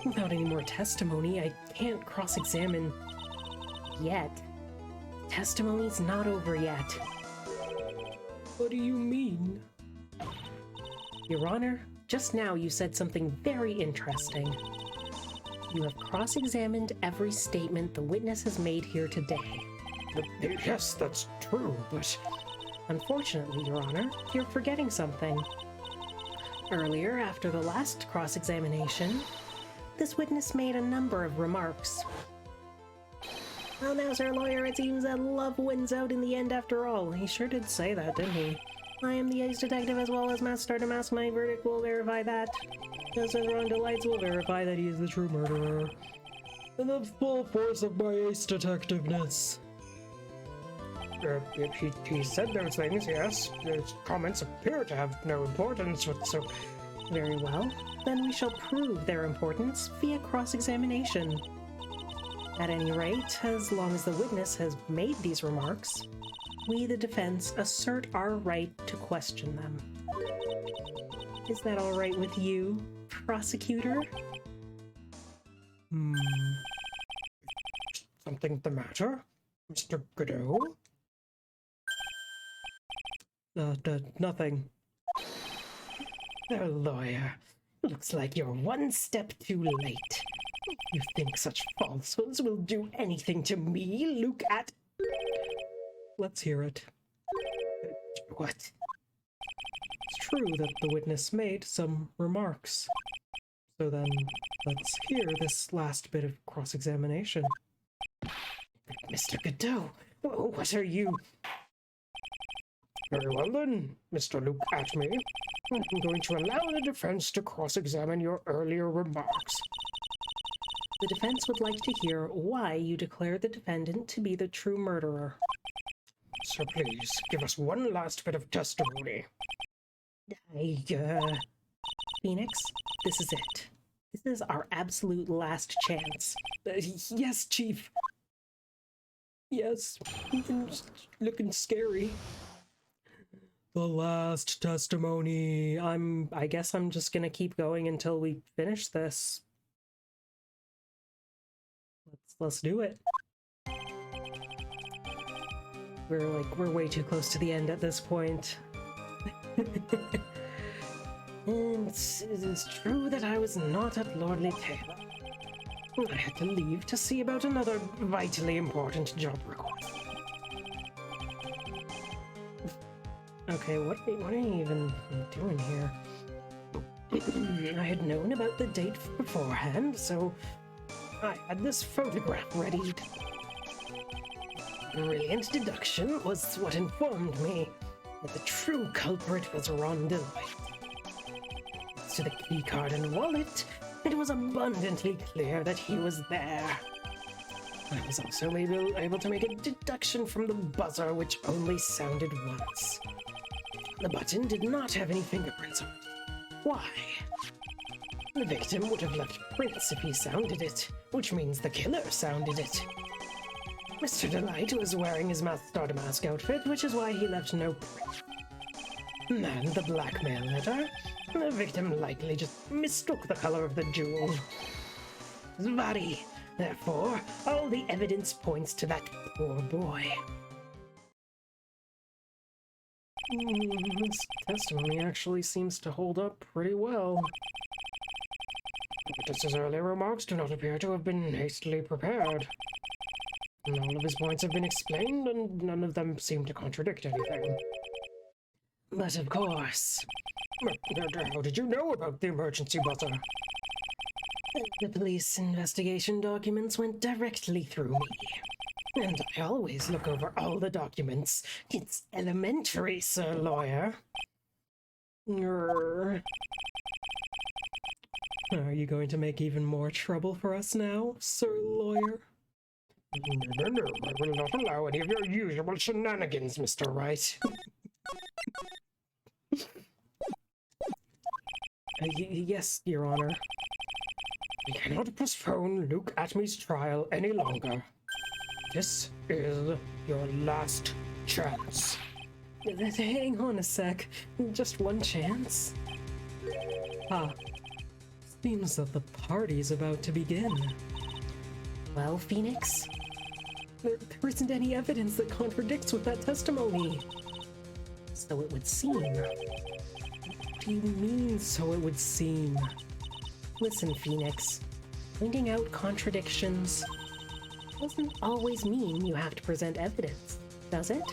Without any more testimony, I can't cross-examine yet. Testimony's not over yet. What do you mean? Your Honor, just now you said something very interesting. You have cross-examined every statement the witness has made here today. Yes, that's true, but... Unfortunately, Your Honor, you're forgetting something. Earlier, after the last cross-examination, this witness made a number of remarks. Well now, Sir Lawyer, it seems that love wins out in the end after all. He sure did say that, didn't he? I am the ace detective as well as Master to Mask. My verdict will verify that. Just as Ron Delights will verify that he is the true murderer. In the full force of my ace detectiveness. He said those things, yes. His comments appear to have no importance, but so... Very well. Then we shall prove their importance via cross-examination. At any rate, as long as the witness has made these remarks, we, the defense, assert our right to question them. Is that all right with you, prosecutor? Something the matter, Mr. Godot? Nothing. The lawyer. Looks like you're one step too late. You think such falsehoods will do anything to me? Look at... Let's hear it. What? It's true that the witness made some remarks. So then, let's hear this last bit of cross-examination. Mr. Godot, what are you... Very well then, Mr. Luke at me. I'm going to allow the defense to cross-examine your earlier remarks. The defense would like to hear why you declare the defendant to be the true murderer. So please, give us one last bit of testimony. Phoenix, this is it. This is our absolute last chance. Yes, Chief. Yes, it's looking scary. The last testimony. I guess I'm just gonna keep going until we finish this. Let's do it. We're way too close to the end at this point. It is true that I was not at Lordly Taylor. I had to leave to see about another vitally important job request. Okay, what are you even doing here? I had known about the date beforehand, so I had this photograph readied. Brilliant deduction was what informed me that the true culprit was Ron Delight. As to the keycard and wallet, it was abundantly clear that he was there. I was also able to make a deduction from the buzzer, which only sounded once. The button did not have any fingerprints on it. Why? The victim would have left prints if he sounded it, which means the killer sounded it. Mr. Delight was wearing his Master to Mask outfit, which is why he left no print. And the blackmail letter, the victim likely just mistook the color of the jewel. Zvari. Therefore, all the evidence points to that poor boy. This testimony actually seems to hold up pretty well. Witness's earlier remarks do not appear to have been hastily prepared. All of his points have been explained, and none of them seem to contradict anything. But of course, How did you know about the emergency buzzer? the police investigation documents went directly through me. And I always look over all the documents. It's elementary, Sir Lawyer. Are you going to make even more trouble for us now, Sir Lawyer? No, I will not allow any of your usual shenanigans, Mr. Wright. Yes, Your Honor. We cannot postpone Luke Atmy's trial any longer. This is your last chance. Hang on a sec. Just one chance? Seems that the party's about to begin. Well, Phoenix? There isn't any evidence that contradicts with that testimony. So it would seem. What do you mean, so it would seem? Listen, Phoenix. Pointing out contradictions doesn't always mean you have to present evidence, does it?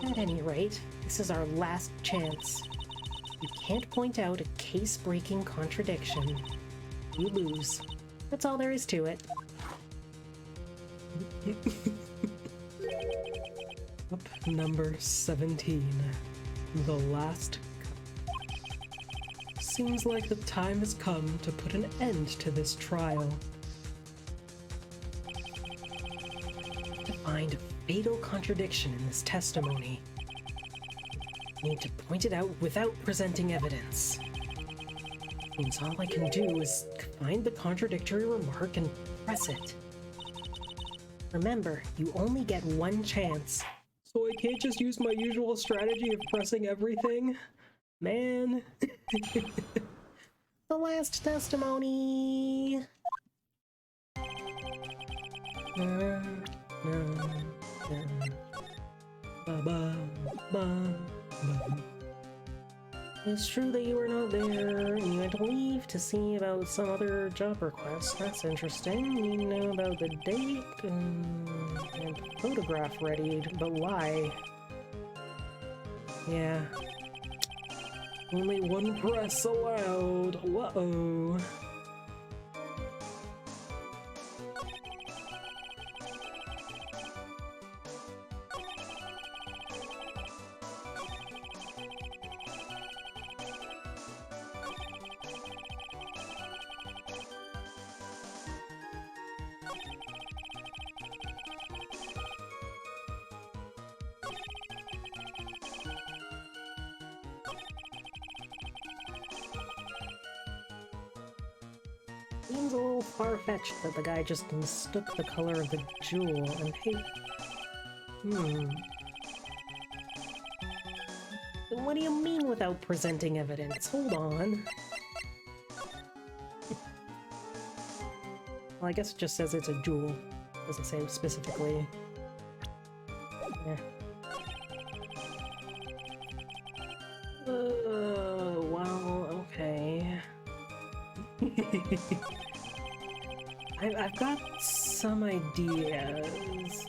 At any rate, this is our last chance. You can't point out a case-breaking contradiction. You lose. That's all there is to it. Up number 17. The last cup. Seems like the time has come to put an end to this trial. To find a fatal contradiction in this testimony, you need to point it out without presenting evidence. Means all I can do is find the contradictory remark and press it. Remember, you only get one chance. So I can't just use my usual strategy of pressing everything? Man. The last testimony. It's true that you were not there, and you had to leave to see about some other job request. That's interesting. You know about the date and the photograph ready, but why? Yeah. Only one press allowed. Whoa. Seems a little far-fetched that the guy just mistook the color of the jewel, and hey... What do you mean without presenting evidence? Hold on. Well, I guess it just says it's a jewel. Doesn't say specifically. Yeah. Well, okay. I've got some ideas.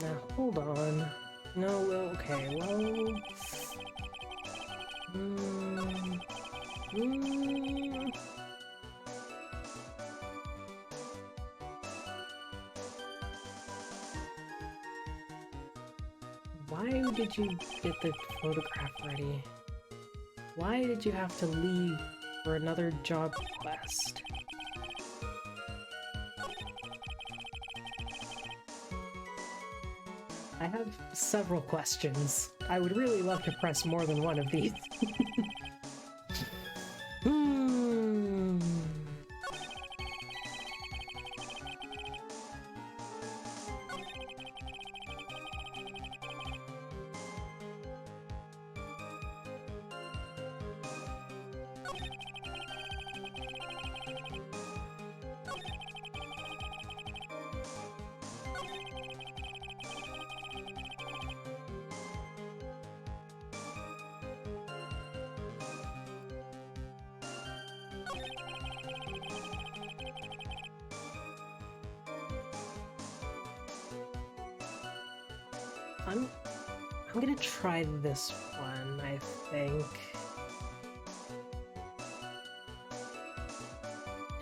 Now, hold on. No, okay, well... Why did you get the photograph ready? Why did you have to leave for another job quest? I have several questions. I would really love to press more than one of these. I'm gonna try this one, I think.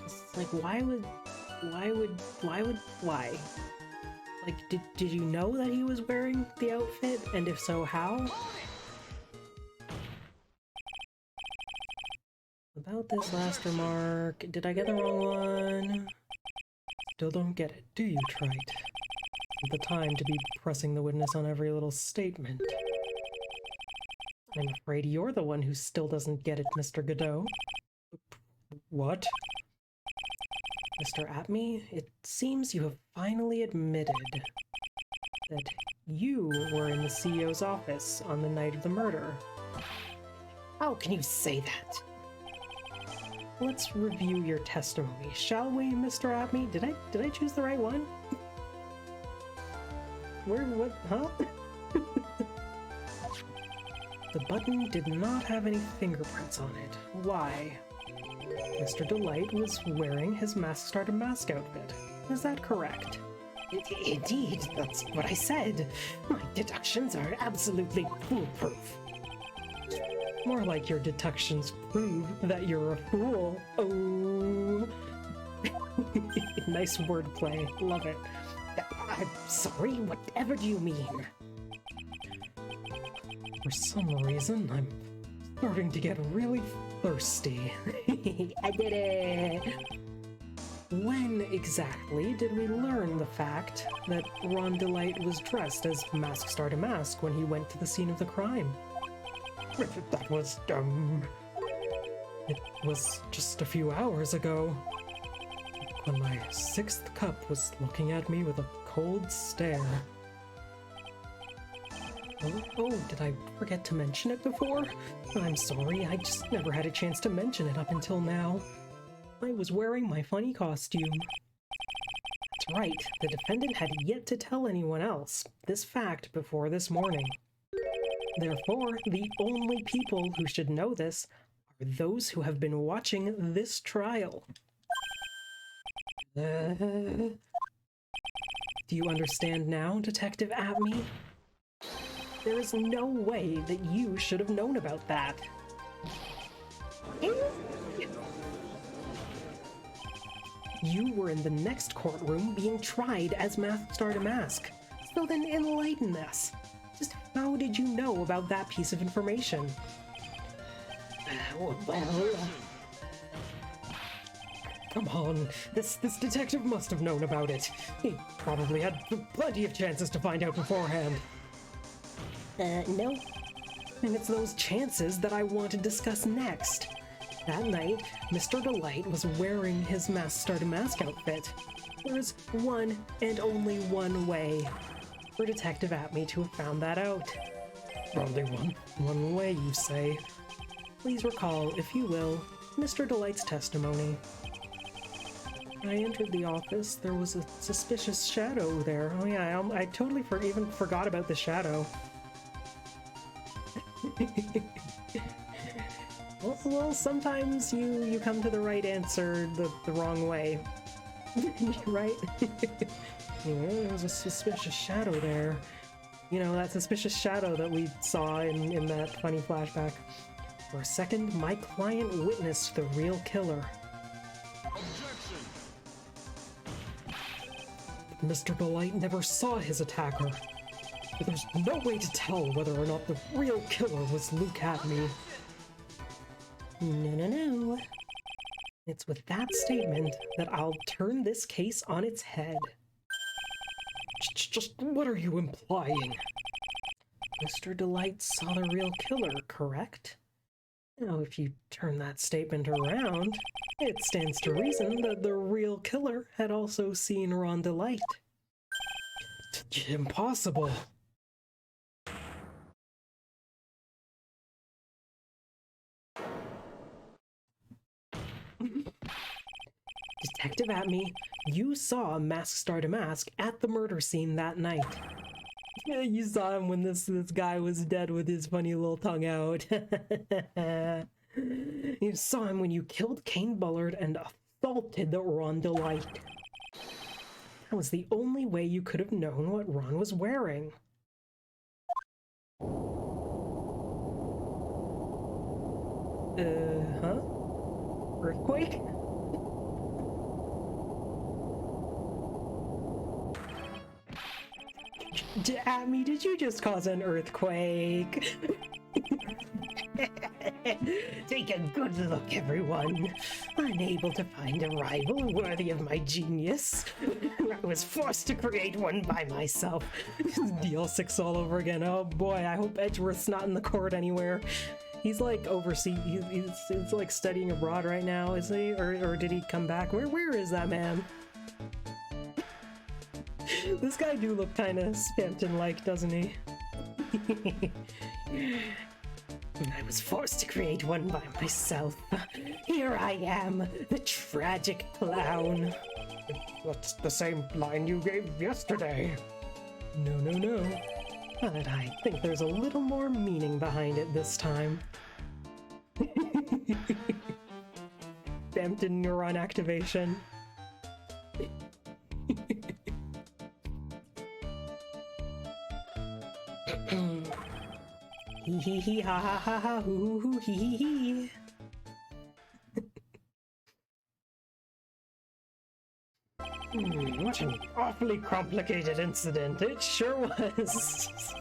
It's like, why? Like, did you know that he was wearing the outfit? And if so, how? About this last remark, did I get the wrong one? Still don't get it, do you, Trite? The time to be pressing the witness on every little statement. I'm afraid you're the one who still doesn't get it, Mr. Godot. What? Mr. Atme, it seems you have finally admitted that you were in the CEO's office on the night of the murder. How can you say that? Let's review your testimony, shall we, Mr. Atme? Did I choose the right one? What, huh? The button did not have any fingerprints on it. Why? Mr. Delight was wearing his Mask-Starter Mask outfit. Is that correct? Indeed, that's what I said. My deductions are absolutely foolproof. More like your deductions prove that you're a fool. Oh. Nice wordplay. Love it. I'm sorry, whatever do you mean? For some reason, I'm starting to get really thirsty. I did it! When exactly did we learn the fact that Ron Delight was dressed as Mask-Starter Mask when he went to the scene of the crime? That was, it was just a few hours ago, when my sixth cup was looking at me with a cold stare. Oh, did I forget to mention it before? I'm sorry, I just never had a chance to mention it up until now. I was wearing my funny costume. That's right, the defendant had yet to tell anyone else this fact before this morning. Therefore, the only people who should know this are those who have been watching this trial. Do you understand now, Detective Atme? There is no way that you should have known about that. You were in the next courtroom being tried as Mask-Starter Mask. So then enlighten us. Just how did you know about that piece of information? Come on, this detective must have known about it. He probably had plenty of chances to find out beforehand. No. And it's those chances that I want to discuss next. That night, Mr. Delight was wearing his Mask-Starter Mask outfit. There's one and only one way for Detective Atme to have found that out. Only one way, you say? Please recall, if you will, Mr. Delight's testimony. When I entered the office, there was a suspicious shadow there. Oh yeah, I totally even forgot about the shadow. Well, sometimes you come to the right answer the wrong way. Right? Yeah, there was a suspicious shadow there. You know, that suspicious shadow that we saw in that funny flashback. For a second, my client witnessed the real killer. Objection! Mr. Delight never saw his attacker. But there's no way to tell whether or not the real killer was Luke Atme. No. It's with that statement that I'll turn this case on its head. Just what are you implying? Mr. Delight saw the real killer, correct? Now, if you turn that statement around, it stands to reason that the real killer had also seen Ron Delight. Impossible. Detective Atme, you saw Mask-Starter Mask at the murder scene that night. Yeah, you saw him when this guy was dead with his funny little tongue out. You saw him when you killed Kane Bullard and assaulted the Ron Delight. That was the only way you could have known what Ron was wearing. Huh? Earthquake? Amy, did you just cause an earthquake? Take a good look, everyone. Unable to find a rival worthy of my genius, I was forced to create one by myself. DL6 all over again. Oh boy, I hope Edgeworth's not in the court anywhere. He's like overseas. He's like studying abroad right now, is he? Or did he come back? Where is that man? This guy do look kind of Spampton-like, doesn't he? I was forced to create one by myself. Here I am, the tragic clown. That's the same line you gave yesterday. No. But I think there's a little more meaning behind it this time. Spampton neuron activation. Hee hee hee ha ha ha ha hoo hoo hee hee hee. What an awfully complicated incident. It sure was.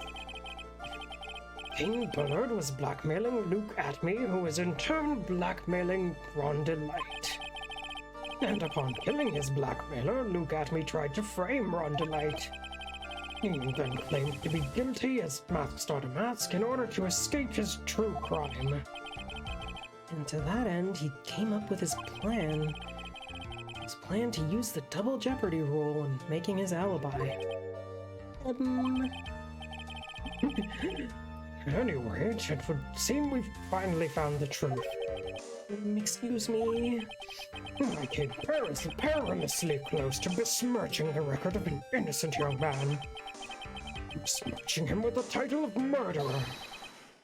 King Bullard was blackmailing Luke Atme, who was in turn blackmailing Rondelite. And upon killing his blackmailer, Luke Atme tried to frame Rondelite. He then claimed to be guilty as Mask Starter Mask in order to escape his true crime. And to that end, he came up with his plan. His plan to use the double jeopardy rule in making his alibi. Anyway, it would seem we've finally found the truth. Excuse me? My kid is perilously close to besmirching the record of an innocent young man. Besmirching him with the title of murderer.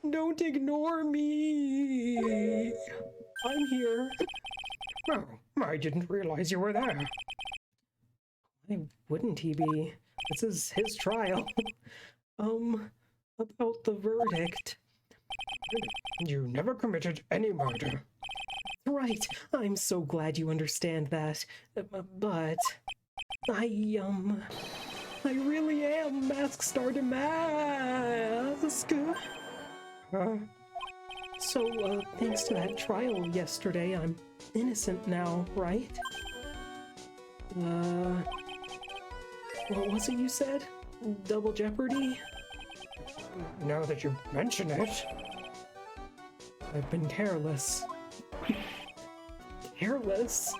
Don't ignore me! I'm here. Oh, I didn't realize you were there. Why wouldn't he be? This is his trial. About the verdict. You never committed any murder. Right, I'm so glad you understand that. But I really am Mask Starter Mask. So, thanks to that trial yesterday, I'm innocent now, right? What was it you said? Double jeopardy? Now that you mention it. I've been careless. Careless?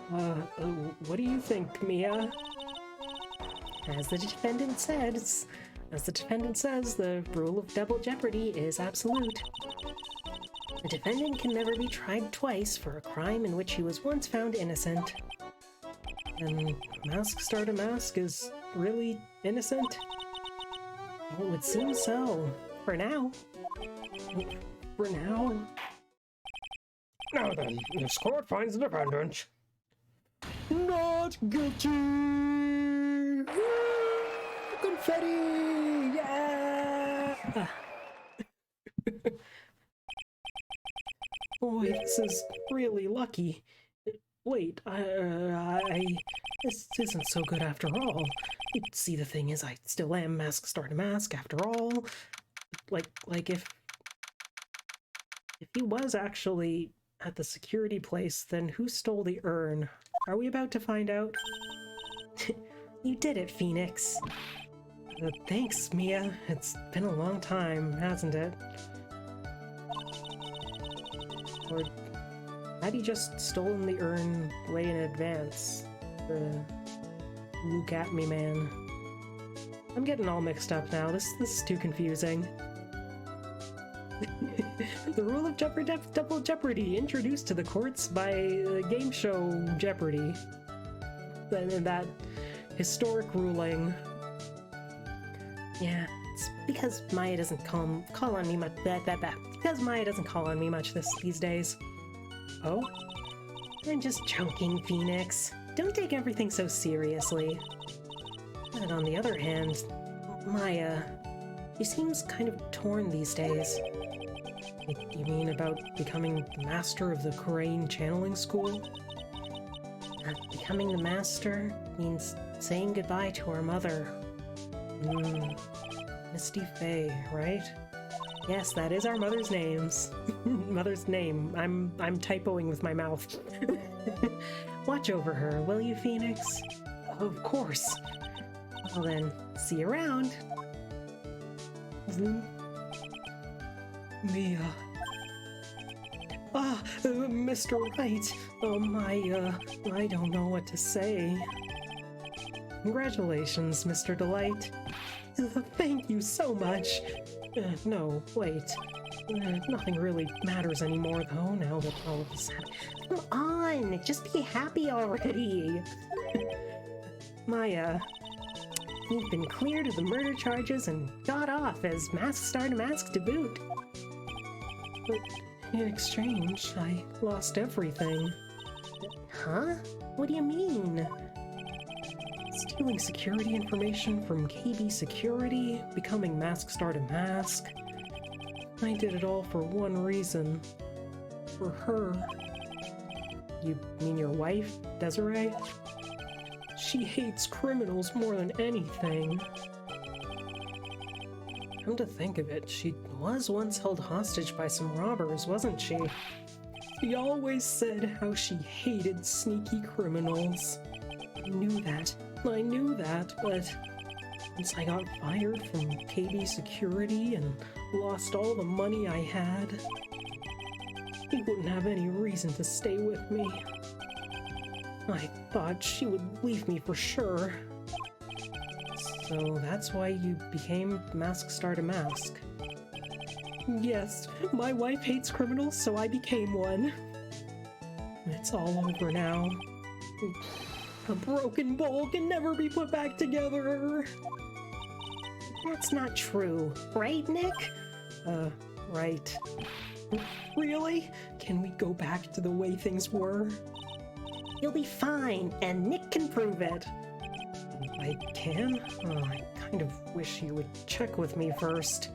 What do you think, Mia? As the defendant says, the rule of double jeopardy is absolute. The defendant can never be tried twice for a crime in which he was once found innocent. And Mask Starter Mask is really innocent? It would seem so. For now. For now. Now then, this court finds the defendant not guilty! Confetti! Yeah! Boy, this is really lucky. Wait, this isn't so good after all. See, the thing is, I still am Mask Starter Mask after all. Like if he was actually at the security place, then who stole the urn? Are we about to find out? You did it, Phoenix. Thanks, Mia. It's been a long time, hasn't it? Or had he just stolen the urn way in advance? The Luke at me man. I'm getting all mixed up now. This is too confusing. The rule of double jeopardy introduced to the courts by game show Jeopardy. And that historic ruling. Yeah, it's because Maya doesn't call on me much. Because Maya doesn't call on me much these days. Oh? I'm just joking, Phoenix. Don't take everything so seriously. But on the other hand, Maya, she seems kind of torn these days. You mean about becoming the master of the Crane Channeling School? Becoming the master means saying goodbye to our mother. Misty Faye, right? Yes, that is our mother's names. Mother's name. I'm typoing with my mouth. Watch over her, will you, Phoenix? Of course. Well then, see you around. Mia. Mr. Wright. I don't know what to say. Congratulations, Mr. Delight. Thank you so much. No, wait. Nothing really matters anymore, though, now that all of this happened. Come on, just be happy already. Maya, you've been cleared of the murder charges and got off as Mask Star to Mask to boot. But in exchange, I lost everything. Huh? What do you mean? Stealing security information from KB Security, becoming Mask Star to Mask. I did it all for one reason. For her. You mean your wife, Desiree? She hates criminals more than anything. Come to think of it, she was once held hostage by some robbers, wasn't she? She always said how she hated sneaky criminals. I knew that, but once I got fired from KB Security and lost all the money I had, he wouldn't have any reason to stay with me. I thought she would leave me for sure. So that's why you became Mask Star to Mask. Yes, my wife hates criminals, so I became one. It's all over now. A broken bowl can never be put back together. That's not true, right, Nick? Right. Really? Can we go back to the way things were? You'll be fine, and Nick can prove it. I can? I kind of wish you would check with me first.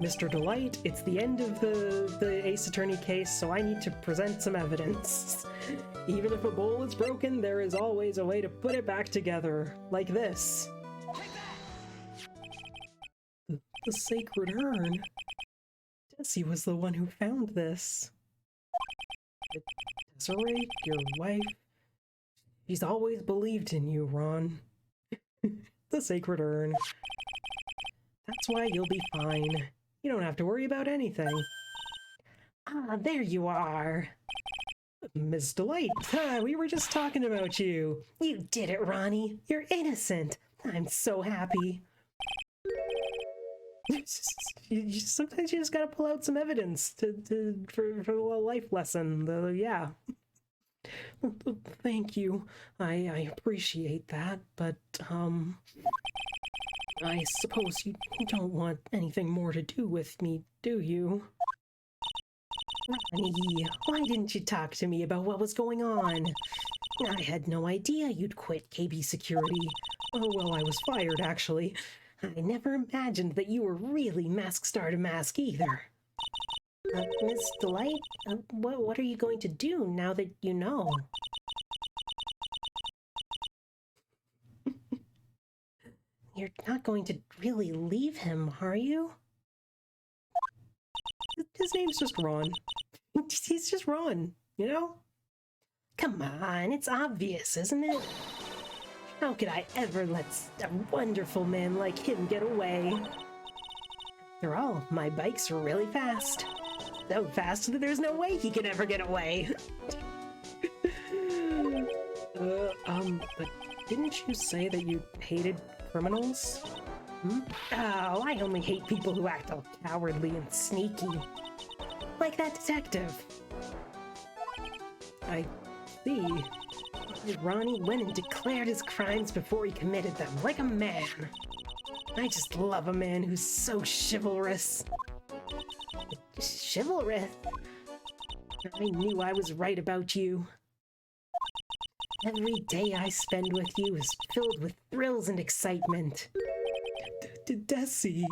Mr. Delight, it's the end of the Ace Attorney case, so I need to present some evidence. Even if a bowl is broken, there is always a way to put it back together, like this. The sacred urn. Jessie was the one who found this. Desiree, your wife, she's always believed in you, Ron. The sacred urn. That's why you'll be fine. You don't have to worry about anything. Ah, there you are. Miss Delight, we were just talking about you. You did it, Ronnie. You're innocent. I'm so happy. Sometimes you just gotta pull out some evidence for a little life lesson. Yeah. Thank you. I appreciate that, but I suppose you don't want anything more to do with me, do you? Ronnie, why didn't you talk to me about what was going on? I had no idea you'd quit KB Security. Oh, well, I was fired, actually. I never imagined that you were really Mask Star to Mask either. Miss Delight, what are you going to do now that you know? You're not going to really leave him, are you? His name's just Ron. He's just Ron, you know? Come on, it's obvious, isn't it? How could I ever let a wonderful man like him get away? After all, my bikes are really fast. So fast that there's no way he can ever get away. But didn't you say that you hated criminals? Hmm? Oh, I only hate people who act all cowardly and sneaky. Like that detective. I see. Ronnie went and declared his crimes before he committed them, like a man. I just love a man who's so chivalrous. Chivalrous? I knew I was right about you. Every day I spend with you is filled with thrills and excitement. Desi.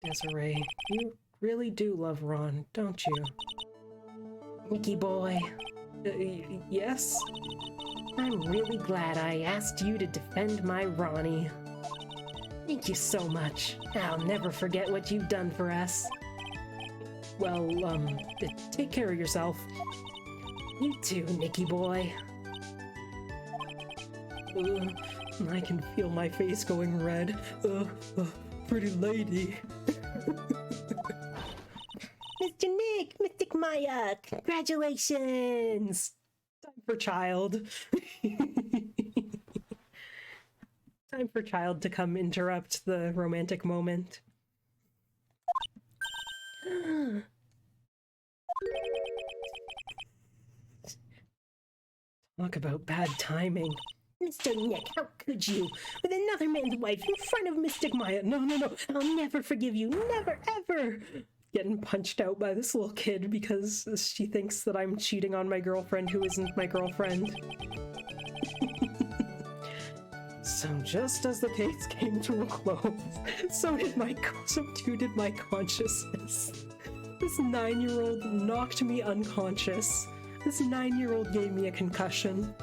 Desiree, you really do love Ron, don't you? Nicky boy. Yes? I'm really glad I asked you to defend my Ronnie. Thank you so much. I'll never forget what you've done for us. Well, take care of yourself. You too, Nicky boy. I can feel my face going red. Pretty lady. Mr. Nick, Mystic Maya, congratulations! Time for Child. Time for Child to come interrupt the romantic moment. Talk about bad timing. Mr. Nick, how could you? With another man's wife in front of Mystic Maya. No, no, no. I'll never forgive you. Never, ever. Getting punched out by this little kid because she thinks that I'm cheating on my girlfriend who isn't my girlfriend. So just as the days came to a close, so too did my consciousness. This 9-year-old knocked me unconscious. This 9-year-old gave me a concussion.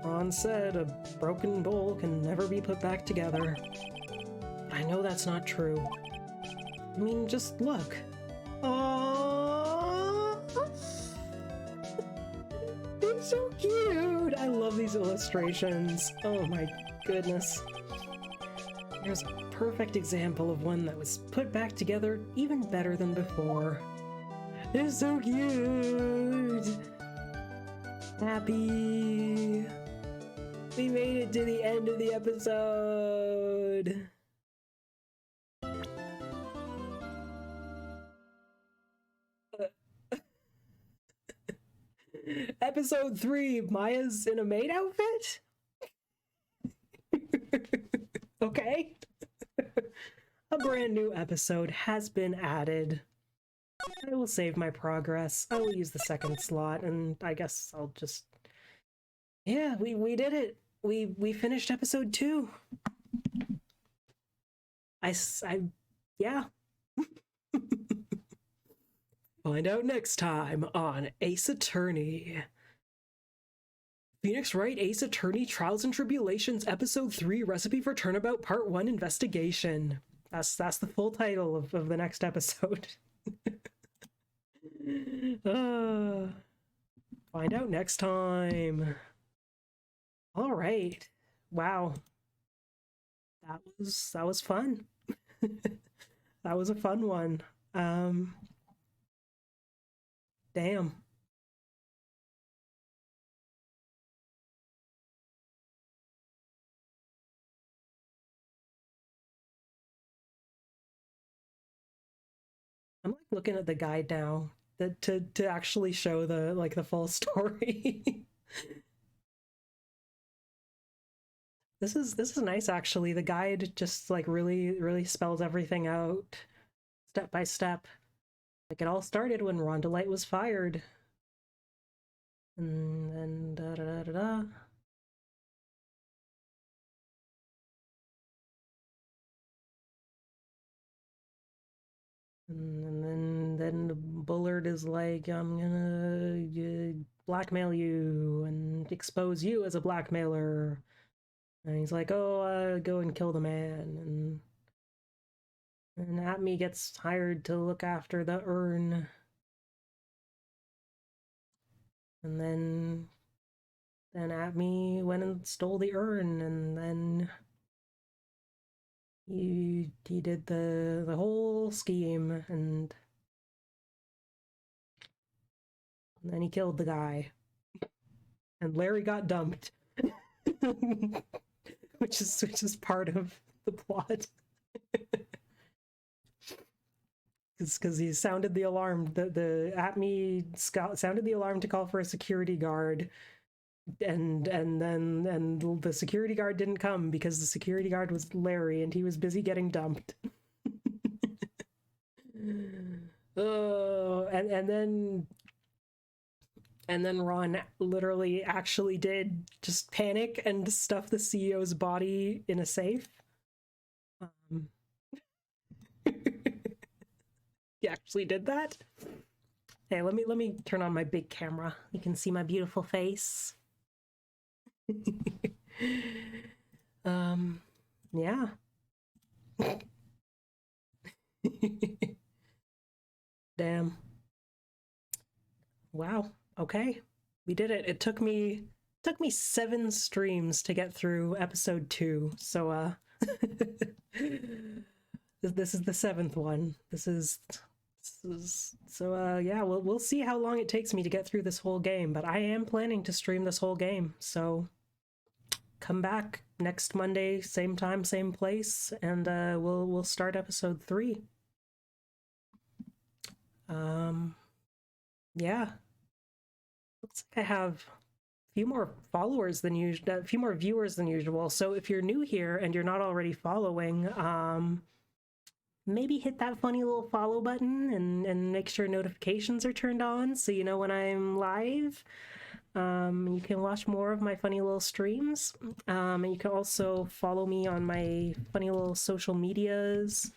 Ron said a broken bowl can never be put back together. I know that's not true. I mean, just look. Aww! It's so cute! I love these illustrations. Oh my goodness. Here's a perfect example of one that was put back together even better than before. It's so cute! Happy! We made it to the end of the episode! Episode 3, Maya's in a maid outfit? Okay. A brand new episode has been added. I will save my progress. I will use the second slot, and I guess I'll just... Yeah, we did it. We finished episode 2. Yeah. Find out next time on Ace Attorney. Phoenix Wright Ace Attorney Trials and Tribulations Episode 3 Recipe for Turnabout Part 1 Investigation. That's the full title of the next episode. Find out next time. All right. Wow. That was fun. That was a fun one. Damn. I'm like looking at the guide now to actually show the full story. This is nice actually. The guide just like really spells everything out step by step. Like it all started when Rhonda Light was fired. And then da da da da da. And then Bullard is like, I'm gonna blackmail you and expose you as a blackmailer. And he's like, oh, go and kill the man. And Atme gets hired to look after the urn. And then Atme went and stole the urn, and then he did the whole scheme, and then he killed the guy. And Larry got dumped. which is part of the plot. Because he sounded the alarm. The Atme sounded the alarm to call for a security guard, and the security guard didn't come because the security guard was Larry, and he was busy getting dumped. Oh, and then Ron literally actually did just panic and stuff the CEO's body in a safe. He actually did that. Hey, let me turn on my big camera. You can see my beautiful face. Yeah. Damn. Wow. Okay. We did it. It took me 7 streams to get through episode 2. So this is the 7th one. This is so yeah, we'll see how long it takes me to get through this whole game, but I am planning to stream this whole game. So come back next Monday, same time, same place, and we'll start episode 3. Yeah. Looks like I have a few more followers than usual, a few more viewers than usual. So if you're new here and you're not already following, maybe hit that funny little follow button and make sure notifications are turned on so you know when I'm live. You can watch more of my funny little streams. And you can also follow me on my funny little social medias.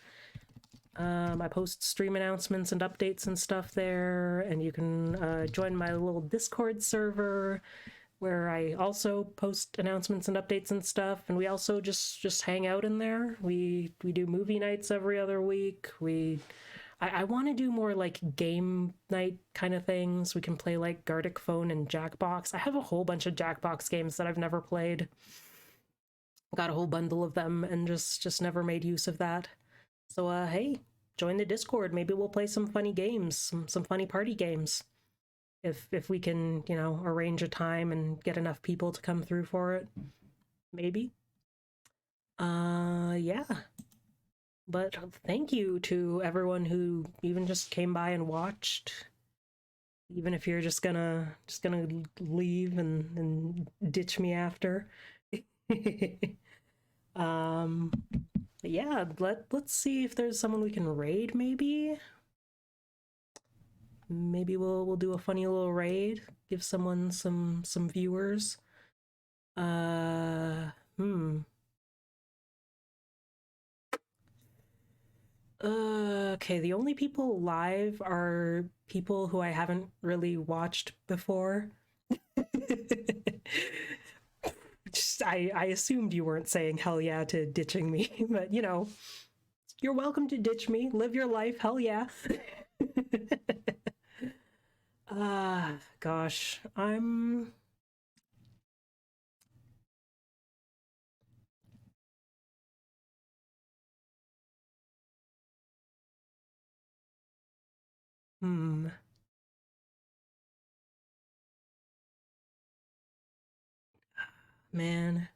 I post stream announcements and updates and stuff there, and you can join my little Discord server where I also post announcements and updates and stuff, and we also just hang out in there. We do movie nights every other week. I want to do more like game night kind of things. We can play like Gartic Phone and Jackbox. I have a whole bunch of Jackbox games that I've never played. Got a whole bundle of them and just never made use of that. So hey, join the Discord. Maybe we'll play some funny games, some funny party games. If we can, you know, arrange a time and get enough people to come through for it. Maybe. Yeah. But thank you to everyone who even just came by and watched. Even if you're just gonna leave and ditch me after. Yeah, let's see if there's someone we can raid, maybe. Maybe we'll do a funny little raid, give someone some viewers. Okay, the only people live are people who I haven't really watched before. I assumed you weren't saying hell yeah to ditching me, but you know, you're welcome to ditch me. Live your life, hell yeah. Gosh, I'm... Man.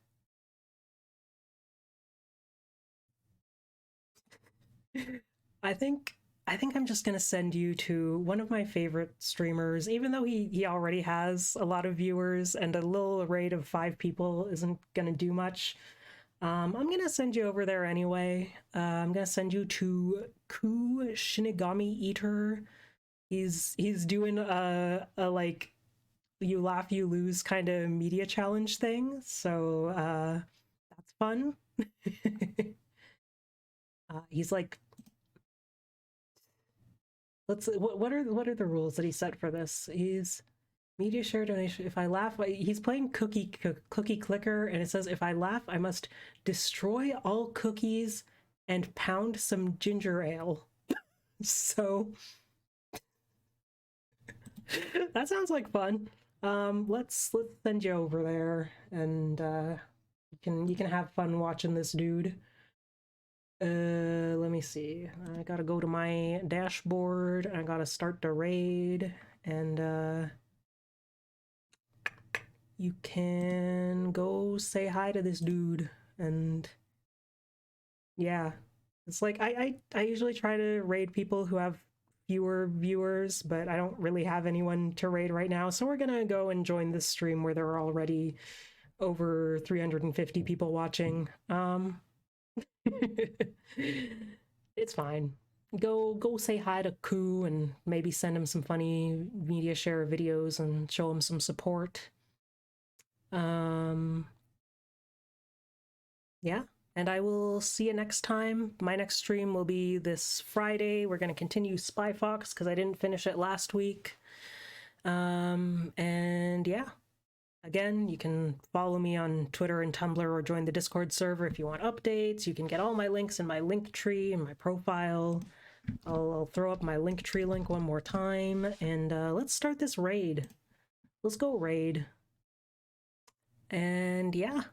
I think I'm just gonna send you to one of my favorite streamers, even though he already has a lot of viewers and a little raid of 5 people isn't gonna do much. I'm gonna send you over there anyway. I'm gonna send you to Ku Shinigami Eater. He's doing a like you laugh you lose kind of media challenge thing, so that's fun. He's like, what are the rules that he set for this? He's media share donation. If I laugh, he's playing cookie clicker, and it says if I laugh, I must destroy all cookies and pound some ginger ale. So that sounds like fun. Let's send you over there, and you can have fun watching this dude. Let me see. I gotta go to my dashboard. I gotta start the raid, and you can go say hi to this dude. And yeah, it's like I usually try to raid people who have fewer viewers, but I don't really have anyone to raid right now. So we're gonna go and join this stream where there are already over 350 people watching. It's fine. Go say hi to Ku and maybe send him some funny media share videos and show him some support. Yeah, And I will see you next time. My next stream will be this Friday. We're going to continue Spy Fox because I didn't finish it last week. And yeah. Again, you can follow me on Twitter and Tumblr or join the Discord server if you want updates. You can get all my links in my link tree and my profile. I'll throw up my link tree link one more time, and let's start this raid. Let's go raid. And yeah,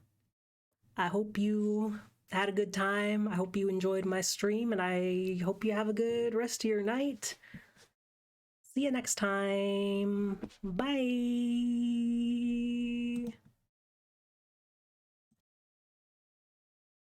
I hope you had a good time. I hope you enjoyed my stream, and I hope you have a good rest of your night. See you next time. Bye.